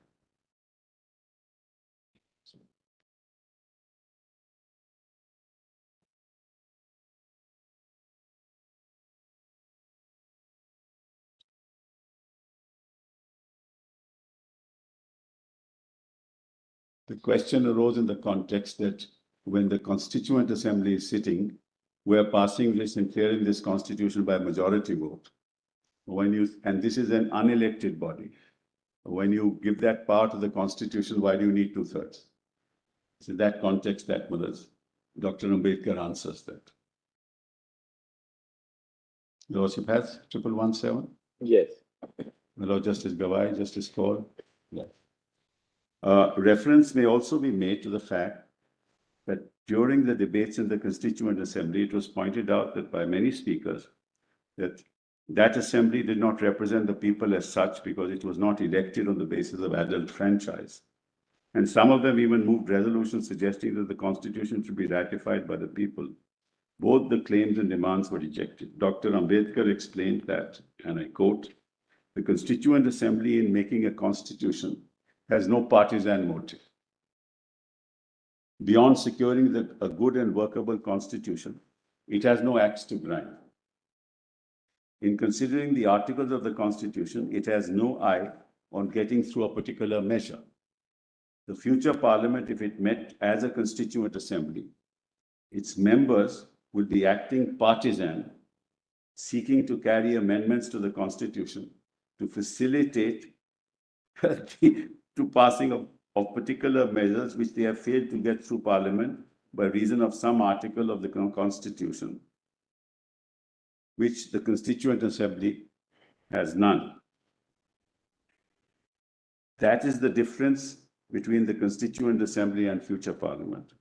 The question arose in the context that when the Constituent Assembly is sitting, we're passing this and clearing this Constitution by majority vote. And this is an unelected body. When you give that power to the Constitution, why do you need 2/3? So in that context, that Dr. Ambedkar answers that. Lordship has 1117? Yes. My Lord Justice GAVAI, Justice KAUL. Yeah. Reference may also be made to the fact that during the debates in the Constituent Assembly, it was pointed out that by many speakers that assembly did not represent the people as such because it was not elected on the basis of adult franchise. And some of them even moved resolutions suggesting that the Constitution should be ratified by the people. Both the claims and demands were rejected. Dr. Ambedkar explained that, and I quote, "The Constituent Assembly in making a constitution has no partisan motive. Beyond securing a good and workable constitution, it has no axe to grind. In considering the articles of the Constitution, it has no eye on getting through a particular measure. The future Parliament, if it met as a Constituent Assembly, its members would be acting partisan, seeking to carry amendments to the Constitution to facilitate to passing of particular measures which they have failed to get through Parliament by reason of some article of the Constitution, which the Constituent Assembly has none. That is the difference between the Constituent Assembly and future Parliament.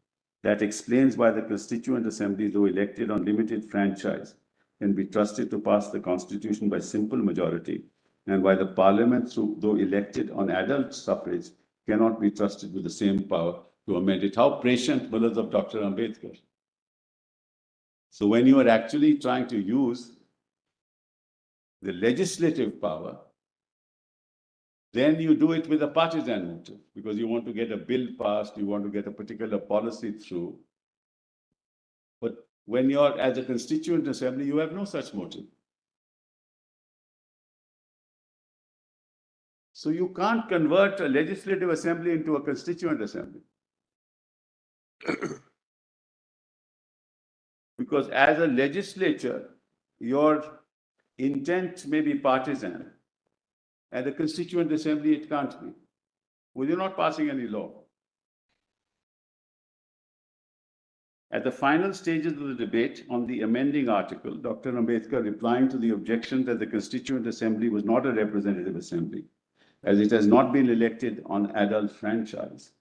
That explains why the Constituent Assembly, though elected on limited franchise, can be trusted to pass the Constitution by simple majority, and why the Parliament, though elected on adult suffrage, cannot be trusted with the same power to amend it." How prescient words of Dr. Ambedkar. So when you are actually trying to use the legislative power, then you do it with a partisan motive, because you want to get a bill passed, you want to get a particular policy through. But when you're as a Constituent Assembly, you have no such motive. So you can't convert a legislative assembly into a Constituent Assembly. Because as a legislature, your intent may be partisan. At the Constituent Assembly, it can't be. Well, you're not passing any law. At the final stages of the debate on the amending article, Dr. Ambedkar, replying to the objection that the Constituent Assembly was not a representative assembly, as it has not been elected on adult franchise,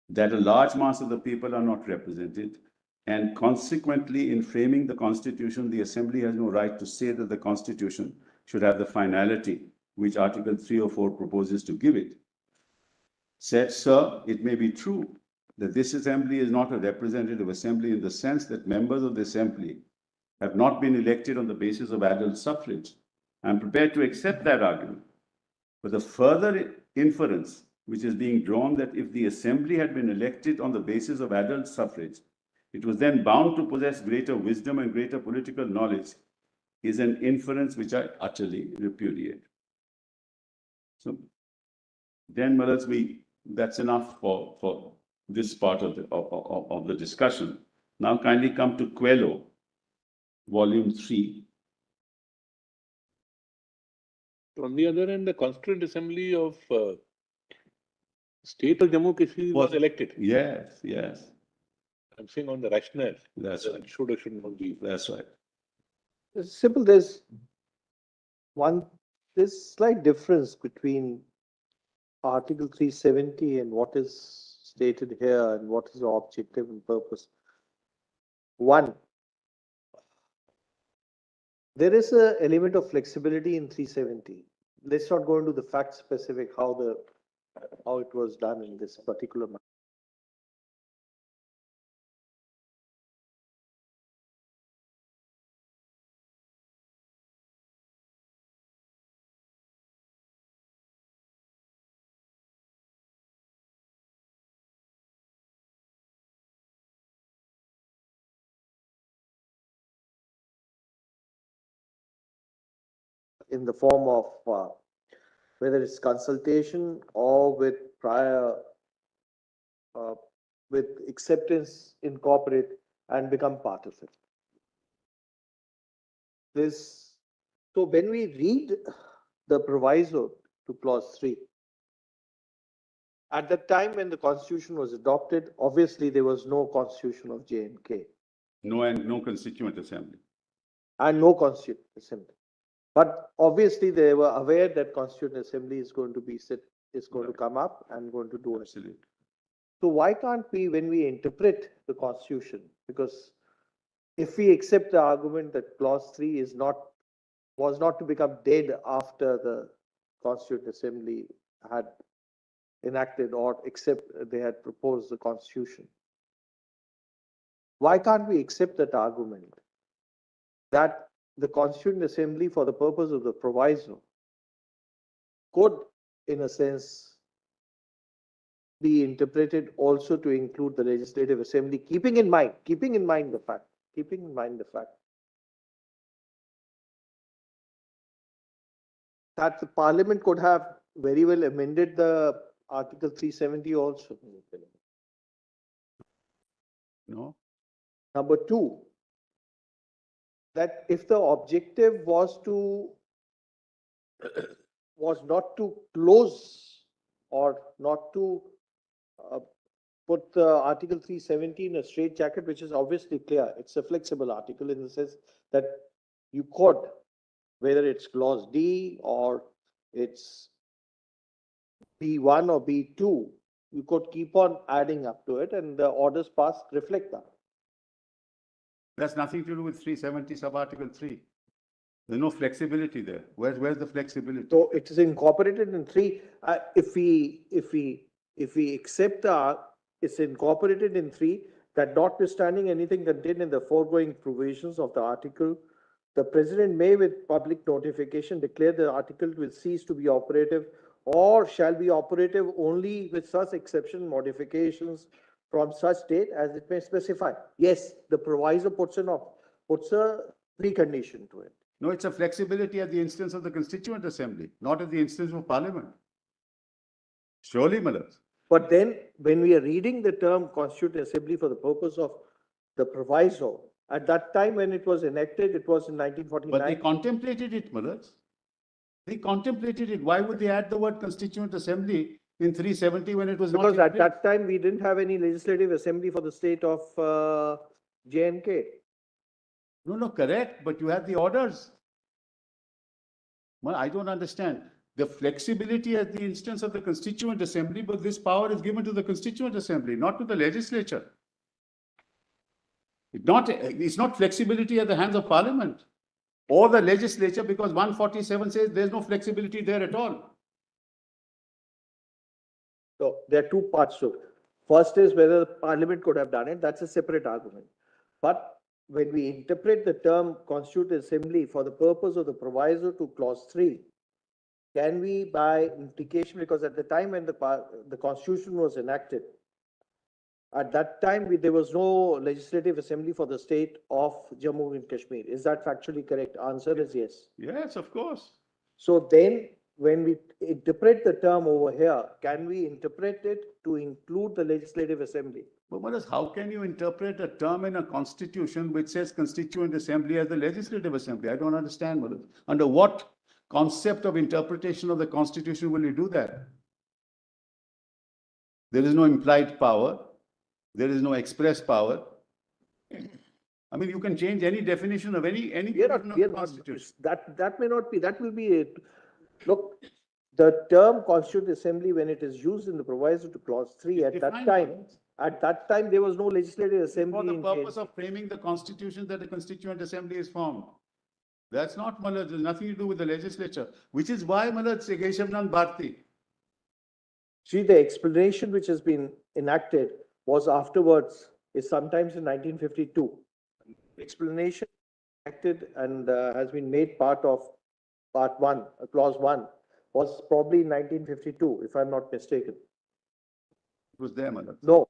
that a large mass of the people are not represented, and consequently, in framing the Constitution, the Assembly has no right to say that the Constitution should have the finality which Article 304 proposes to give it. Said, sir, it may be true that this Assembly is not a representative assembly in the sense that members of the Assembly have not been elected on the basis of adult suffrage. I'm prepared to accept that argument. But the further inference which is being drawn that if the Assembly had been elected on the basis of adult suffrage, it was then bound to possess greater wisdom and greater political knowledge is an inference which I utterly repudiate. So then, Malas, that's enough for this part of the discussion. Now kindly come to KAUL, Volume 3. On the other hand, the Constituent Assembly of State of Jammu Kashmir was elected. Yes, yes. I'm saying on the rationale. That's right. It should or should not be. That's right. It's simple. There's slight difference between Article 370 and what is stated here and what is the objective and purpose. One, there is an element of flexibility in 370. Let's not go into the fact specific how it was done in this particular matter. In the form of whether it's consultation or with prior with acceptance incorporate and become part of it. So when we read the proviso to clause 3, at the time when the constitution was adopted, obviously there was no constitution of J&K. No, and no Constituent Assembly. And no constituent assembly. But obviously they were aware that Constituent Assembly is going to come up and going to do it. Absolutely. So why can't we, when we interpret the Constitution, because if we accept the argument that clause 3 was not to become dead after the Constituent Assembly had enacted or except they had proposed the Constitution, why can't we accept that argument that the Constituent Assembly, for the purpose of the proviso, could, in a sense, be interpreted also to include the Legislative Assembly, keeping in mind the fact that the Parliament could have very well amended the Article 370 also. No? Number 2, that if the objective was not to close or not to put the Article 370 in a straitjacket, which is obviously clear, it's a flexible article in the sense that you could, whether it's clause D or it's B1 or B2, you could keep on adding up to it, and the orders passed reflect that. That's nothing to do with 370 sub-article 3. There's no flexibility there. Where's the flexibility? So it is incorporated in 3. If we accept it's incorporated in 3, that notwithstanding anything contained in the foregoing provisions of the article, the President may, with public notification, declare the article will cease to be operative or shall be operative only with such exception modifications from such date as it may specify. Yes, the proviso puts a precondition to it. No, it's a flexibility at the instance of the Constituent Assembly, not at the instance of Parliament. Surely, Malas. But then, when we are reading the term Constituent Assembly for the purpose of the proviso, At that time, when it was enacted, it was in But they 1949. contemplated it, Malaj. They contemplated it. Why would they add the word Constituent Assembly in 370 when it was not? Because in at place? that time, we didn't have any legislative assembly for the state of J&K. No, correct, but you had the orders. Well, I don't understand. The flexibility at the instance of the Constituent Assembly, but this power is given to the Constituent Assembly, not to the legislature. It's not flexibility at the hands of Parliament or the legislature, because 147 says there's no flexibility there at all. So there are two parts to it. First is whether the Parliament could have done it. That's a separate argument. But when we interpret the term Constituent Assembly for the purpose of the proviso to clause 3, can we, by implication, because at the time when the Constitution was enacted, at that time there was no legislative assembly for the state of Jammu and Kashmir. Is that factually correct? Answer is yes. Yes, of course. So then, when we interpret the term over here, can we interpret it to include the legislative assembly? But Manas, how can you interpret a term in a constitution which says Constituent Assembly as the Legislative Assembly? I don't understand, Manas. Under what concept of interpretation of the Constitution will you do that? There is no implied power. There is no express power. I mean, you can change any definition of any provision of the Constitution. That may not be, that will be it. Look, the term Constituent Assembly, when it is used in the proviso to clause 3, at that time, there was no legislative assembly. For the purpose of framing the Constitution that the Constituent Assembly is formed. That's not, Malad, there's nothing to do with the legislature, which is why, Malad, Keshavnan Bharti. See, the explanation which has been enacted was afterwards, is sometimes in 1952. Explanation enacted and has been made part of part 1, clause 1, was probably in 1952, if I'm not mistaken. It was there, Malad. No,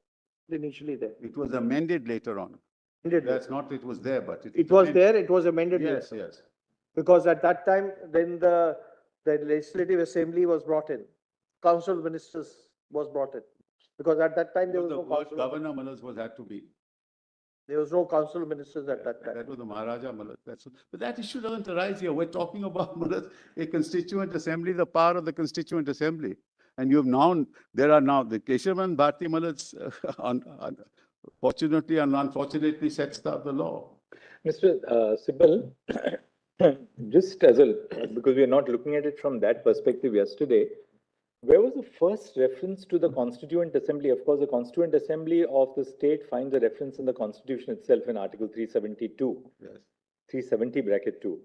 initially there. It was amended later on. That's not, it was there, but it was there, it was amended later. Yes, yes. Because at that time, then the legislative assembly was brought in. Council of Ministers was brought in. Because at that time, there was no council. Governor Malad was had to be. There was no council of ministers at that time. That was the Maharaja Malad. But that issue doesn't arise here. We're talking about Malad, a constituent assembly, the power of the constituent assembly. And you have now, there are now the Keshavan Bharti Malad's, fortunately and unfortunately, sets the law. Mr. Sibal, just as a, because we are not looking at it from that perspective yesterday, where was the first reference to the Constituent Assembly? Of course, the Constituent Assembly of the state finds a reference in the Constitution itself in Article 372. Yes. 370 bracket 2.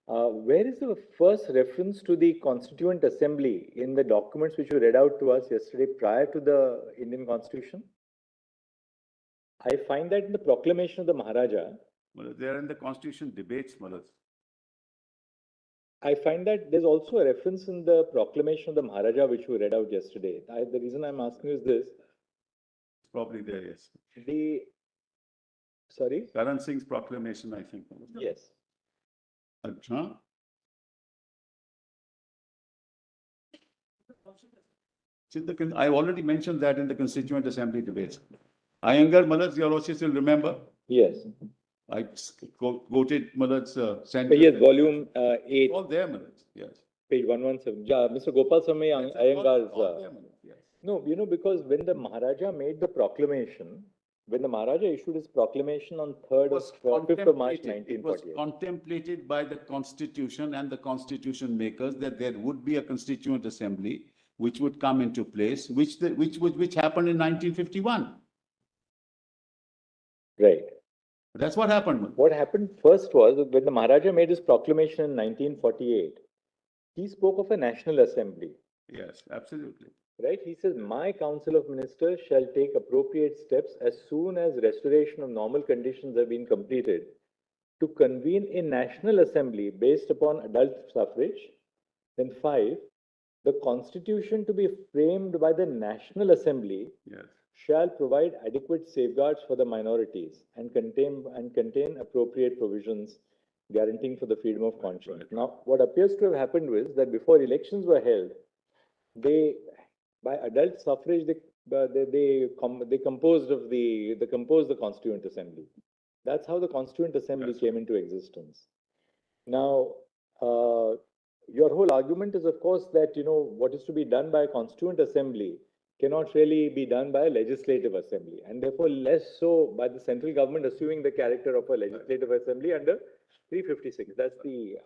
Where is the first reference to the Constituent Assembly in the documents which you read out to us yesterday prior to the Indian Constitution? I find that in the proclamation of the Maharaja. Malad, they are in the Constitution debates, Malad. I find that there's also a reference in the proclamation of the Maharaja which we read out yesterday. The reason I'm asking is this. It's probably there, yes. Sorry? Karan Singh's proclamation, I think. Yes. Huh? I've already mentioned that in the Constituent Assembly debates. Iyengar, Malad, your Lordship will remember. Yes. I quoted Malad's Yes, volume 8. All there, Malad, yes. Page 117. Yeah, Mr. Gopal Swami Iyengar's. Yes. No, because when the Maharaja made the proclamation, when the Maharaja issued his proclamation on 5th of March 1948. It was contemplated by the Constitution and the Constitution makers that there would be a Constituent Assembly which would come into place, which happened in 1951. Right. That's what happened. What happened first was when the Maharaja made his proclamation in 1948, he spoke of a National Assembly. Yes, absolutely. Right? He says, my Council of Ministers shall take appropriate steps as soon as restoration of normal conditions have been completed to convene a National Assembly based upon adult suffrage. Then 5, the Constitution to be framed by the National Assembly shall provide adequate safeguards for the minorities and contain appropriate provisions guaranteeing for the freedom of conscience. Right. Now, what appears to have happened was that before elections were held, by adult suffrage, they composed the Constituent Assembly. That's how the Constituent Assembly Yes. came into existence. Now, your whole argument is, of course, that, what is to be done by a Constituent Assembly cannot really be done by a Legislative Assembly, and therefore less so by the central government assuming the character of a Legislative Assembly under 356. That's the...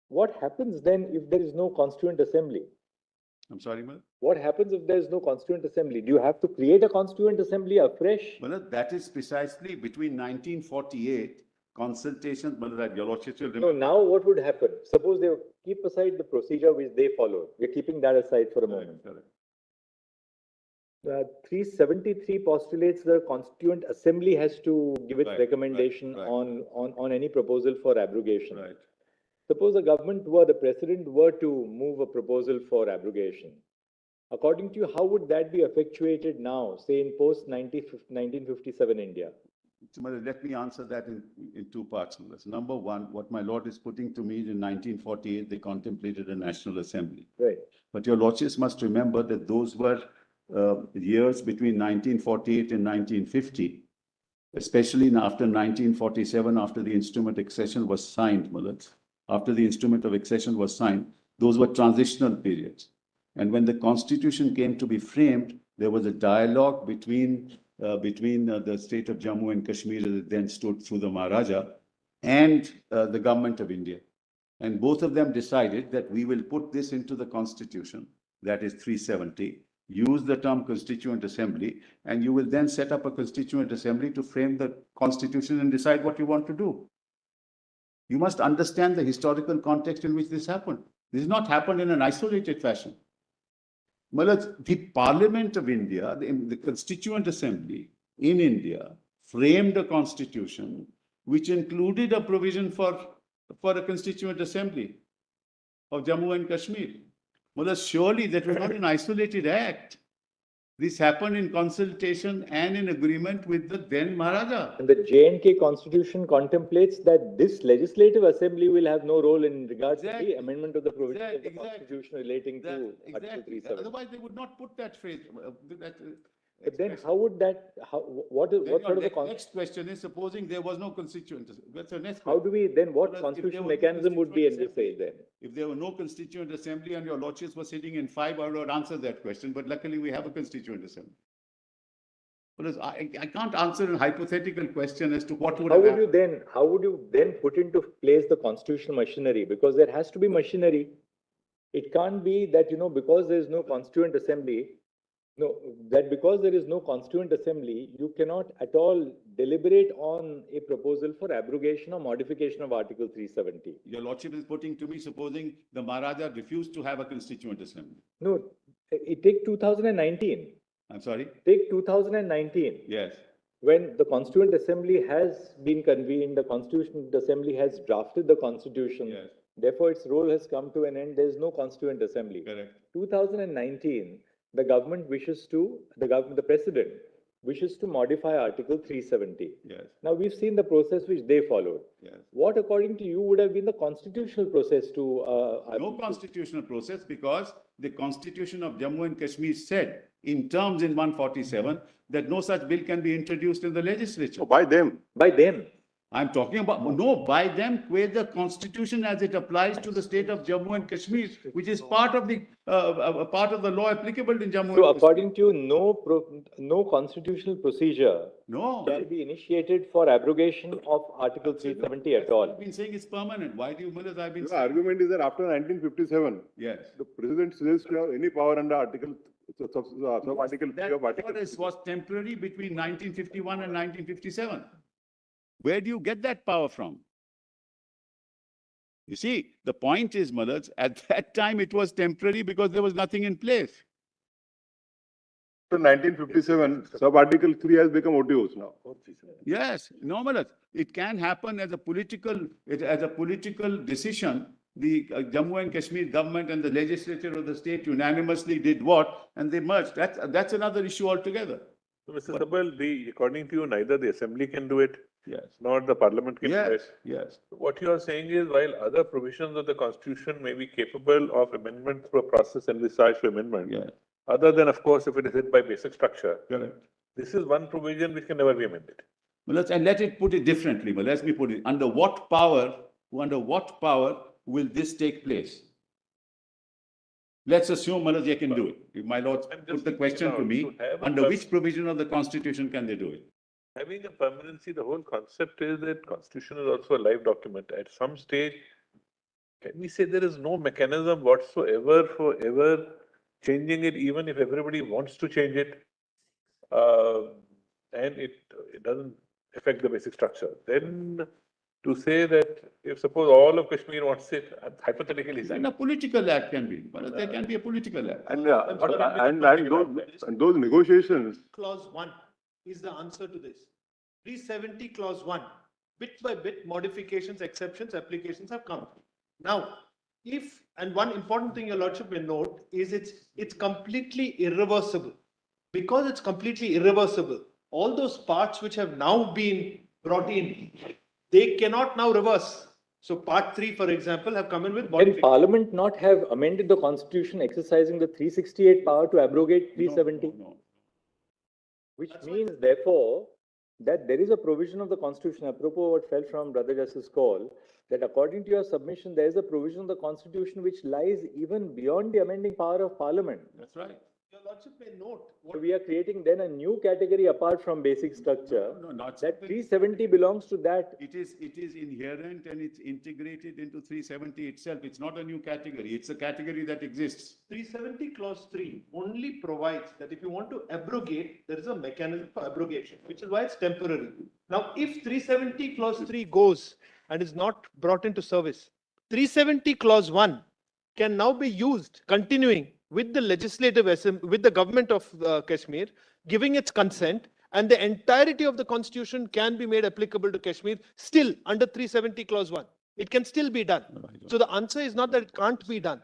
what happens then if there is no Constituent Assembly? I'm sorry, Mal? What happens if there is no Constituent Assembly? Do you have to create a Constituent Assembly afresh? Well, that is precisely between 1948 consultations, your lordship will No, remember. now what would happen? Suppose they keep aside the procedure which they followed. We're keeping that aside for a moment. Correct. 373 postulates the Constituent Assembly has to give its Right, recommendation right. on any proposal for abrogation. Right. Suppose the president were to move a proposal for abrogation. According to you, how would that be effectuated now, say in post-1957 India? So, let me answer that in two parts. Number one, what my lord is putting to me is in 1948, they contemplated a National Assembly. Right. But your lordships must remember that those were years between 1948 and 1950, especially after 1947, after the Instrument of Accession was signed, Mullah. After the Instrument of Accession was signed, those were transitional periods. And when the Constitution came to be framed, there was a dialogue between the state of Jammu and Kashmir, that then stood through the Maharaja, and the government of India. And both of them decided that we will put this into the Constitution, that is 370, use the term Constituent Assembly, and you will then set up a Constituent Assembly to frame the Constitution and decide what you want to do. You must understand the historical context in which this happened. This has not happened in an isolated fashion. The Parliament of India, the Constituent Assembly in India, framed a constitution which included a provision for a Constituent Assembly of Jammu and Kashmir. Surely that was not an isolated act. This happened in consultation and in agreement with the then Maharaja. And the J&K Constitution contemplates that this Legislative Assembly will have no role in regards to the amendment of the provisions of the Constitution relating to Article 370. Otherwise, they would not put that phrase. But then how would that, what sort of a next question is, supposing there was no constituent. That's the next how question. do we, then what Well, constitutional if there was no mechanism would be envisaged then? If there were no Constituent Assembly and your lordships were sitting in 5, I would answer that question, but luckily we have a Constituent Assembly. Because I can't answer a hypothetical question as to what would How have would you then put into place the constitutional machinery? Because there has to be machinery. It can't be that, because there is no Constituent Assembly, because there is no Constituent Assembly, you cannot at all deliberate on a proposal for abrogation or modification of Article 370. Your lordship is putting to me, supposing the Maharaja refused to have a Constituent Assembly. No, take 2019. I'm sorry? Take 2019. Yes. When the Constituent Assembly has been convened, the Constituent Assembly has drafted the Constitution. Yes. Therefore, its role has come to an end. There is no Constituent Assembly. Correct. 2019, the government the president wishes to modify Article 370. Yes. Now, we've seen the process which they followed. Yes. What, according to you, would have been the constitutional process to... No constitutional process, because the Constitution of Jammu and Kashmir said in terms in 147 that no such bill can be introduced in the legislature. By them. By them. I'm talking about, no, by them, where the Constitution as it applies to the state of Jammu and Kashmir, which is part of the law applicable in Jammu and So, Kashmir. according to you, no constitutional procedure shall be initiated for abrogation of Article 370 at all. I've been saying it's permanent. Why do you, Mullah, I've been The saying? argument is that after 1957, Yes. the president ceases to have any power under Article, sub-article 3 That of Article. power was temporary between 1951 and 1957. Where do you get that power from? You see, the point is, Malaj, at that time it was temporary because there was nothing in place. After 1957, sub-article 3 has become OTOs now. Yes, no, Malaj. It can happen as a political decision. The Jammu and Kashmir government and the legislature of the state unanimously did what, and they merged. That's another issue altogether. So, Mr. Sabal, according to you, neither the assembly can do it, Yes. nor the parliament can do Yes. it. Yes. What you are saying is, while other provisions of the constitution may be capable of amendment through a process envisaged for amendment, Yes. other than, of course, if it is hit by basic structure, Correct. this is one provision which can never be amended. Well, and let it put it differently. Well, let me put it, under what power will this take place? Let's assume, Manoj, they can do it. If my lord put the question to me, under which provision of the constitution can they do it? Having a permanency, the whole concept is that constitution is also a live document. At some stage, can we say there is no mechanism whatsoever for ever changing it, even if everybody wants to change it, and it doesn't affect the basic structure? Then to say that if suppose all of Kashmir wants it, hypothetically, Then a political act can be, but there can be a political act. And those negotiations. Clause 1 is the answer to this. 370 clause 1, bit by bit, modifications, exceptions, applications have come. Now, and one important thing your lordship may note is it's completely irreversible. Because it's completely irreversible, all those parts which have now been brought in, they cannot now reverse. So part 3, for example, have come in with Can modifications. Parliament not have amended the constitution exercising the 368 power to abrogate 370? No. Which means, therefore, that there is a provision of the constitution, apropos what fell from Brother Justice Kaul, that according to your submission, there is a provision of the constitution which lies even beyond the amending power of Parliament. That's right. Your lordship may note. So we are creating then a new category apart from basic structure. No, not That 370 belongs to that. It is inherent and it's integrated into 370 itself. It's not a new category. It's a category that exists. 370 clause 3 only provides that if you want to abrogate, there is a mechanism for abrogation, which is why it's temporary. Now, if 370 clause 3 goes and is not brought into service, 370 clause 1 can now be used, continuing with the legislative assembly, with the government of Kashmir, giving its consent, and the entirety of the constitution can be made applicable to Kashmir still under 370 clause 1. It can still be done. So the answer is not that it can't be done.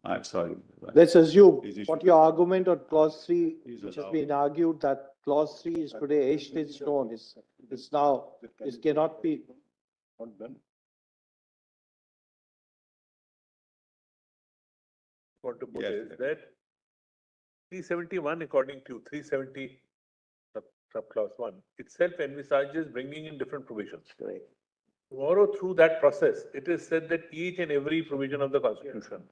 I'm sorry. Let's assume Is it- what your argument on clause 3, Is which has allowed. been argued that clause 3 is today etched in stone, it's now, it cannot be. Not done. Want to put Yes. is that 371, according to 370 sub clause 1, itself envisages bringing in different provisions. Correct. Tomorrow, through that process, it is said that each and every provision of the constitution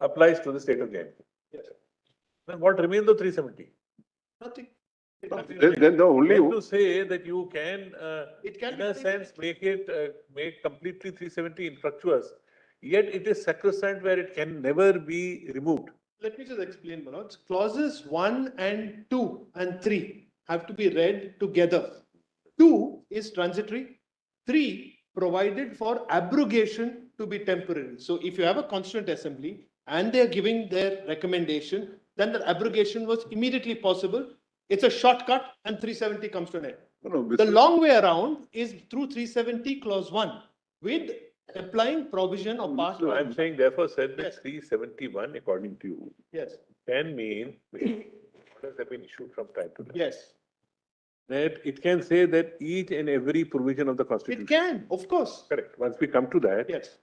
applies to the state of Jammu. Then what remains of 370? Nothing. Then the only. To say that you can, It can in be a taken- sense, make completely 370 infructuous, yet it is sacrosanct where it can never be removed. Let me just explain, Manoj. Clauses 1 and 2 and 3 have to be read together. 2 is transitory. 3 provided for abrogation to be temporary. So if you have a constituent assembly and they are giving their recommendation, then the abrogation was immediately possible. It's a shortcut and 370 comes to an end. No, The long way around is through 370 clause 1 with applying provision of part So I'm 1. saying therefore said that Yes. 371, according to you, Yes, can mean, orders have been issued from time to time. yes. That it can say that each and every provision of the constitution. It can, of course. Correct. Once we come to that, Yes.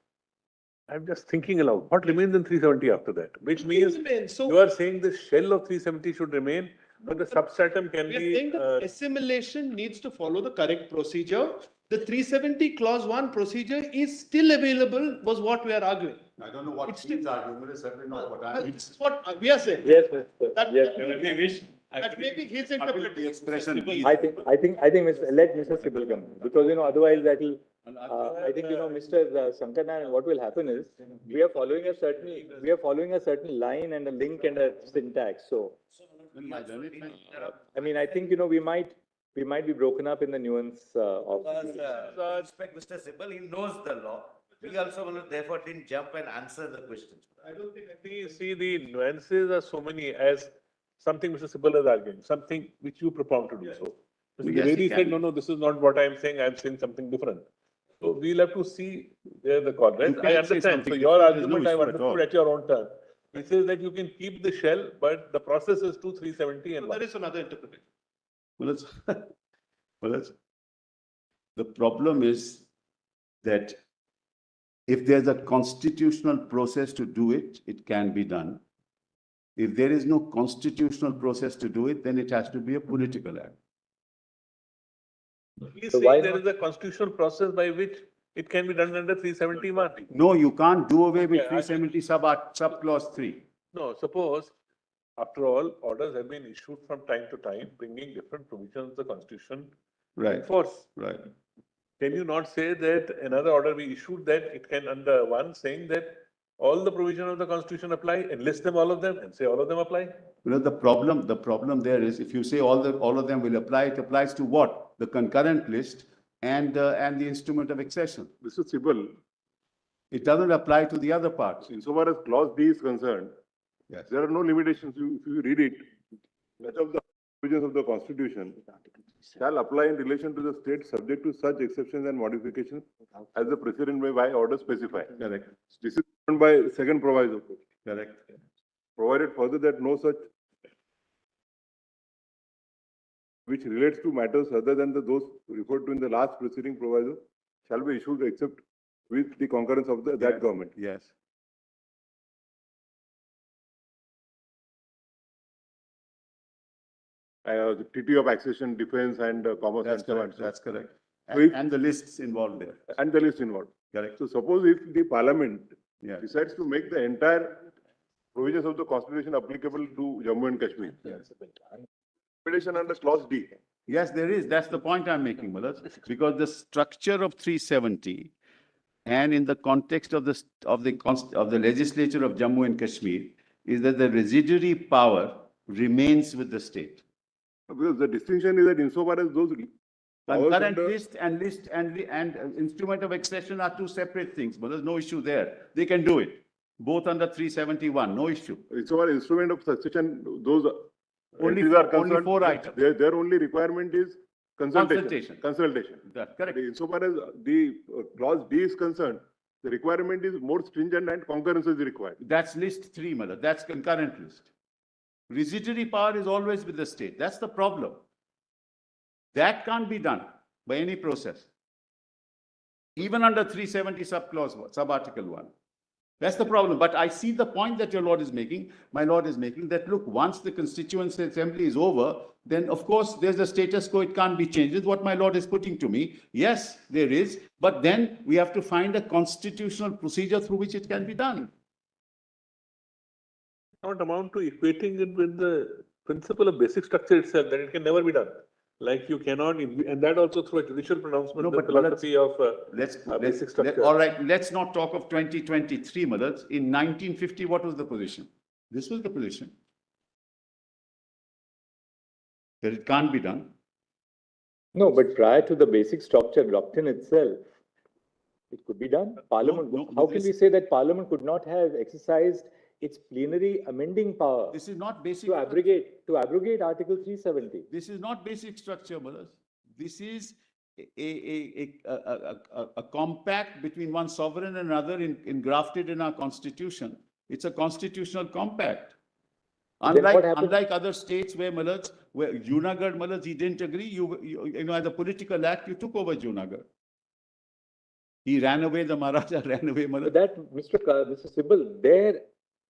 I'm just thinking aloud. What remains in 370 after that? Which means So you are saying the shell of 370 should remain, but the substratum can we are be. saying that assimilation needs to follow the correct procedure. The 370 clause 1 procedure is still available, was what we are arguing. I don't know what It's he's arguing, but it's certainly not what Well, I. this is what we are saying. Yes, sir. That- Yes. That may be his The interpretation. expression. I think, let Mr. Sibal come, because, otherwise that'll, I think, Mr. Shankar, what will happen is, we are following a certain line and a link and a syntax, so, I mean, I think, we might be broken up in the nuance of. Because, respect Mr. Sibal, he knows the law. We also therefore didn't jump and answer the questions. I don't think. See, the nuances are so many as something Mr. Sibal is arguing, something which you propound to do so. Mr. Yes, he Dwivedi can. said, no, this is not what I'm saying something different. So we'll have to see where the call, right? You I can say understand. So something your different, there's no argument I've issue at all. understood at your own term. Which is that you can keep the shell, but the process is 370 and There is another interpretation. The problem is that if there's a constitutional process to do it, it can be done. If there is no constitutional process to do it, then it has to be a political act. He's So why saying there not? is a constitutional process by which it can be done under 371. No, you can't do away with Okay, I- 370 sub clause 3. No, suppose, after all, orders have been issued from time to time, bringing different provisions of the constitution in Right, force. right. Can you not say that another order be issued that it can under one saying that all the provisions of the constitution apply, and list them all of them and say all of them apply? You know, the problem there is if you say all of them will apply, it applies to what? The concurrent list and the instrument of accession. Mr. Sibal, It doesn't apply to the other parts. insofar as clause D is concerned, Yes. there are no limitations. If you read it, much of the provisions of the constitution shall apply in relation to the state subject to such exceptions and modifications as the precedent by order specify. Correct, This is governed by second proviso, correct. provided further that no such which relates to matters other than those referred to in the last preceding proviso shall be issued except with the concurrence of that Yes. government. Yes. The treaty of accession, defense and commerce That's and so on. correct, that's correct. So if- And the lists involved there. And the list involved. Correct. So suppose if the parliament Yeah. decides to make the entire provisions of the constitution applicable to Jammu and Kashmir. Yes. Limitation under clause D. Yes, there is. That's the point I'm making, Malad. Because the structure of 370 and in the context of the legislature of Jammu and Kashmir is that the residuary power remains with the state. Because the distinction is that insofar as those powers Concurrent under- list and instrument of accession are two separate things, but there's no issue there. They can do it, both under 371, no issue. insofar as instrument of succession, those Only entities are four- only concerned, four items. Their only requirement is Consultation. Consultation. That's correct. Insofar as the clause D is concerned, the requirement is more stringent and concurrence is required. That's list 3, Malad. That's concurrent list. Residuary power is always with the state. That's the problem. That can't be done by any process. Even under 370 sub-article 1. That's the problem. But I see the point that my lord is making, that look, once the Constituent Assembly is over, then of course there's a status quo, it can't be changed. This is what my lord is putting to me. Yes, there is, but then we have to find a constitutional procedure through which it can be done. Not amount to equating it with the principle of basic structure itself, that it can never be done. Like you cannot, and that also through a judicial pronouncement, No, the but philosophy of Let's basic structure. all right, let's not talk of 2023, Madad. In 1950, what was the position? This was the position. That it can't be done. No, but prior to the basic structure doctrine itself, it could be done. Parliament, no, how this- can we say that Parliament could not have exercised its plenary amending power This is not basic. to abrogate Article 370? This is not basic structure, Madad. This is a compact between one sovereign and another engrafted in our constitution. It's a constitutional compact. Then what happened? Unlike other states where Junagadh, Malad, he didn't agree, you know, as a political act, you took over Junagadh. He ran away, the Maharaja ran away, But Malad. that, Mr. Sibal,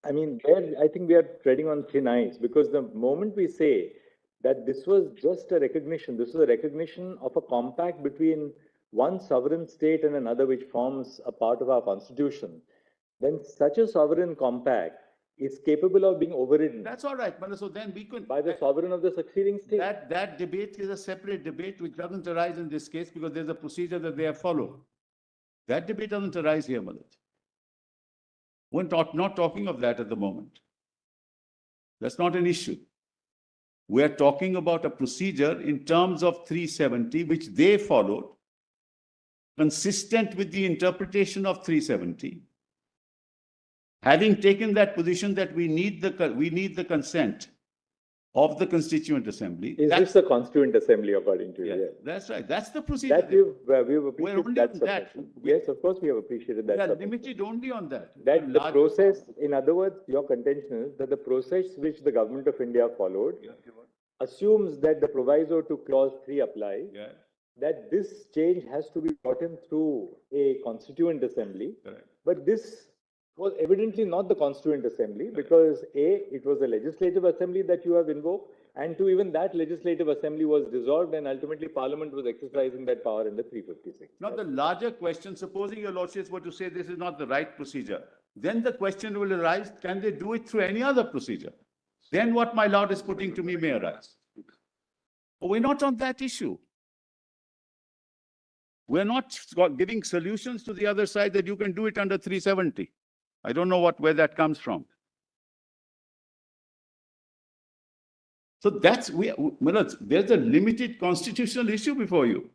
I think we are treading on thin ice, because the moment we say that this was just a recognition, this was a recognition of a compact between one sovereign state and another which forms a part of our constitution, then such a sovereign compact is capable of being overridden That's all right, Malad. So then we could. by the sovereign of the succeeding state. That debate is a separate debate which doesn't arise in this case because there's a procedure that they have followed. That debate doesn't arise here, Malad. We're not talking of that at the moment. That's not an issue. We're talking about a procedure in terms of 370, which they followed, consistent with the interpretation of 370. Having taken that position that we need the consent of the Constituent Assembly. Is this the Constituent Assembly according to you? Yes, Yes. that's right. That's the procedure. That we've We're appreciated only that on that. submission. Yes, of course, we have appreciated We that are submission. limited only on that. That the Large- process, in other words, your contention is that the process which the government of India followed assumes that the proviso to clause 3 applies, Yeah, that this change has to be brought in through a Constituent Assembly. correct. But this was evidently not the Constituent Assembly because A, it was the Legislative Assembly that you have invoked, And to even that legislative assembly was dissolved and ultimately Parliament was exercising that power under 356. Now, the larger question, supposing your lordships were to say this is not the right procedure, then the question will arise, can they do it through any other procedure? Then what my lord is putting to me may arise. But we're not on that issue. We're not giving solutions to the other side that you can do it under 370. I don't know where that comes from. So there's a limited constitutional issue before you,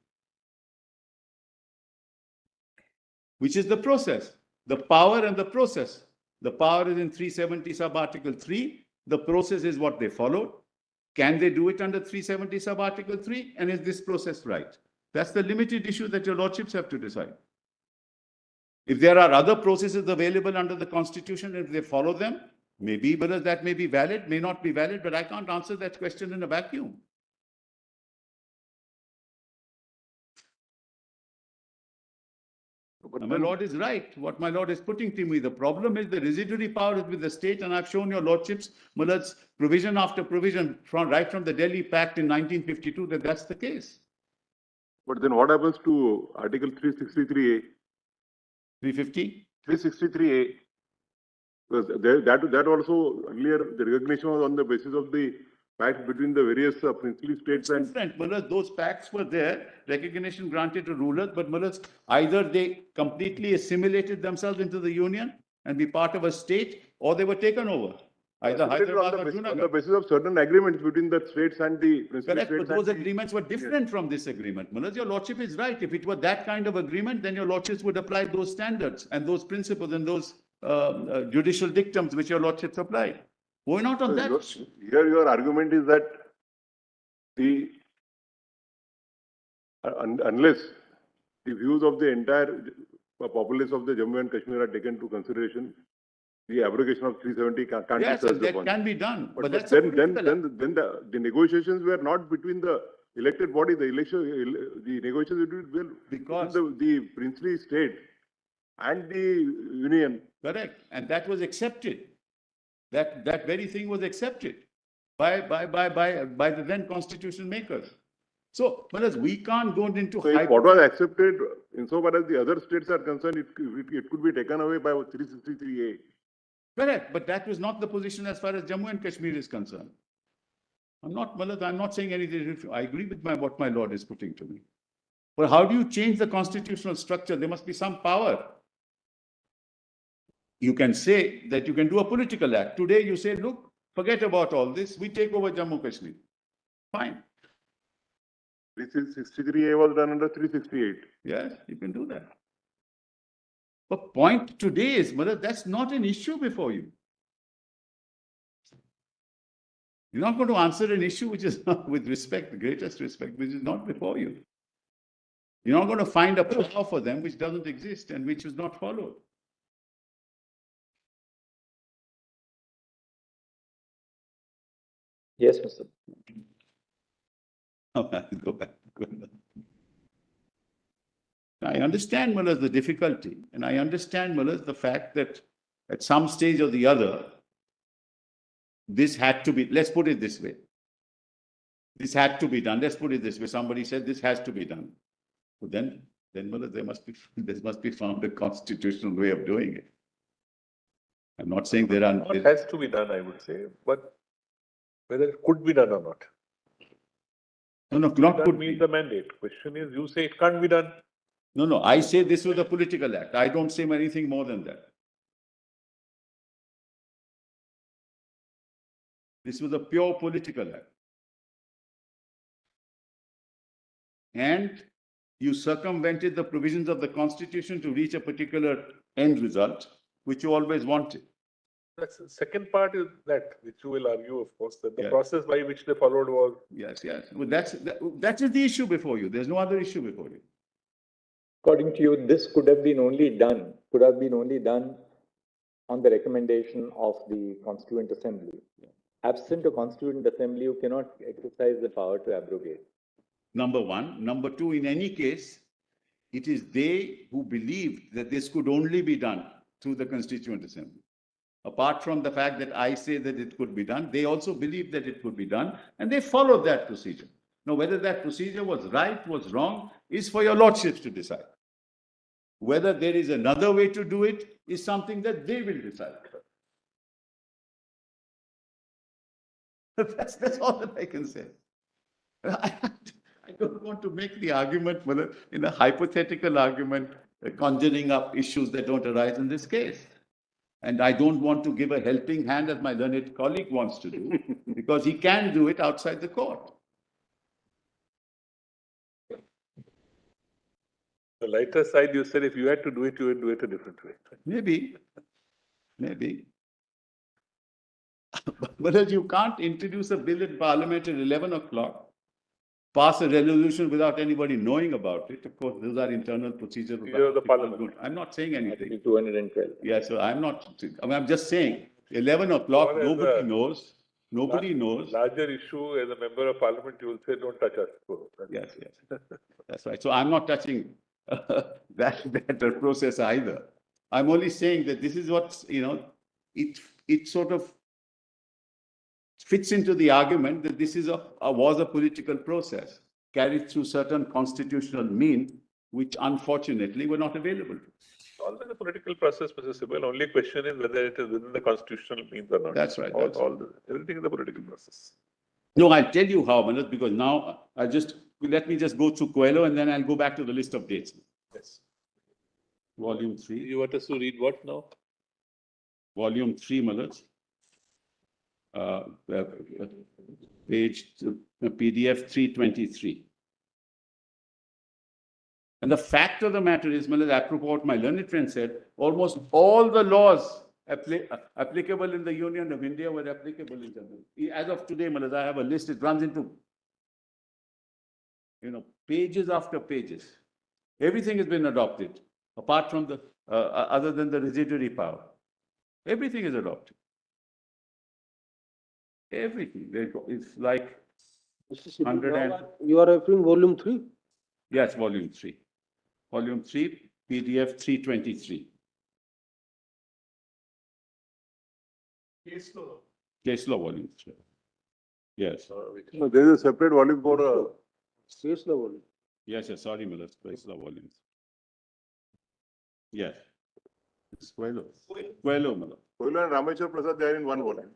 which is the process, the power and the process. The power is in 370 sub-article 3. The process is what they followed. Can they do it under 370 sub-article 3? And is this process right? That's the limited issue that your lordships have to decide. If there are other processes available under the Constitution, if they follow them, maybe, but that may be valid, may not be valid, but I can't answer that question in a vacuum. But My lord is right. What my lord is putting to me, the problem is the residuary power is with the state, and I've shown your lordships, Mullad's provision after provision, right from the Delhi Pact in 1952, that that's the case. But then what happens to Article 363A? 350? 363A. Because that also earlier the recognition was on the basis of the pact between the various princely states and different. Mullah, those pacts were there, recognition granted to rulers, but Mullah, either they completely assimilated themselves into the union and be part of a state, or they were taken over. Either Hyderabad or Junagadh. on the basis of certain agreements between the states and the princely Correct, states. but those agreements were different from this agreement. Mullah, your lordship is right. If it were that kind of agreement, then your lordships would apply those standards and those principles and those judicial dictums which your lordships applied. We're not on that. Here your argument is that unless the views of the entire populace of the Jammu and Kashmir are taken into consideration, the abrogation of 370 can't be Yes, searched that upon. can be done. But that's then the negotiations were not between the elected body, the negotiations were Because between the princely state and the union. correct, and that was accepted. That very thing was accepted by the then constitution makers. So, whereas we can't go into So if what was accepted, insofar as the other states are concerned, it could be taken away by 363A. correct, but that was not the position as far as Jammu and Kashmir is concerned. I'm not saying anything. I agree with what my lord is putting to me. But how do you change the constitutional structure? There must be some power. You can say that you can do a political act. Today you say, look, forget about all this. We take over Jammu Kashmir. Fine. 363A was done under 368. Yes, you can do that. But point today is, that's not an issue before you. You're not going to answer an issue which is not, with respect, the greatest respect, which is not before you. You're not going to find a power for them which doesn't exist and which is not followed. Yes, Mr. Go back. I understand, Mullah, the difficulty, and I understand, Mullah, the fact that at some stage or the other, this had to be, let's put it this way. This had to be done. Let's put it this way. Somebody said this has to be done. So then Mullah, there must be found a constitutional way of doing it. I'm not saying there are. It has to be done, I would say, but whether it could be done or not. No, not could meet be. the mandate. Question is, you say it can't be done. No, I say this was a political act. I don't say anything more than that. This was a pure political act. And you circumvented the provisions of the Constitution to reach a particular end result, which you always wanted. That's the second part is that, which you will argue, of course, that the Yeah. process by which they followed was. Yes. Well, that is the issue before you. There's no other issue before you. According to you, this could have been only done on the recommendation of the Constituent Assembly. Absent a Constituent Assembly, you cannot exercise the power to abrogate. Number one. Number two, in any case, it is they who believed that this could only be done through the Constituent Assembly. Apart from the fact that I say that it could be done, they also believe that it could be done, and they followed that procedure. Now, whether that procedure was right, was wrong, is for your lordships to decide. Whether there is another way to do it is something that they will decide. That's all that I can say. I don't want to make the argument in a hypothetical argument, conjuring up issues that don't arise in this case. And I don't want to give a helping hand as my learned colleague wants to do, because he can do it outside the court. The lighter side, you said if you had to do it, you would do it a different way. Maybe. But you can't introduce a bill in Parliament at 11 o'clock, pass a resolution without anybody knowing about it. Of course, those are internal procedures. You're the Parliament. I'm not saying anything. 212. Yeah, so I'm just saying, 11 o'clock, nobody knows. Nobody knows. Larger issue, as a member of Parliament, you will say, don't touch us. Yes. That's right. So I'm not touching that process either. I'm only saying that this is what, it sort of fits into the argument that this is was a political process carried through certain constitutional means, which unfortunately were not available. Always a political process, Mr. Sibal. Only question is whether it is within the constitutional means or not. That's right. Everything is a political process. No, I'll tell you how, Manoj, because now let me just go through Coelho and then I'll go back to the list of dates. Yes. Volume 3. You want us to read what now? Volume 3, Manoj. Page PDF 323. And the fact of the matter is, Manoj, apropos what my learned friend said, almost all the laws applicable in the Union of India were applicable in Jammu. As of today, Manoj, I have a list, it runs into, pages after pages. Everything has been adopted, apart from other than the residuary power. Everything is adopted. Everything. It's like 100 and... You are referring volume 3? Yes, volume 3. Volume 3, PDF 323. Case law volume 3. Yes. No, there is a separate volume for Case law volume. Yes, sorry, Miller. Case law volumes. Yes. It's Coelho, Miller. Coelho and Rameshwar Prasad, they are in one volume.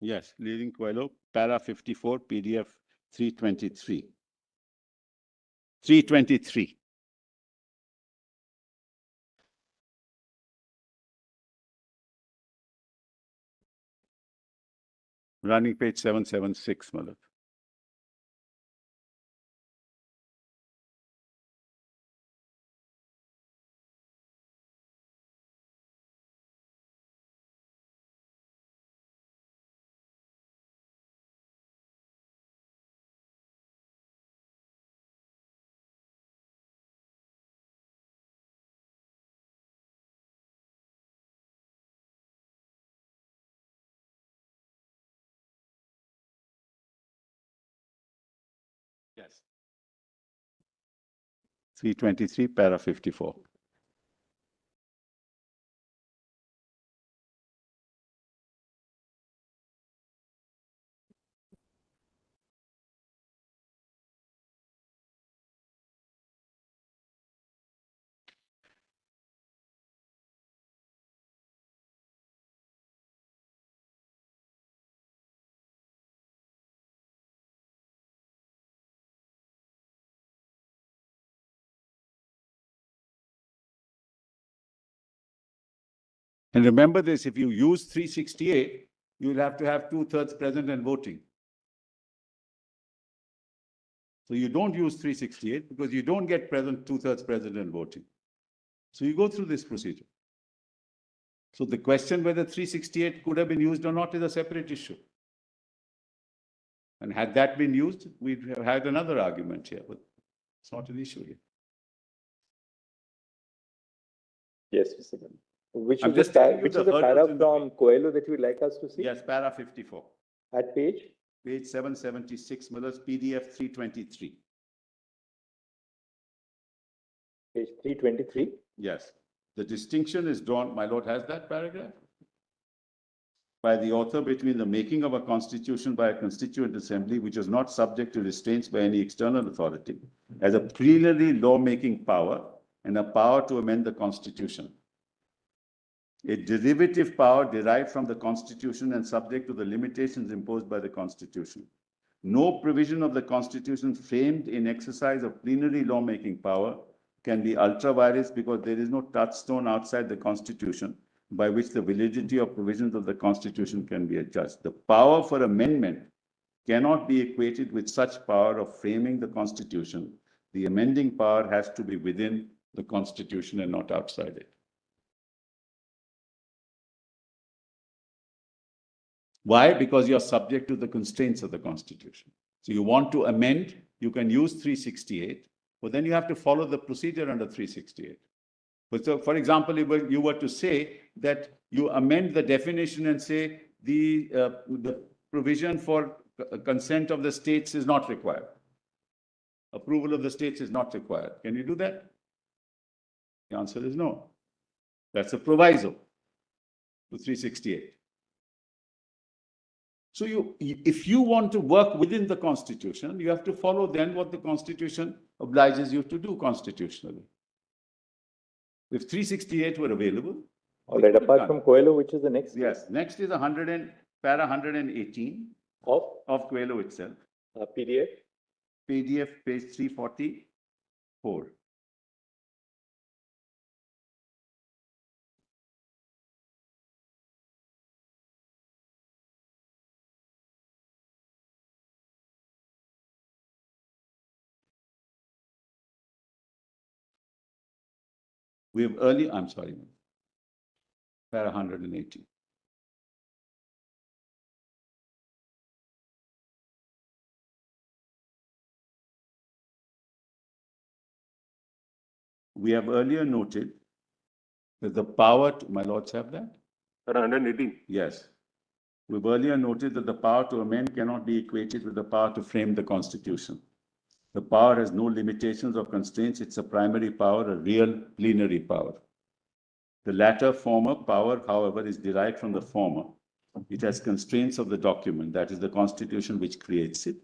Yes, leading Coelho, para 54, PDF 323. 323. Running page 776, Malak. Yes. 323, para 54. And remember this, if you use 368, you will have to have 2/3 present and voting. So you don't use 368 because you don't get 2/3 present and voting. So you go through this procedure. So the question whether 368 could have been used or not is a separate issue. And had that been used, we'd have had another argument here, but it's not an issue here. Yes, Mr. Gandhi. Which I'm is just the, telling you which the is the hurdles para in from Coelho that you would like us to see? Yes, para 54. At page? page 776, Miller's PDF 323. Page 323. Yes. The distinction is drawn, my lord has that paragraph? By the author between the making of a constitution by a constituent assembly, which is not subject to restraints by any external authority, as a plenary lawmaking power and a power to amend the constitution. A derivative power derived from the constitution and subject to the limitations imposed by the constitution. No provision of the constitution framed in exercise of plenary lawmaking power can be ultra vires because there is no touchstone outside the constitution by which the validity of provisions of the constitution can be adjudged. The power for amendment cannot be equated with such power of framing the constitution. The amending power has to be within the constitution and not outside it. Why? Because you're subject to the constraints of the constitution. So you want to amend, you can use 368, but then you have to follow the procedure under 368. But so, for example, if you were to say that you amend the definition and say the provision for consent of the states is not required. Approval of the states is not required. Can you do that? The answer is no. That's a proviso to 368. So if you want to work within the Constitution, you have to follow then what the Constitution obliges you to do constitutionally. If 368 were available. All right, apart from COELO, which is the next? Yes, next is para 118 of COELO itself. PDF? PDF page 344. We have I'm sorry, para 180. We have earlier noted that the power to, my lords have that? Para 118. Yes. We've earlier noted that the power to amend cannot be equated with the power to frame the Constitution. The power has no limitations or constraints. It's a primary power, a real plenary power. The latter former power, however, is derived from the former. It has constraints of the document, that is the Constitution which creates it.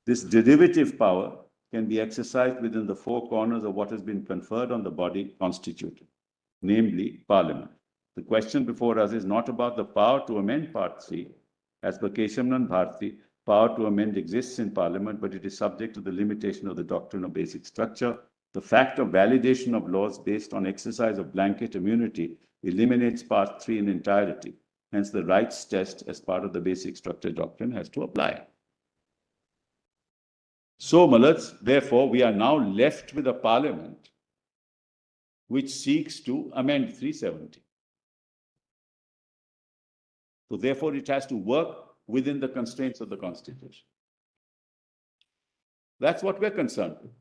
This derivative power can be exercised within the four corners of what has been conferred on the body constituted, namely Parliament. The question before us is not about the power to amend Part 3. As per KISHAN Bharati, power to amend exists in Parliament, but it is subject to the limitation of the doctrine of basic structure. The fact of validation of laws based on exercise of blanket immunity eliminates Part 3 in entirety. Hence, the rights test as part of the basic structure doctrine has to apply. So, Malats, therefore, we are now left with a Parliament which seeks to amend 370. So, therefore, it has to work within the constraints of the Constitution. That's what we're concerned with.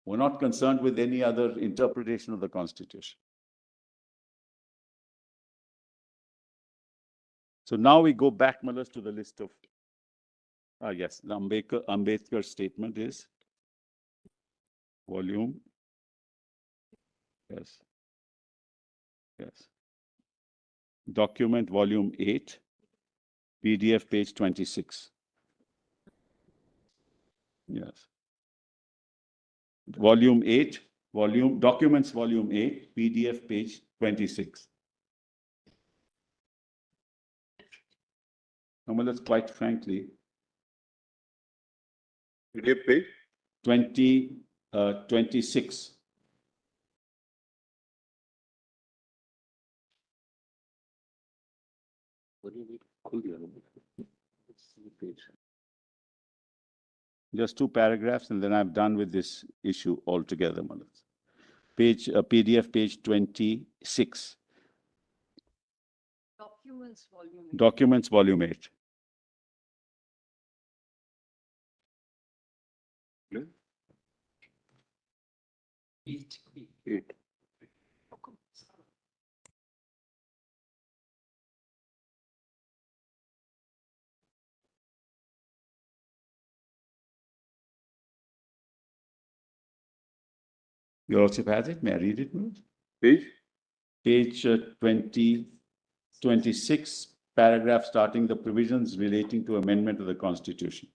We're not concerned with any other interpretation of the Constitution. So now we go back, Malas, to the list of, yes, the Ambedkar statement is volume, yes, document volume 8, PDF page 26. Yes. Volume 8, documents volume 8, PDF page 26. Let's quite frankly, PDF page? 26. What do you need? Just 2 paragraphs and then I'm done with this issue altogether, Manas. PDF page 26. Documents volume 8. Eight. Your Lordship has it. May I read it, please? Page? Page 26, paragraph starting the provisions relating to amendment of the Constitution.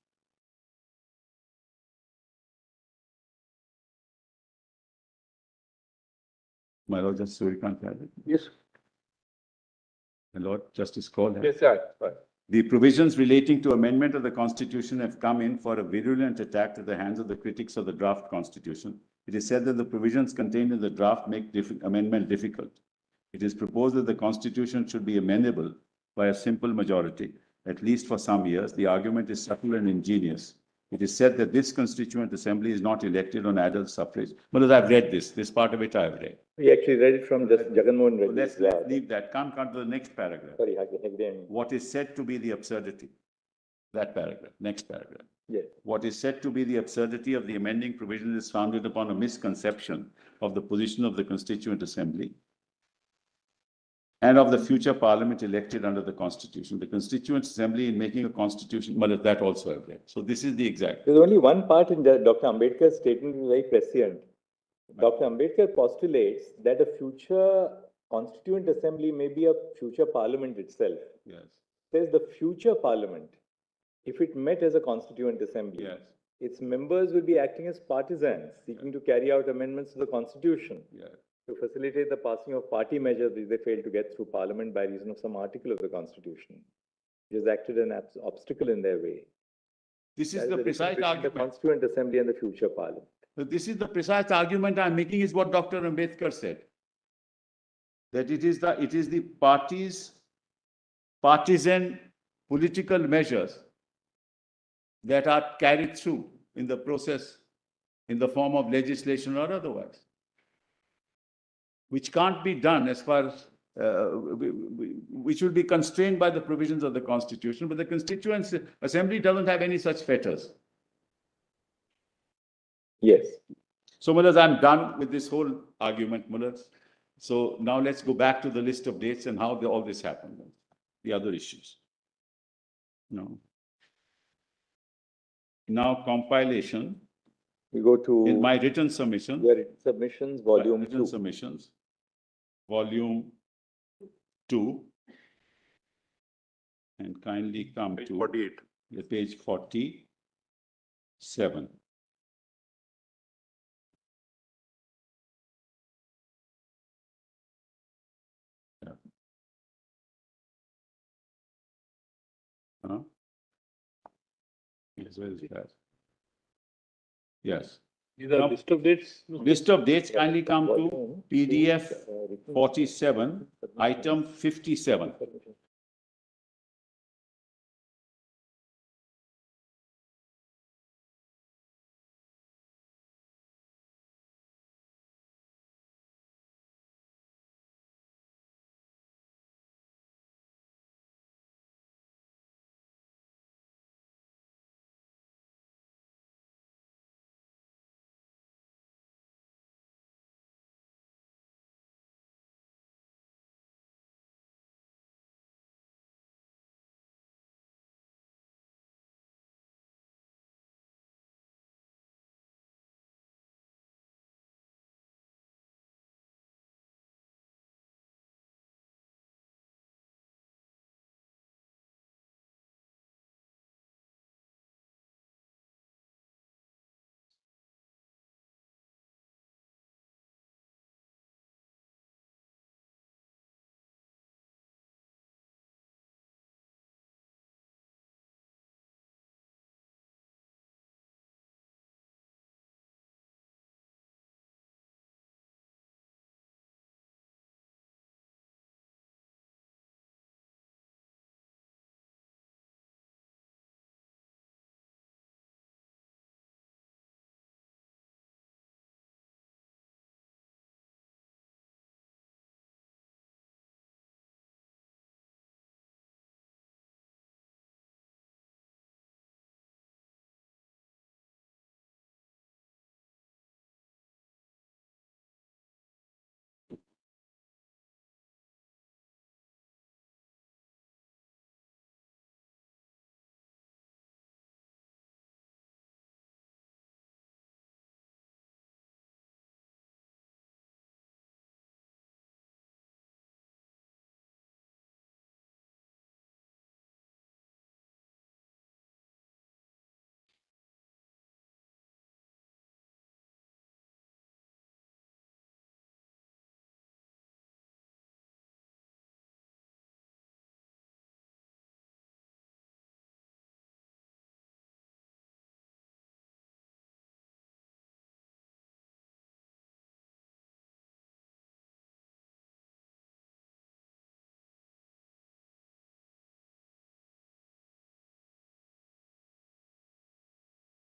My Lord Justice Surya has it. Yes. My Lord Justice Kaul has it. Yes, sir. The provisions relating to amendment of the Constitution have come in for a virulent attack at the hands of the critics of the draft Constitution. It is said that the provisions contained in the draft make amendment difficult. It is proposed that the Constitution should be amendable by a simple majority, at least for some years. The argument is subtle and ingenious. It is said that this Constituent Assembly is not elected on adult suffrage. Well, I've read this part of it I've read. We actually read it from just Jagannath So Reddy's. let's leave that. Come to the next paragraph. Sorry, again. What is said to be the absurdity? That paragraph, next paragraph. Yes. What is said to be the absurdity of the amending provision is founded upon a misconception of the position of the Constituent Assembly and of the future Parliament elected under the Constitution. The Constituent Assembly, in making a Constitution, well, that also I've read. So this is the exact. There's only one part in Dr. Ambedkar's statement is very prescient. Dr. Ambedkar postulates that a future Constituent Assembly may be a future Parliament itself. Yes. Says the future Parliament, if it met as a Constituent Assembly, Yes. its members will be acting as partisans, seeking to carry out amendments to the Constitution Yes. to facilitate the passing of party measures which they fail to get through Parliament by reason of some article of the Constitution, which has acted an obstacle in their way. This is That the is precise difference between argument. the Constituent Assembly and the future Parliament. So this is the precise argument I'm making is what Dr. Ambedkar said. That it is the parties' partisan political measures that are carried through in the process in the form of legislation or otherwise, which can't be done as far as which will be constrained by the provisions of the Constitution, but the Constituent Assembly doesn't have any such fetters. Yes. So, Mullahs, I'm done with this whole argument, Mullahs. So now let's go back to the list of dates and how all this happened, the other issues. No. Now, compilation. We go to In my written submission. your written submissions, volume Written 2. submissions, volume 2. And kindly come Page to 48. the page 47. Yeah. Huh? Yes, where is that? Yes. These are list of dates. List of dates kindly come to Volume, PDF written 47, submissions. item 57. Submissions.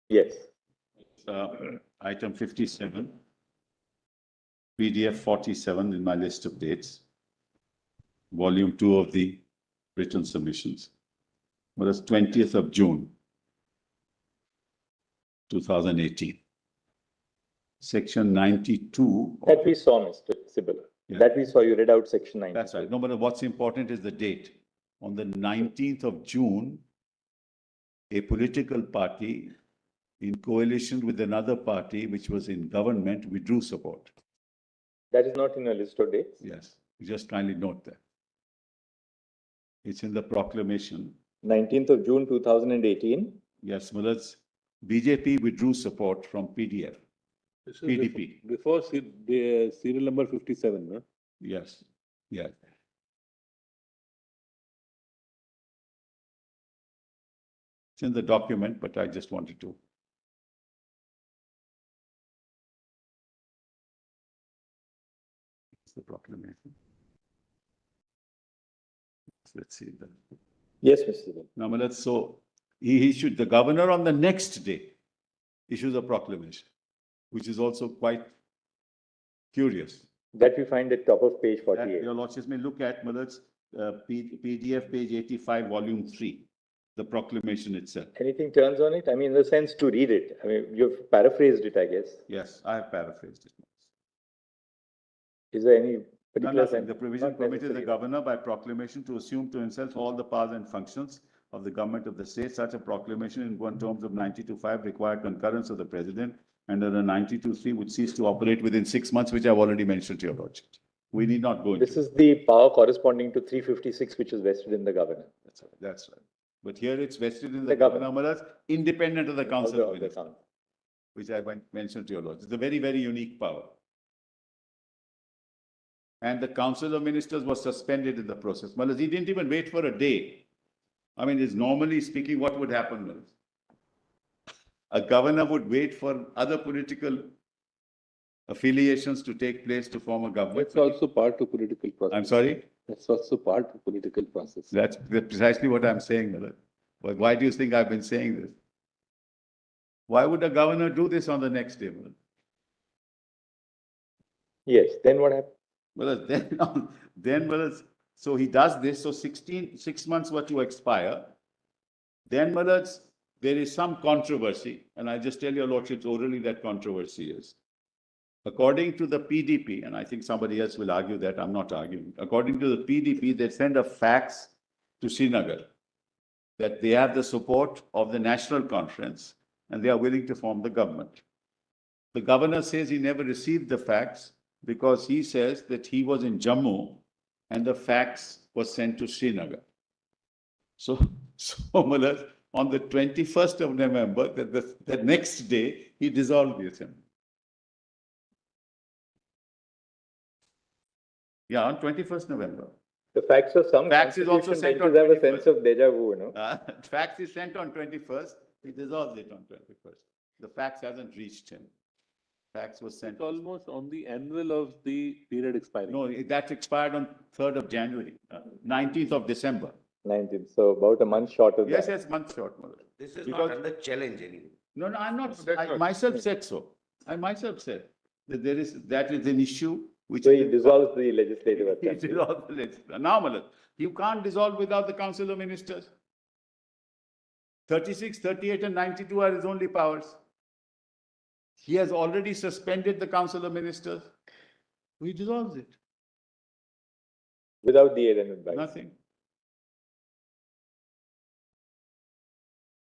Yes. Item 57, PDF 47 in my list of dates, volume 2 of the written submissions. Well, that's 20th of June, 2018. Section 92. That we saw, Mr. Sibal. Yeah. That we saw, you read out section 9. That's right. No, but what's important is the date. On the 19th of June, a political party in coalition with another party which was in government withdrew support. That is not in your list of dates? Yes, you just kindly note that. It's in the proclamation. 19th of June, 2018. Yes, well, it's BJP withdrew support from PDF, PDP. Before the serial number 57, no? Yes, yes. It's in the document, but I just wanted to. It's the proclamation. Let's see that. Yes, Mr. Sibal. Now, let's, so he issued, the governor on the next day issues a proclamation, which is also quite curious. That we find at top of page 48. Your lordships may look at Millard's PDF page 85, volume 3, the proclamation itself. Anything turns on it? I mean, in the sense to read it. I mean, you've paraphrased it, I guess. Yes, I have paraphrased it. Is there any particular Nothing. sense? The provision Not permitted the necessary. governor by proclamation to assume to himself all the powers and functions of the government of the state. Such a proclamation in one terms of 92.5 required concurrence of the president, and under 92.3 would cease to operate within 6 months, which I've already mentioned to your lordship. We need not go into. This is the power corresponding to 356, which is vested in the governor. That's right. That's right. But here it's vested in The the governor. governor, independent of the council of Of the ministers, council. which I mentioned to your lords. It's a very, very unique power. And the council of ministers was suspended in the process. Malas, he didn't even wait for a day. I mean, it's normally speaking, what would happen, Malas? A governor would wait for other political affiliations to take place to form a government. That's also part of political process. I'm sorry? That's also part of political process. That's precisely what I'm saying, Malas. But why do you think I've been saying this? Why would a governor do this on the next day, Malas? Yes, then what happened? Well, then, so he does this, so 6 months were to expire. Then, there is some controversy, and I just tell your lordships orally that controversy is. According to the PDP, and I think somebody else will argue that, I'm not arguing. According to the PDP, they send a fax to Srinagar that they have the support of the National Conference and they are willing to form the government. The governor says he never received the fax because he says that he was in Jammu and the fax was sent to Srinagar. So Malas, on the 21st of November, the next day, he dissolved the assembly. Yeah, on 21st November. The facts of some Fax is also constitution sent on benches have a 21st. sense of deja vu, you know. Fax is sent on 21st, he dissolves it on 21st. The fax hasn't reached him. Fax was sent. It's almost on the annual of the period expiring. No, that expired on 3rd of January, 19th of December. 19th, so about a month short of Yes, that. yes, month short. Mother. This is Because- not under challenge anymore. No, I'm not, that's I not- myself said so. I myself said that that is an issue which. So he dissolves the legislative He assembly. dissolves the legislature. Now, Malas, you can't dissolve without the Council of Ministers. 36, 38 and 92 are his only powers. He has already suspended the Council of Ministers. He dissolves it. Without the aid and advice. Nothing.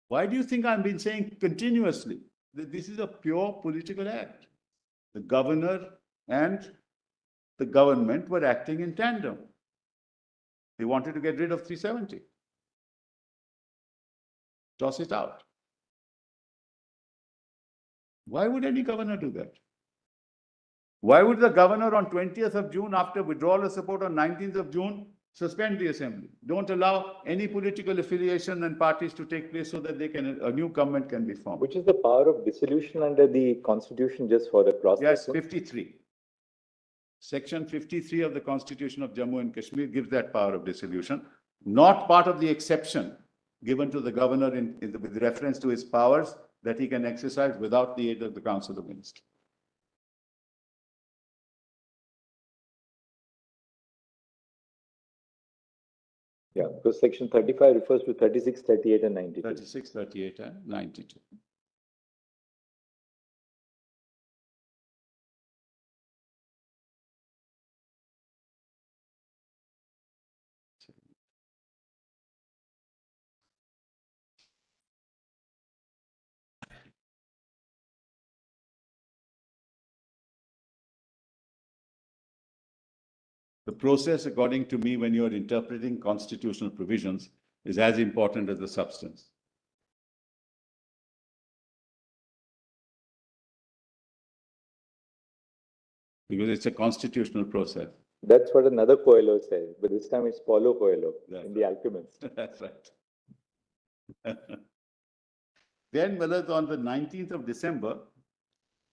Why do you think I've been saying continuously that this is a pure political act? The governor and the government were acting in tandem. They wanted to get rid of 370. Toss it out. Why would any governor do that? Why would the governor on 20th of June, after withdrawal of support on 19th of June, suspend the assembly? Don't allow any political affiliation and parties to take place so that a new government can be formed. Which is the power of dissolution under the constitution, just for the cross. Yes, 53. Section 53 of the Constitution of Jammu and Kashmir gives that power of dissolution, not part of the exception given to the governor with reference to his powers that he can exercise without the aid of the Council of Ministers. Yeah, because section 35 refers to 36, 38 and 92. 36, 38 and 92. The process, according to me, when you are interpreting constitutional provisions, is as important as the substance. Because it's a constitutional process. That's what another Coelho says, but this time it's Paulo Coelho in The Alchemist. That's right. Then, Millet, on the 19th of December,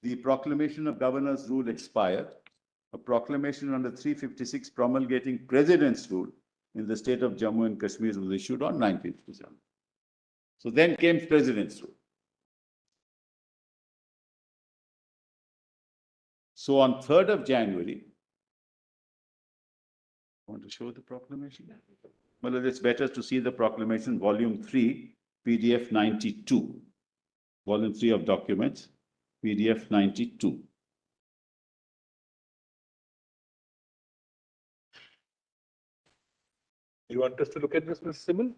the proclamation of governor's rule expired. A proclamation under 356 promulgating President's rule in the state of Jammu and Kashmir was issued on 19th December. So then came President's rule. So on 3rd of January, want to show the proclamation? Well, it's better to see the proclamation, volume 3, PDF 92. Volume 3 of documents, PDF 92. You want us to look at this, Mr. Sibyl?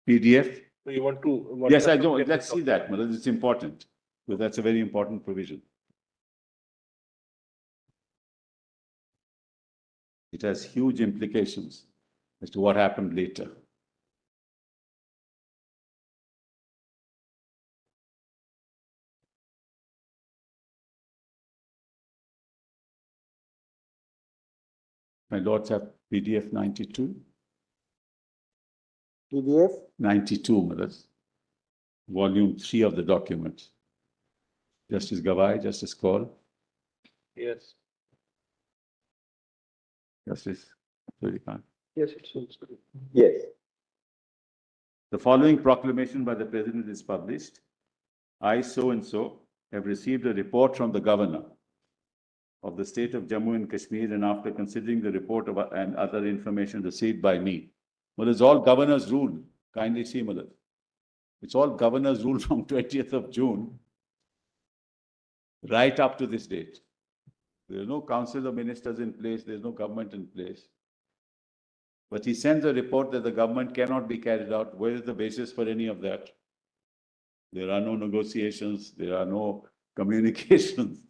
PDF? So you want to? Yes, I do. Let's see that, Malad. It's important, because that's a very important provision. It has huge implications as to what happened later. My lords have PDF 92. PDF? 92, Malad. Volume 3 of the document. Justice GAVAI, Justice KAUL. Yes. Justice Surya. Yes, it seems good. Yes. The following proclamation by the President is published. I, so and so, have received a report from the Governor of the state of Jammu and Kashmir, and after considering the report and other information received by me. Well, it's all Governor's rule. Kindly see, Malad. It's all Governor's rule from 20th of June right up to this date. There's no Council of Ministers in place. There's no government in place. But he sends a report that the government cannot be carried out. Where is the basis for any of that? There are no negotiations. There are no communications.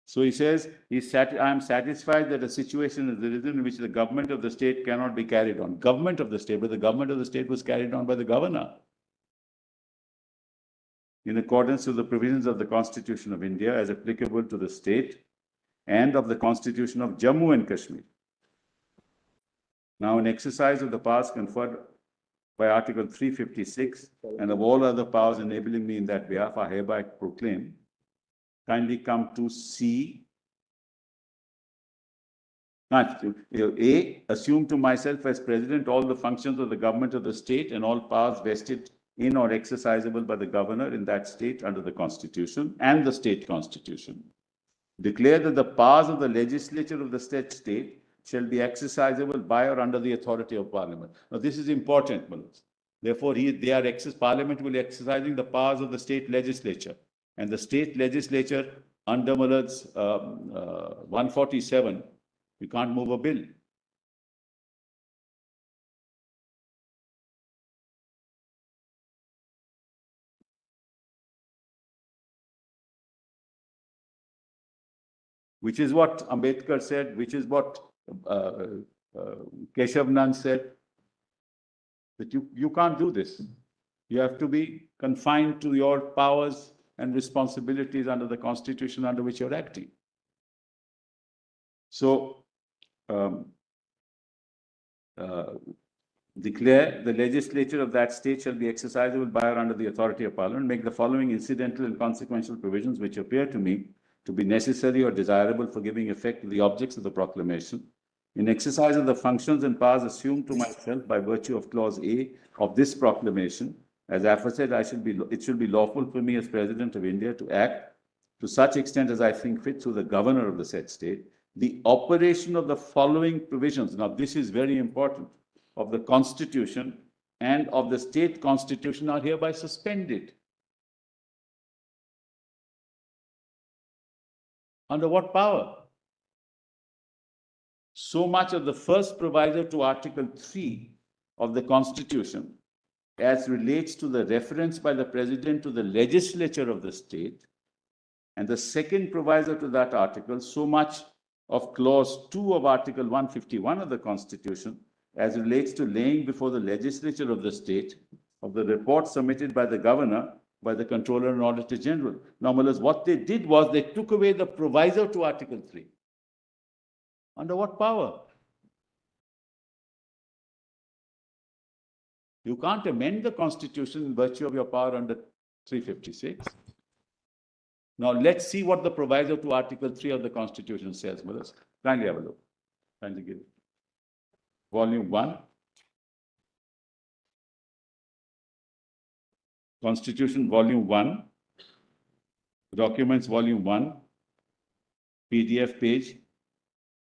So he says, I am satisfied that a situation has arisen in which the government of the state cannot be carried on. Government of the state, but the government of the state was carried on by the governor. In accordance with the provisions of the Constitution of India as applicable to the state and of the Constitution of Jammu and Kashmir. Now, in exercise of the powers conferred by Article 356 and of all other powers enabling me in that behalf, I hereby proclaim. Kindly come to C. A, assume to myself as President all the functions of the government of the state and all powers vested in or exercisable by the governor in that state under the Constitution and the state constitution. Declare that the powers of the legislature of the state shall be exercisable by or under the authority of Parliament. Now, this is important, Malad. Therefore, Parliament will be exercising the powers of the state legislature. And the state legislature under Malad's 147, you can't move a bill. Which is what Ambedkar said, which is what Keshav said, that you can't do this. You have to be confined to your powers and responsibilities under the Constitution under which you're acting. So, declare the legislature of that state shall be exercisable by or under the authority of Parliament. Make the following incidental and consequential provisions which appear to me to be necessary or desirable for giving effect to the objects of the proclamation In exercise of the functions and powers assumed to myself by virtue of Clause A of this proclamation, as aforesaid, it should be lawful for me as President of India to act to such extent as I think fit through the governor of the said state, the operation of the following provisions. Now, this is very important, of the Constitution and of the state constitution are hereby suspended. Under what power? So much of the first proviso to Article 3 of the Constitution as relates to the reference by the President to the legislature of the state, and the second proviso to that article, so much of Clause 2 of Article 151 of the Constitution as relates to laying before the legislature of the state of the report submitted by the governor, by the Comptroller and Auditor General. Now, what they did was they took away the proviso to Article 3. Under what power? You can't amend the Constitution in virtue of your power under 356. Now, let's see what the proviso to Article 3 of the Constitution says, Mullahs. Kindly have a look. Kindly give it. Volume 1. Constitution, Volume 1. Documents, Volume 1. PDF page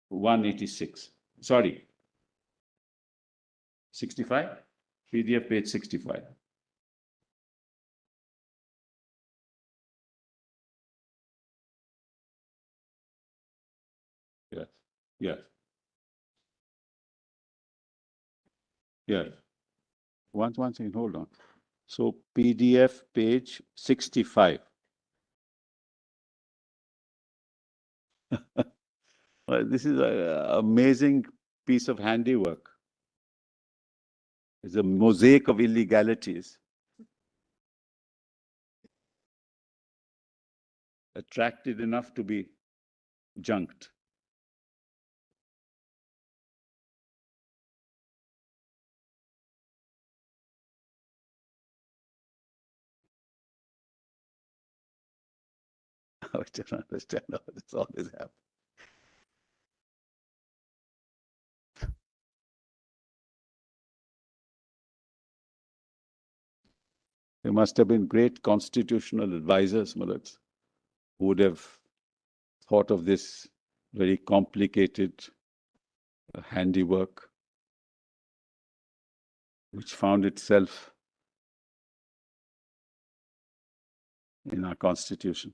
186. Sorry. 65? PDF page 65. Yes. Yes. Yes. One second, hold on. So PDF page 65. This is an amazing piece of handiwork. It's a mosaic of illegalities. Attractive enough to be junked. I don't understand how this always happens. There must have been great constitutional advisors, Mullahs, who would have thought of this very complicated handiwork, which found itself in our Constitution.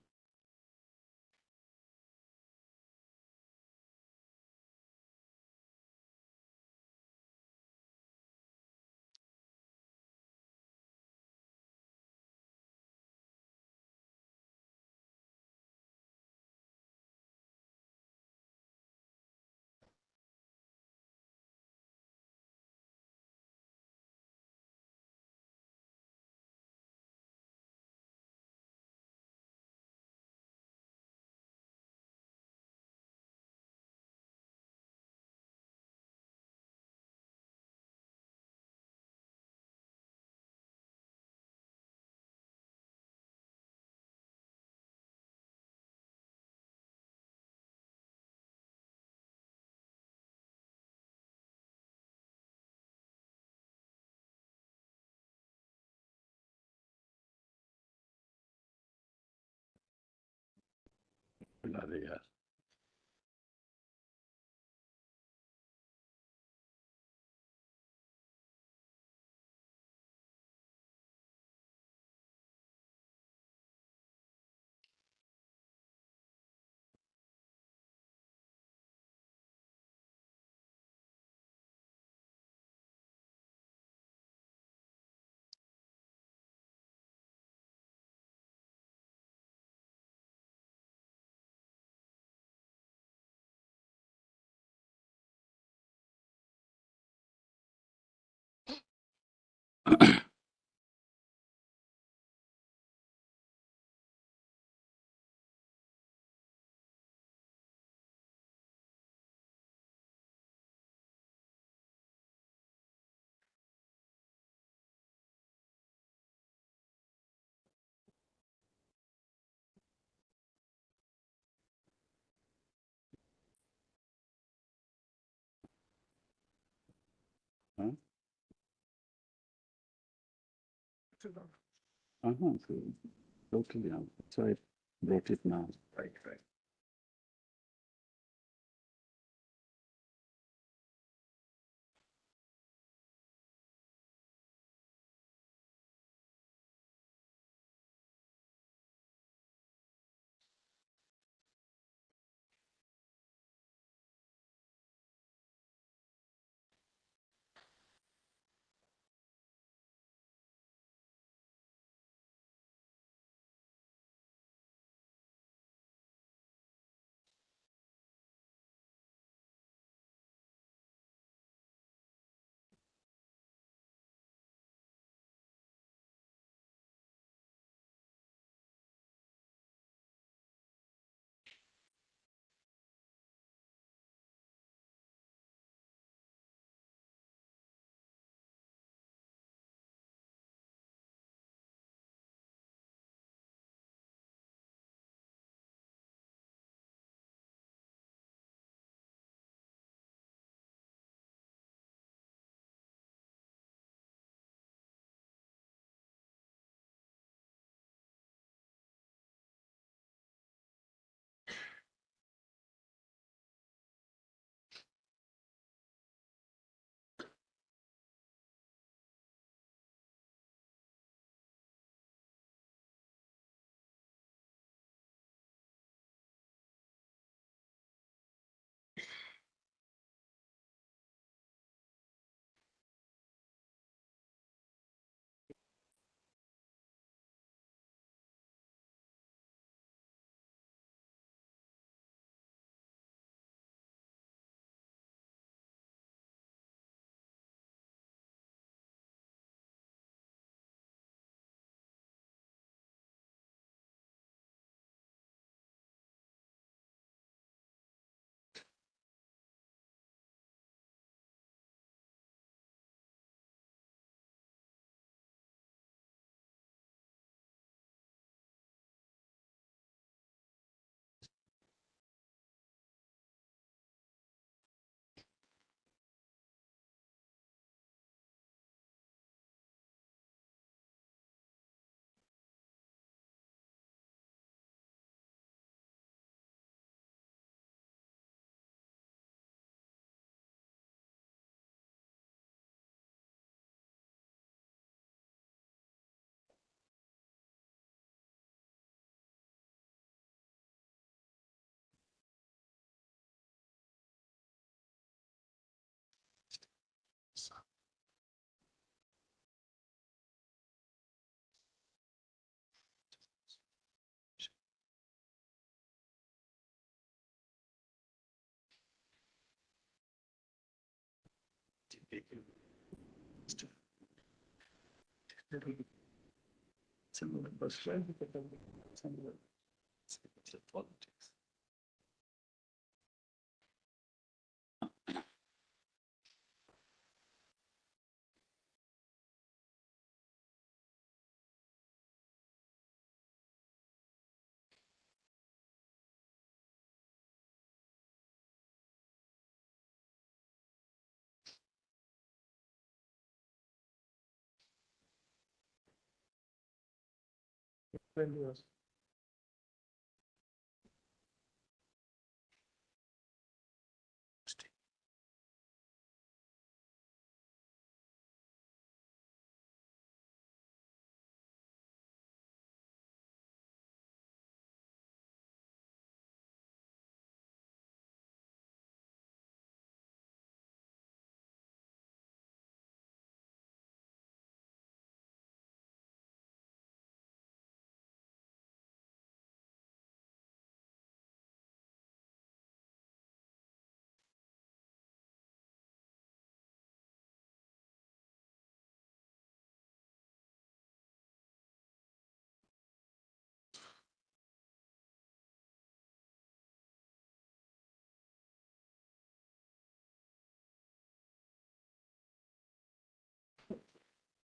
Bloody hell. So totally, so I wrote it now. Right, right.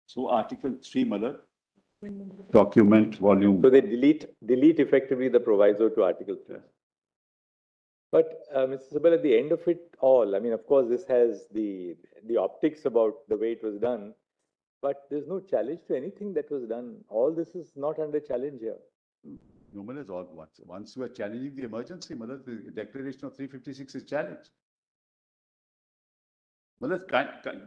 So Article 3, Mother, document volume. So they delete effectively the proviso to Article 3. But, Mr. Sabal, at the end of it all, I mean, of course, this has the optics about the way it was done. But there's no challenge to anything that was done. All this is not under challenge here. No, Malas, all once you are challenging the emergency, Malas, the declaration of 356 is challenged. Malas,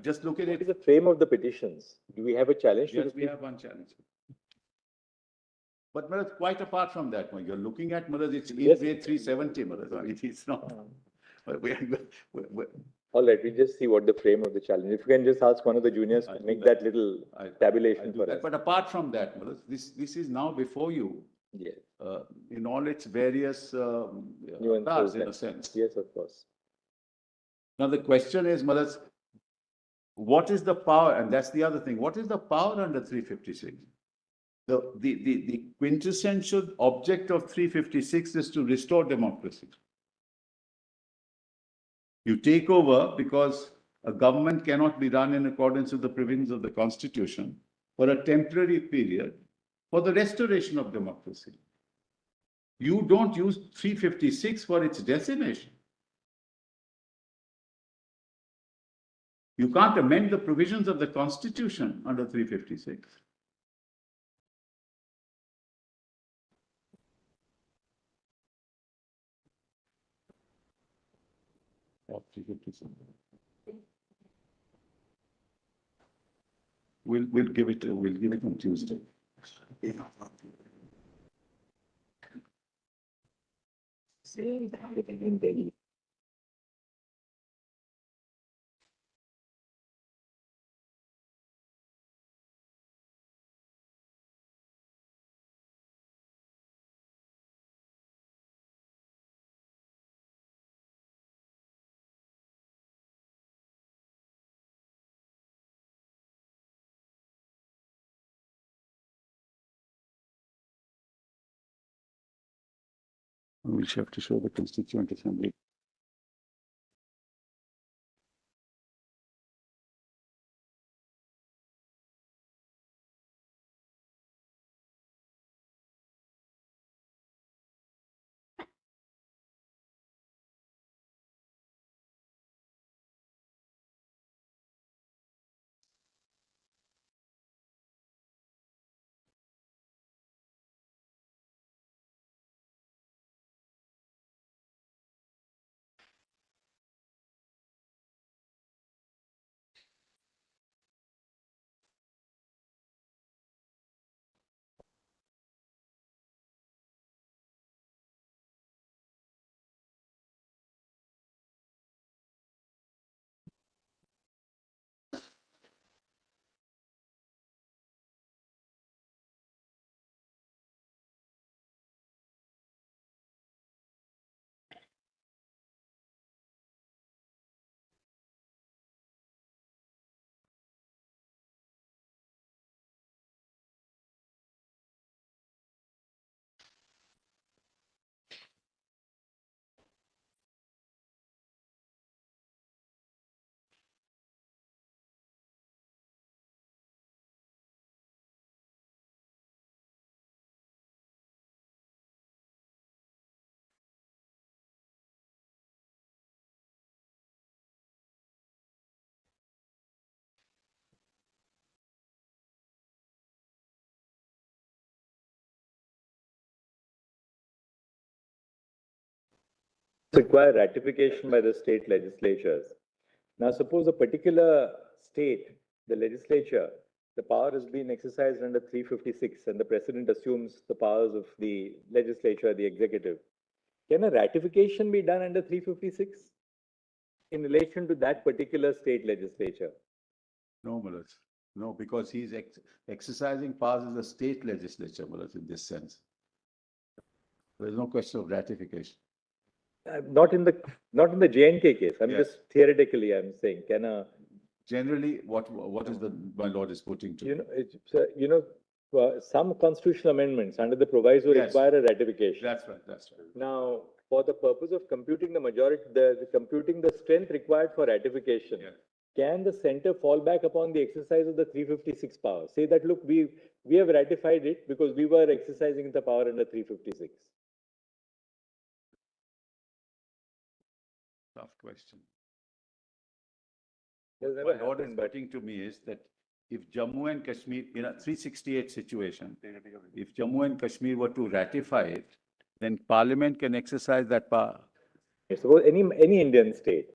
just look at What is it. the frame of the petitions? Do we have a challenge to Yes, the we have one challenge. But Malas, quite apart from that, you're looking at Malas, it's in Yes. grade 370, Malas. I mean, it's not. All right, we just see what the frame of the challenge. If you can just ask one of the juniors to make that little tabulation for us. But apart from that, Malas, this is now before you. Yes. In all its various Nuances parts, in a and- sense. Yes, of course. Now the question is, Malas, what is the power? And that's the other thing. What is the power under 356? The quintessential object of 356 is to restore democracy. You take over because a government cannot be run in accordance with the provisions of the Constitution for a temporary period for the restoration of democracy. You don't use 356 for its decimation. You can't amend the provisions of the Constitution under 356. Of 356. We'll give it on Tuesday. We'll have to show the Constituent Assembly. Require ratification by the state legislatures. Now, suppose a particular state, the legislature, the power has been exercised under 356 and the president assumes the powers of the legislature, the executive. Can a ratification be done under 356 in relation to that particular state legislature? No, Malas. No, because he's exercising powers as a state legislature, Malas, in this sense. There's no question of ratification. Not in the J&K case. I'm Yes. just theoretically, I'm saying, can a, Generally, what is my lord is putting to? some constitutional amendments under the proviso Yes. require a ratification. That's right, that's right. Now, for the purpose of computing the majority, computing the strength required for ratification, Yeah. can the center fall back upon the exercise of the 356 power? Say that, look, we have ratified it because we were exercising the power under 356. Tough question. Has never What my lord is happened, but putting to me is that if Jammu and Kashmir, in a 368 situation, if Jammu and Kashmir were to ratify it, then Parliament can exercise that power. Suppose any Indian state,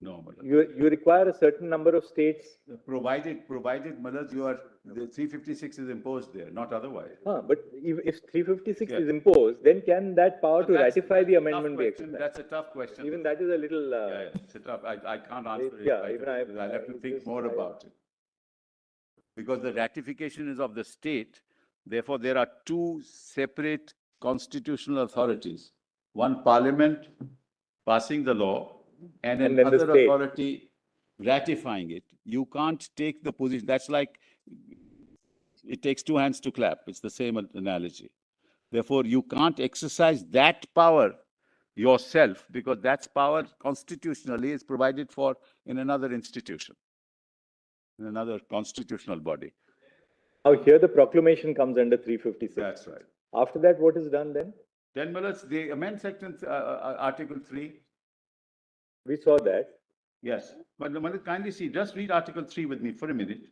No, Malad. you require a certain number of states. Provided, Malad, the 356 is imposed there, not otherwise. But if 356 Yeah. is imposed, then can that power to That's- ratify the that's a tough amendment be question. exercised? That's a tough question. Even that is a little. Yeah, it's a tough, I can't answer it. yeah, right even away, I- because I'll have to it think is- more about it. Because the ratification is of the state, therefore there are two separate constitutional authorities. One Parliament passing the law and And then the another state. authority ratifying it. You can't take the position, that's like, it takes two hands to clap. It's the same analogy. Therefore, you can't exercise that power yourself because that's power constitutionally is provided for in another institution, in another constitutional body. Now here the proclamation comes under 356. That's right. After that, what is done then? Then, Malad, they amend section, Article 3. We saw that. Yes, but Malad, kindly see, just read Article 3 with me for a minute.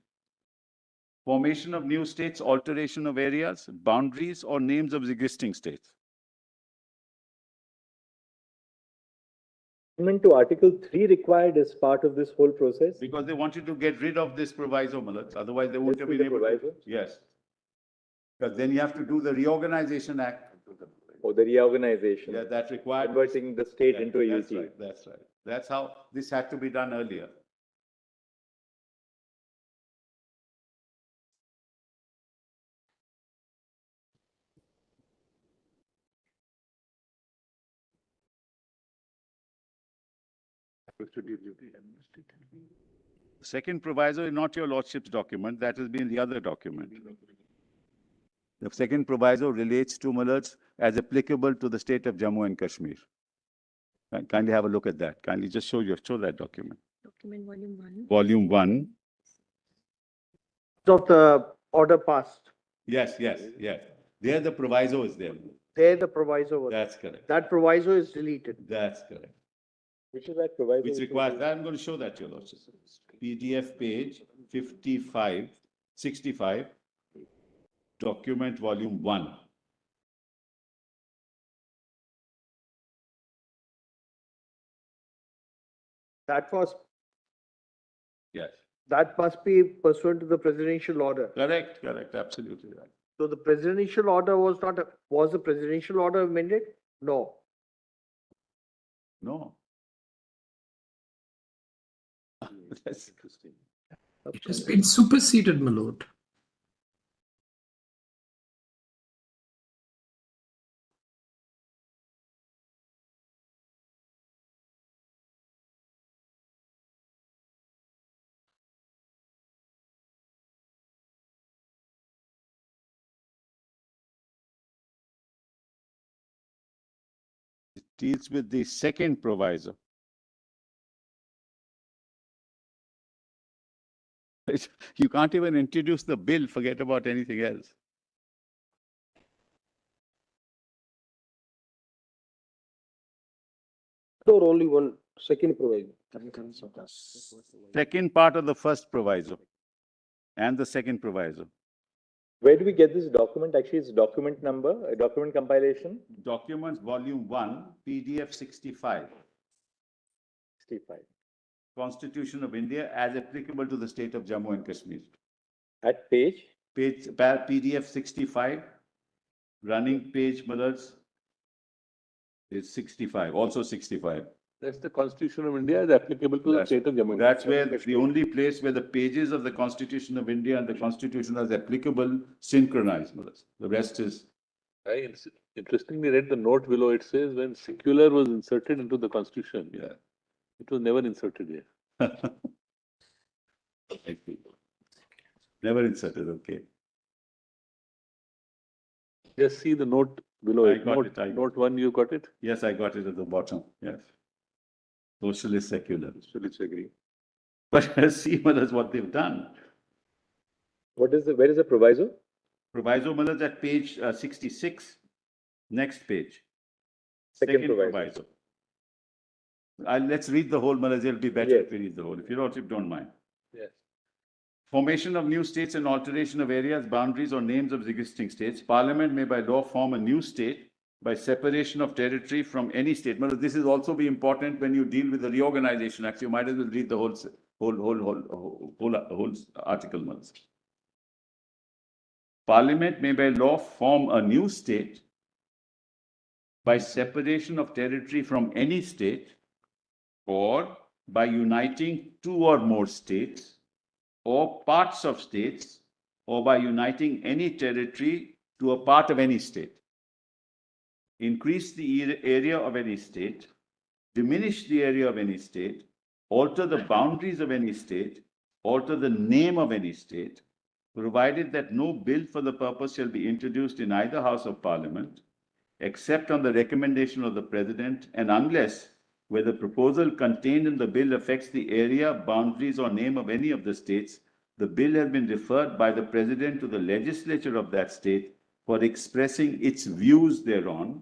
Formation of new states, alteration of areas, boundaries, or names of existing states. Amendment to Article 3 required as part of this whole process? Because they wanted to get rid of this proviso, Malad, otherwise they wouldn't This have is been the able to. proviso? Yes. Because then you have to do the Reorganization Act. Or the reorganization? Yeah, that required. Converting the state into a That's UT. right, that's right. That's how this had to be done earlier. Second proviso is not your lordship's document, that has been the other document. The second proviso relates to Malad as applicable to the state of Jammu and Kashmir. Kindly have a look at that. Kindly just show that document. Document volume 1. Volume 1. Of the order passed, Yes. There the proviso is there. there the proviso was. That's correct. That proviso is deleted. That's correct. Which is that proviso? Which requires, I'm going to show that to you, Lordship. PDF page 65, document volume 1. That was, Yes. that must be pursuant to the presidential order. Correct, absolutely right. So the presidential order was not, was the presidential order amended? No. No. That's interesting. It has been superseded, my lord. It deals with the second proviso. You can't even introduce the bill, forget about anything else. Or only one second proviso. Second part of the first proviso and the second proviso. Where do we get this document? Actually, it's document number, a document compilation. Documents volume 1, PDF 65. 65. Constitution of India as applicable to the state of Jammu and Kashmir. At page? PDF 65, running page, Malads, is 65, also 65. That's the Constitution of India is applicable to the state of Jammu. That's where the only place where the pages of the Constitution of India and the Constitution as applicable synchronize, Malads. The rest is. I interestingly read the note below. It says when secular was inserted into the Constitution. Yeah. It was never inserted here. Never inserted, okay. Just see the note below I it. got Note, it, I got note 1, you got it? Yes, I got it at the bottom, yes. Socialist secular. Socialists agree. But see, Malads, what they've done. Where is the proviso? Proviso, Malads, at page 66, next page. Second proviso. Let's read the whole, Malads, it'll be better Yes. if we read the whole, if you don't mind. Yes. Formation of new states and alteration of areas, boundaries, or names of existing states. Parliament may by law form a new state by separation of territory from any state. But this is also be important when you deal with the Reorganization Act. You might as well read the whole article once. Parliament may by law form a new state by separation of territory from any state, or by uniting two or more states or parts of states, or by uniting any territory to a part of any state. Increase the area of any state, diminish the area of any state, alter the boundaries of any state, alter the name of any state, provided that no bill for the purpose shall be introduced in either House of Parliament, except on the recommendation of the President, and unless, where the proposal contained in the bill affects the area, boundaries, or name of any of the states, the bill has been referred by the President to the legislature of that state for expressing its views thereon,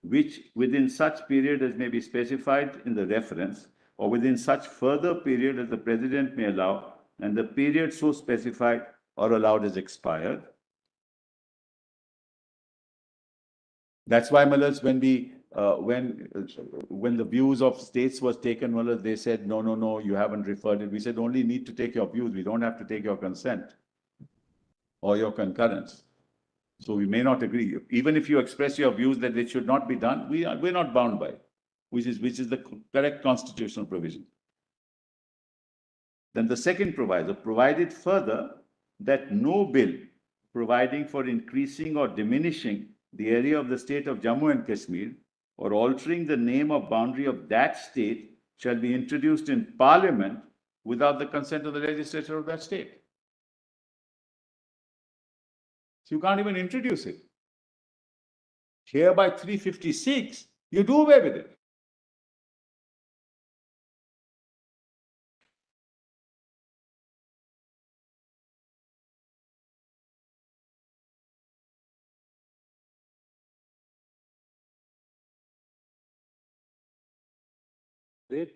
which within such period as may be specified in the reference, or within such further period as the President may allow, and the period so specified or allowed is expired. That's why, Malas, when the views of states was taken, Malas, they said, no, you haven't referred it. We said, only need to take your views. We don't have to take your consent or your concurrence. So we may not agree. Even if you express your views that it should not be done, we're not bound by it, which is the correct constitutional provision. Then the second proviso, provided further that no bill providing for increasing or diminishing the area of the state of Jammu and Kashmir or altering the name or boundary of that state shall be introduced in Parliament without the consent of the legislature of that state. So you can't even introduce it. Here by 356, you do away with it.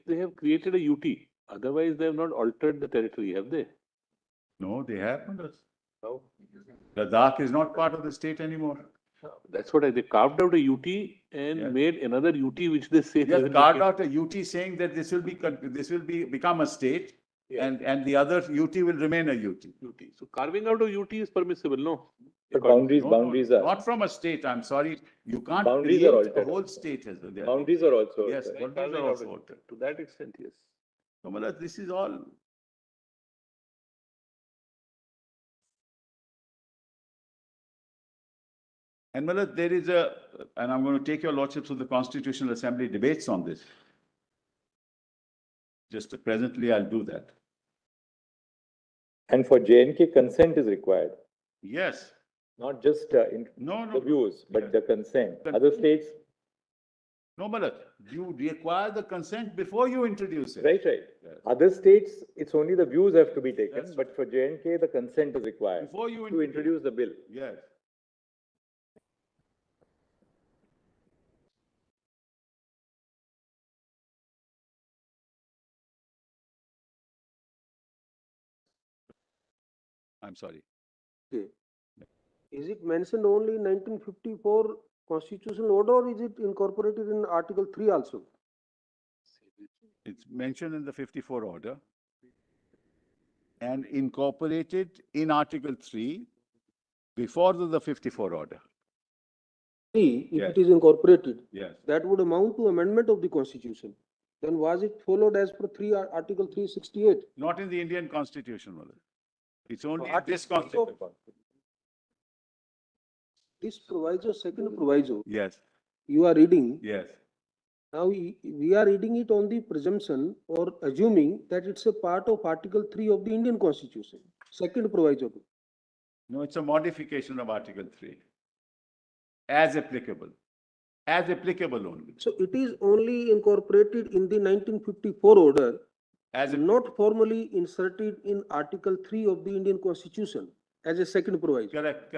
They have created a UT. Otherwise, they have not altered the territory, have they? No, they haven't. How? Ladakh is not part of the state anymore. That's what they carved out a UT and made another UT, which they say. Yes, carved out a UT saying that this will become a state, and the other UT will remain a UT. So carving out a UT is permissible, no? But boundaries are. Not from a state, I'm sorry. You can't Boundaries create are a altered. whole state as well. Boundaries are also. Yes, altered. boundaries are also altered. To that extent, yes. So, Malas, this is all. And Malas, there is and I'm going to take your lordship to the Constitutional Assembly debates on this. Just presently, I'll do that. And for J&K, consent is required. Yes. Not just the views, but the consent. Other states. No, Malas, you require the consent before you introduce it. Right. Yes. Other states, it's only the views have to be taken, but for J&K, the consent is required Before you to introduce the bill. Yes. I'm sorry. Okay. Is it mentioned only in 1954 constitutional order, or is it incorporated in Article 3 also? It's mentioned in the 54 order and incorporated in Article 3 before the 54 order. If Yes. it is incorporated, Yes. that would amount to amendment of the constitution. Then was it followed as per Article 368? Not in the Indian Constitution, Malas. It's only in Article this Constitution. This proviso, second proviso, Yes, you are reading. yes. Now we are reading it on the presumption or assuming that it's a part of Article 3 of the Indian Constitution. Second proviso. No, it's a modification of Article 3. As applicable. As applicable only. So it is only incorporated in the 1954 order, As a, not formally inserted in Article 3 of the Indian Constitution as a second proviso. correct.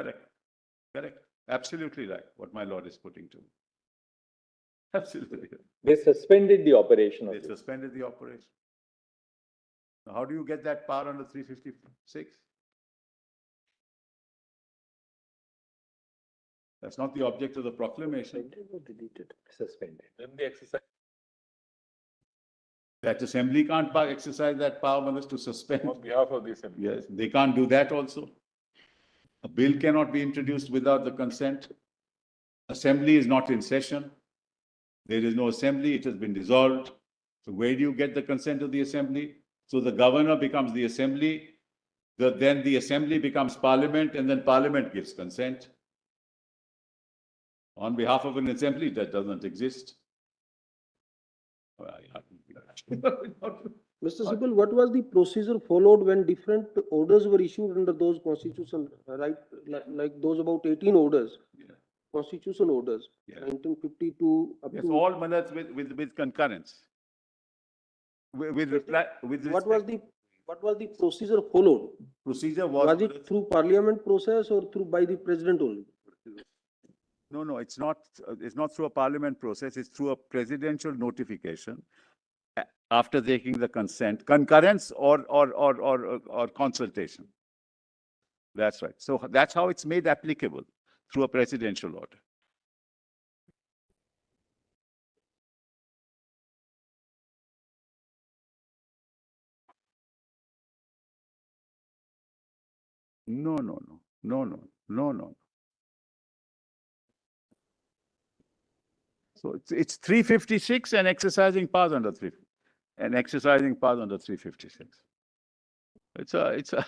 Absolutely right, what my lord is putting to me. Absolutely. They suspended the operation of They it. suspended the operation. How do you get that power under 356? That's not the object of the proclamation. Deleted, suspended. Then they exercise. That assembly can't exercise that power unless to suspend. On behalf of the assembly. Yes, they can't do that also. A bill cannot be introduced without the consent. Assembly is not in session. There is no assembly, it has been dissolved. So where do you get the consent of the assembly? So the governor becomes the assembly, then the assembly becomes parliament, and then parliament gives consent. On behalf of an assembly that doesn't exist. Mr. Sibal, what was the procedure followed when different orders were issued under those constitution, right? Like those about 18 orders, constitution orders, Yeah. 1952 up Yes, to. all mandates with concurrence. With What was the procedure followed? procedure Was it through parliament process or through by the president only? No, it's not through a parliament process, it's through a presidential notification after taking the consent, concurrence or consultation. That's right. So that's how it's made applicable, through a presidential order. No. So it's 356 and exercising powers under 356. It's a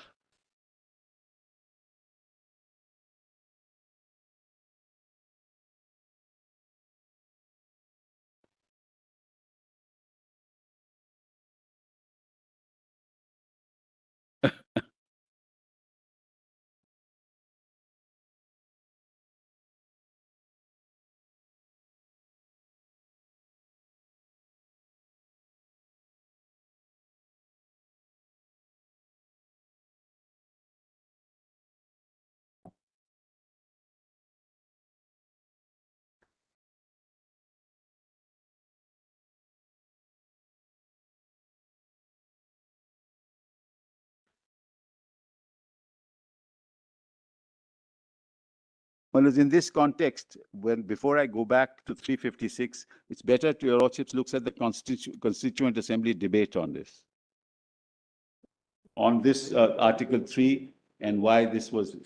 Well, in this context, before I go back to 356, it's better to your lordships looks at the Constituent Assembly debate on this. On this Article 3 and why this was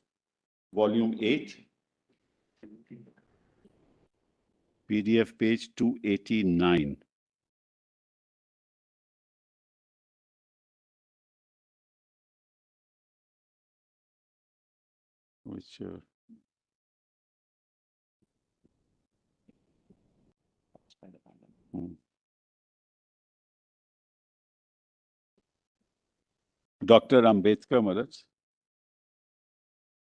Volume 8. PDF page 289. Which Dr. Ambedkar Maharaj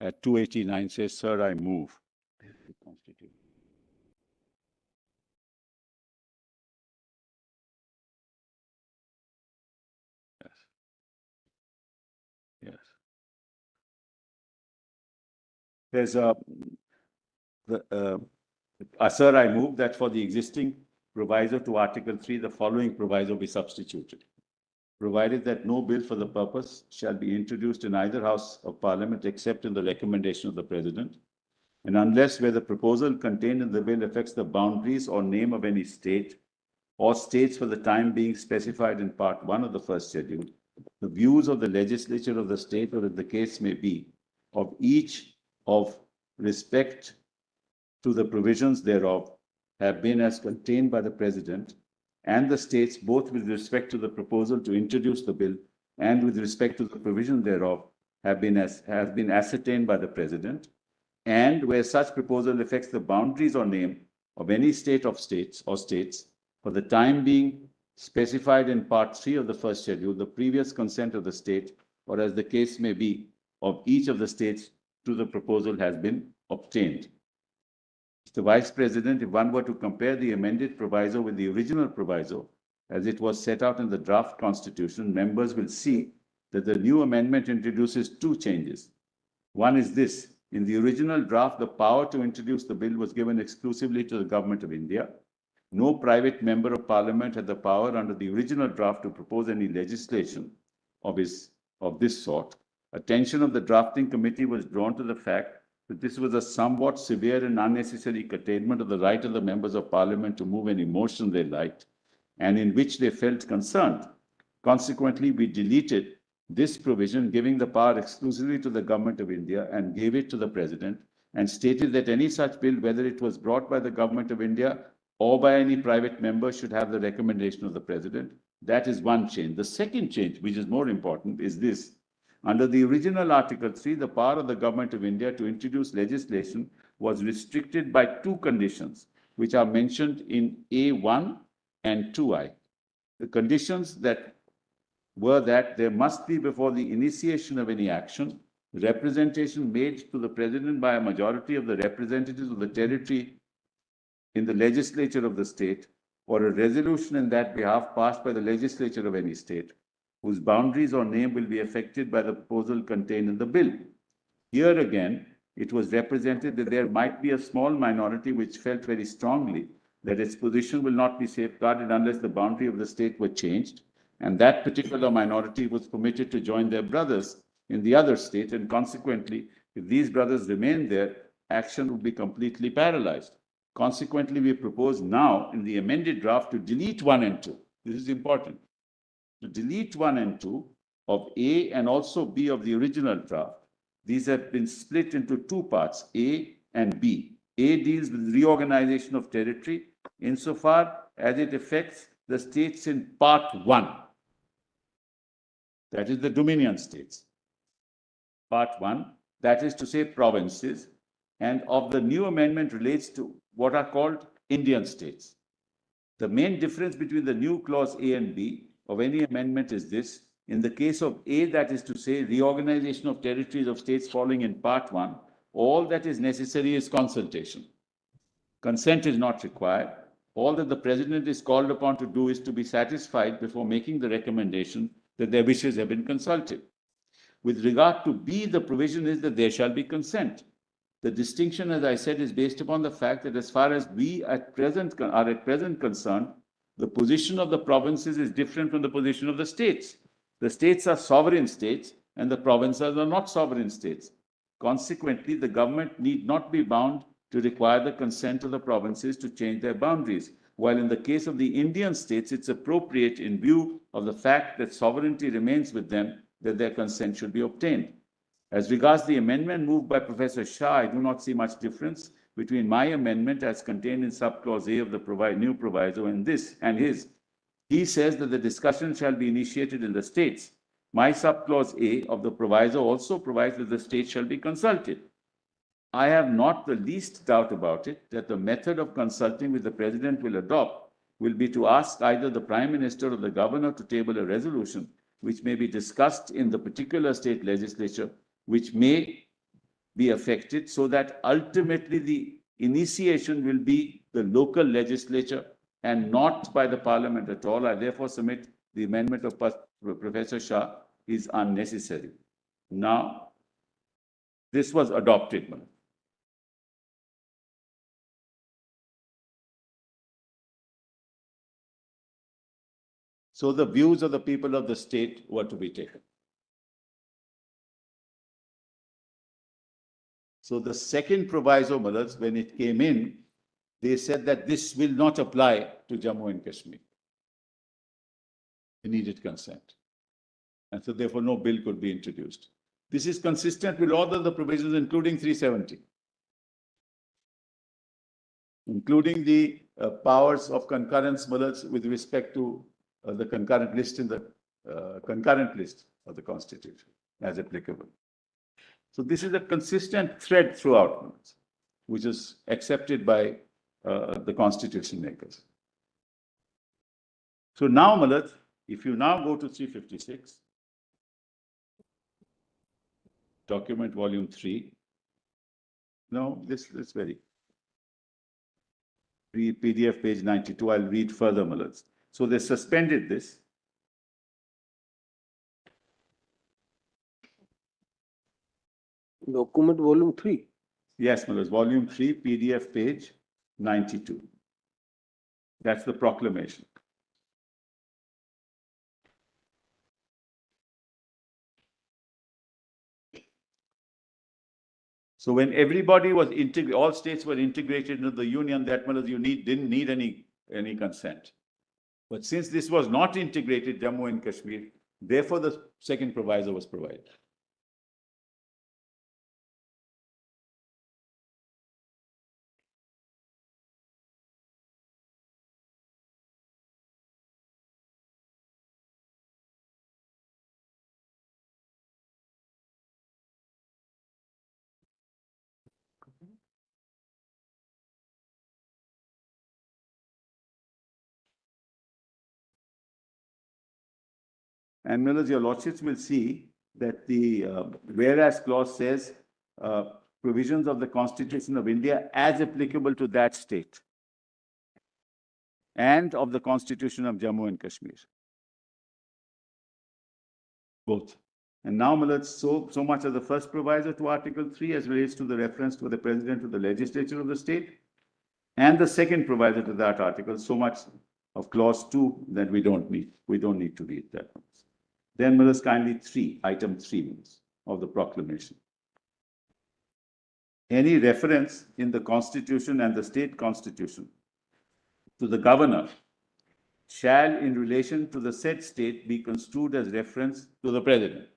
at 289 says, "Sir, I move." Yes. There's sir, I move that for the existing proviso to Article 3, the following proviso be substituted. Provided that no bill for the purpose shall be introduced in either House of Parliament except in the recommendation of the President, and unless where the proposal contained in the bill affects the boundaries or name of any state or states for the time being specified in Part 1 of the first schedule, the views of the legislature of the state, or as the case may be, of each of respect to the provisions thereof have been as contained by the President and the states, both with respect to the proposal to introduce the bill and with respect to the provision thereof has been ascertained by the President, and where such proposal affects the boundaries or name of any state of states or states for the time being specified in Part 3 of the first schedule, the previous consent of the state, or as the case may be, of each of the states to the proposal has been obtained. Mr. Vice President, if one were to compare the amended proviso with the original proviso, as it was set out in the draft constitution, members will see that the new amendment introduces two changes. One is this: in the original draft, the power to introduce the bill was given exclusively to the Government of India. No private member of Parliament had the power under the original draft to propose any legislation of this sort, attention of the drafting committee was drawn to the fact that this was a somewhat severe and unnecessary curtailment of the right of the members of parliament to move any motion they liked, and in which they felt concerned. Consequently, we deleted this provision, giving the power exclusively to the Government of India, and gave it to the President, and stated that any such bill, whether it was brought by the Government of India or by any private member, should have the recommendation of the President. That is one change. The second change, which is more important, is this. Under the original Article 3, the power of the Government of India to introduce legislation was restricted by two conditions, which are mentioned in A1 and 2I. The conditions were that there must be, before the initiation of any action, representation made to the President by a majority of the representatives of the territory in the legislature of the state, or a resolution in that behalf passed by the legislature of any state, whose boundaries or name will be affected by the proposal contained in the bill. Here again, it was represented that there might be a small minority which felt very strongly that its position will not be safeguarded unless the boundary of the state were changed, and that particular minority was permitted to join their brothers in the other state, and consequently, if these brothers remained there, action would be completely paralyzed. Consequently, we propose now in the amended draft to delete 1 and 2. This is important. To delete 1 and 2 of A and also B of the original draft. These have been split into two parts, A and B. A deals with reorganization of territory insofar as it affects the states in Part 1. That is the Dominion states. Part 1, that is to say provinces, and of the new amendment relates to what are called Indian states. The main difference between the new clause A and B of any amendment is this. In the case of A, that is to say reorganization of territories of states falling in Part 1, all that is necessary is consultation. Consent is not required. All that the President is called upon to do is to be satisfied before making the recommendation that their wishes have been consulted. With regard to B, the provision is that there shall be consent. The distinction, as I said, is based upon the fact that as far as we are at present concerned, the position of the provinces is different from the position of the states. The states are sovereign states and the provinces are not sovereign states. Consequently, the government need not be bound to require the consent of the provinces to change their boundaries, while in the case of the Indian states, it's appropriate in view of the fact that sovereignty remains with them that their consent should be obtained. As regards the amendment moved by Professor Shah, I do not see much difference between my amendment as contained in subclause A of the new proviso and his. He says that the discussion shall be initiated in the states. My subclause A of the proviso also provides that the states shall be consulted. I have not the least doubt about it that the method of consulting which the President will adopt will be to ask either the Prime Minister or the Governor to table a resolution which may be discussed in the particular state legislature, which may be affected, so that ultimately the initiation will be the local legislature and not by the Parliament at all. I therefore submit the amendment of Professor Shah is unnecessary. Now, this was adopted. So the views of the people of the state were to be taken. So the second proviso, Malads, when it came in, they said that this will not apply to Jammu and Kashmir. It needed consent. And so therefore no bill could be introduced. This is consistent with all of the provisions, including 370. Including the powers of concurrence, Malads, with respect to the concurrent list in the concurrent list of the Constitution as applicable. So this is a consistent thread throughout, which is accepted by the Constitution makers. So now, Malad, if you now go to 356, document volume 3, no, this is very PDF page 92. I'll read further, Malad. So they suspended this. Document volume 3. Yes, Malad, volume 3, PDF page 92. That's the proclamation. So when everybody was all states were integrated into the union, that means you didn't need any consent. But since this was not integrated, Jammu and Kashmir, therefore the second proviso was provided. And Millers, your lordships will see that the whereas clause says provisions of the Constitution of India as applicable to that state and of the Constitution of Jammu and Kashmir. Both. And now, Millers, so much as the first proviso to Article 3 as relates to the reference to the President of the legislature of the state, and the second proviso to that article, so much of clause 2 that we don't need to read that. Then, Millers, kindly item 3 of the proclamation. Any reference in the Constitution and the state constitution to the governor shall, in relation to the said state, be construed as reference to the president.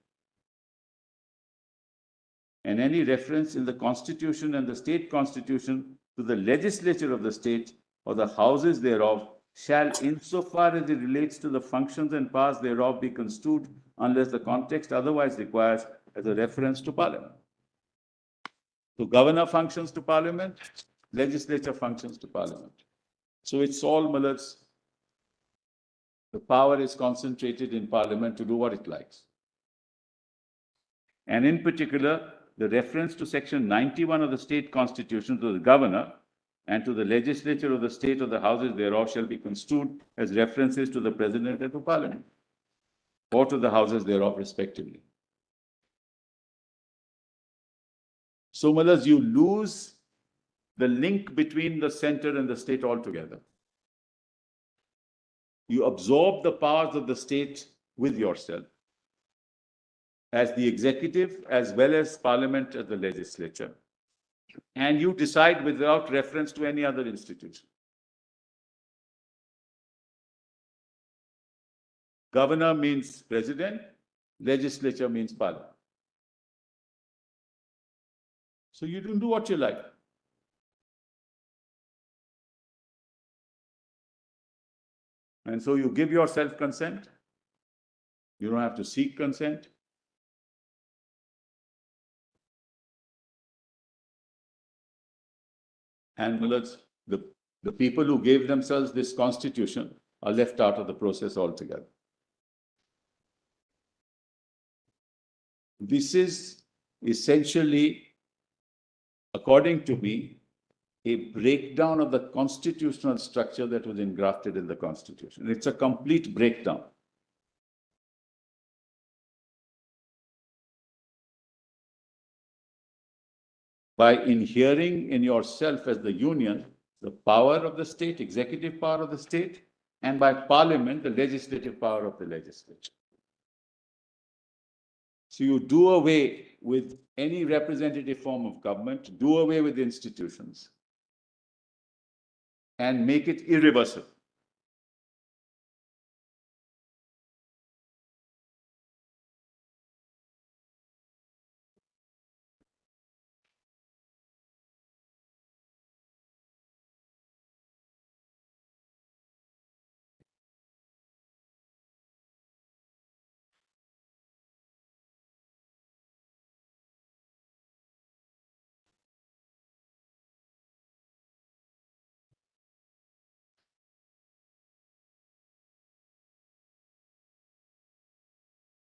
And any reference in the Constitution and the state constitution to the legislature of the state or the houses thereof shall, insofar as it relates to the functions and powers thereof, be construed unless the context otherwise requires as a reference to Parliament. So governor functions to Parliament, legislature functions to Parliament. So it's all, Millers, the power is concentrated in Parliament to do what it likes. And in particular, the reference to Section 91 of the state constitution to the governor and to the legislature of the state or the houses thereof shall be construed as references to the president and to Parliament, or to the houses thereof respectively. So, Millers, you lose the link between the center and the state altogether. You absorb the powers of the state with yourself as the executive as well as Parliament as the legislature. And you decide without reference to any other institution. Governor means president, legislature means Parliament. So you can do what you like. And so you give yourself consent. You don't have to seek consent. And Millers, the people who gave themselves this constitution are left out of the process altogether. This is essentially, according to me, a breakdown of the constitutional structure that was engrafted in the Constitution. It's a complete breakdown. By inhering in yourself as the union, the power of the state, executive power of the state, and by Parliament, the legislative power of the legislature. So you do away with any representative form of government, do away with institutions, and make it irreversible.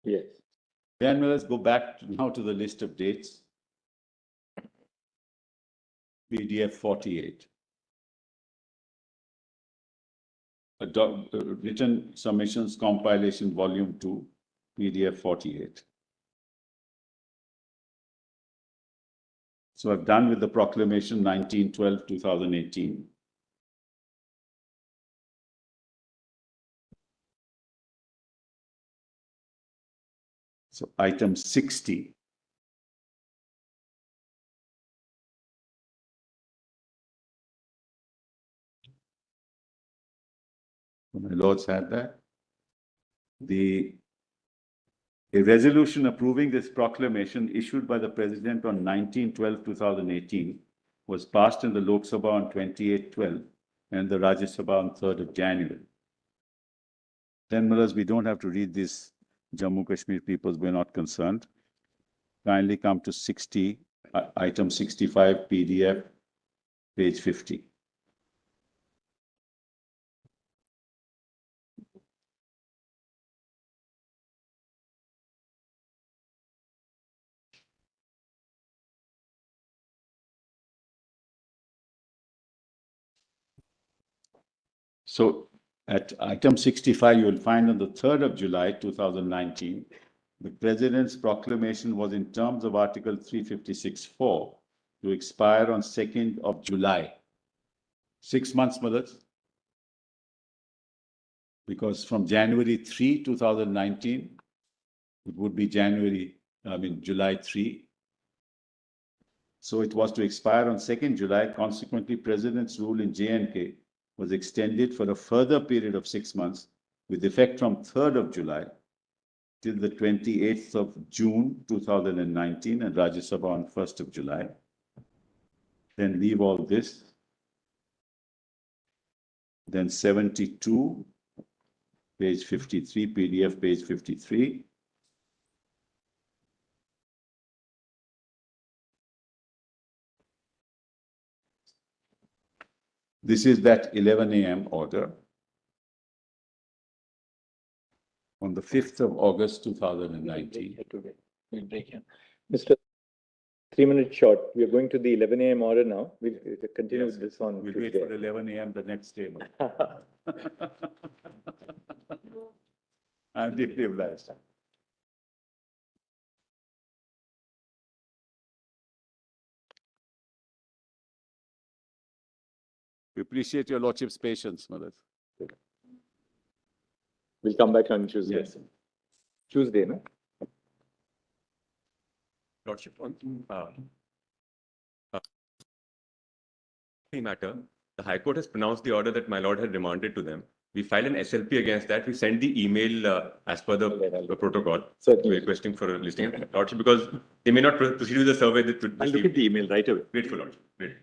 Yes. Then let's go back now to the list of dates. PDF 48. Written submissions compilation volume 2, PDF 48. So I've done with the proclamation 19/12/2018. So item 60. My lords had that. A resolution approving this proclamation issued by the President on 19/12/2018 was passed in the Lok Sabha on 28/12 and the Rajya Sabha on 3rd of January. Then, brothers, we don't have to read this. Jammu Kashmir peoples, we're not concerned. Kindly come to 60, item 65, PDF, page 50. So at item 65, you will find on the 3rd of July, 2019, the President's proclamation was in terms of Article 356(4) to expire on 2nd of July. 6 months, mothers. Because from January 3, 2019, it would be July 3. So it was to expire on 2nd July. Consequently, President's rule in J&K was extended for a further period of 6 months with effect from 3rd of July till the 28th of June 2019 and Rajya Sabha on 1st of July. Then leave all this. Then 72, page 53, PDF page 53. This is that 11 a.m. order on the 5th of August 2019. We'll break here. Mr. 3 minutes short. We are going to the 11 a.m. order now. We'll continue with this on We'll Tuesday. wait for 11 a.m. the next day. I'm deeply obliged. We appreciate your Lordship's patience, mothers. We'll come back on Tuesday. Yes. Tuesday, no? Lordship, on matter, the High Court has pronounced the order that my lord had remanded to them. We filed an SLP against that. We sent the email as per the protocol. Certainly. Requesting for a listing. Lordship, because they may not proceed with the survey. I'll look at the email right away. Grateful, Lordship. Great.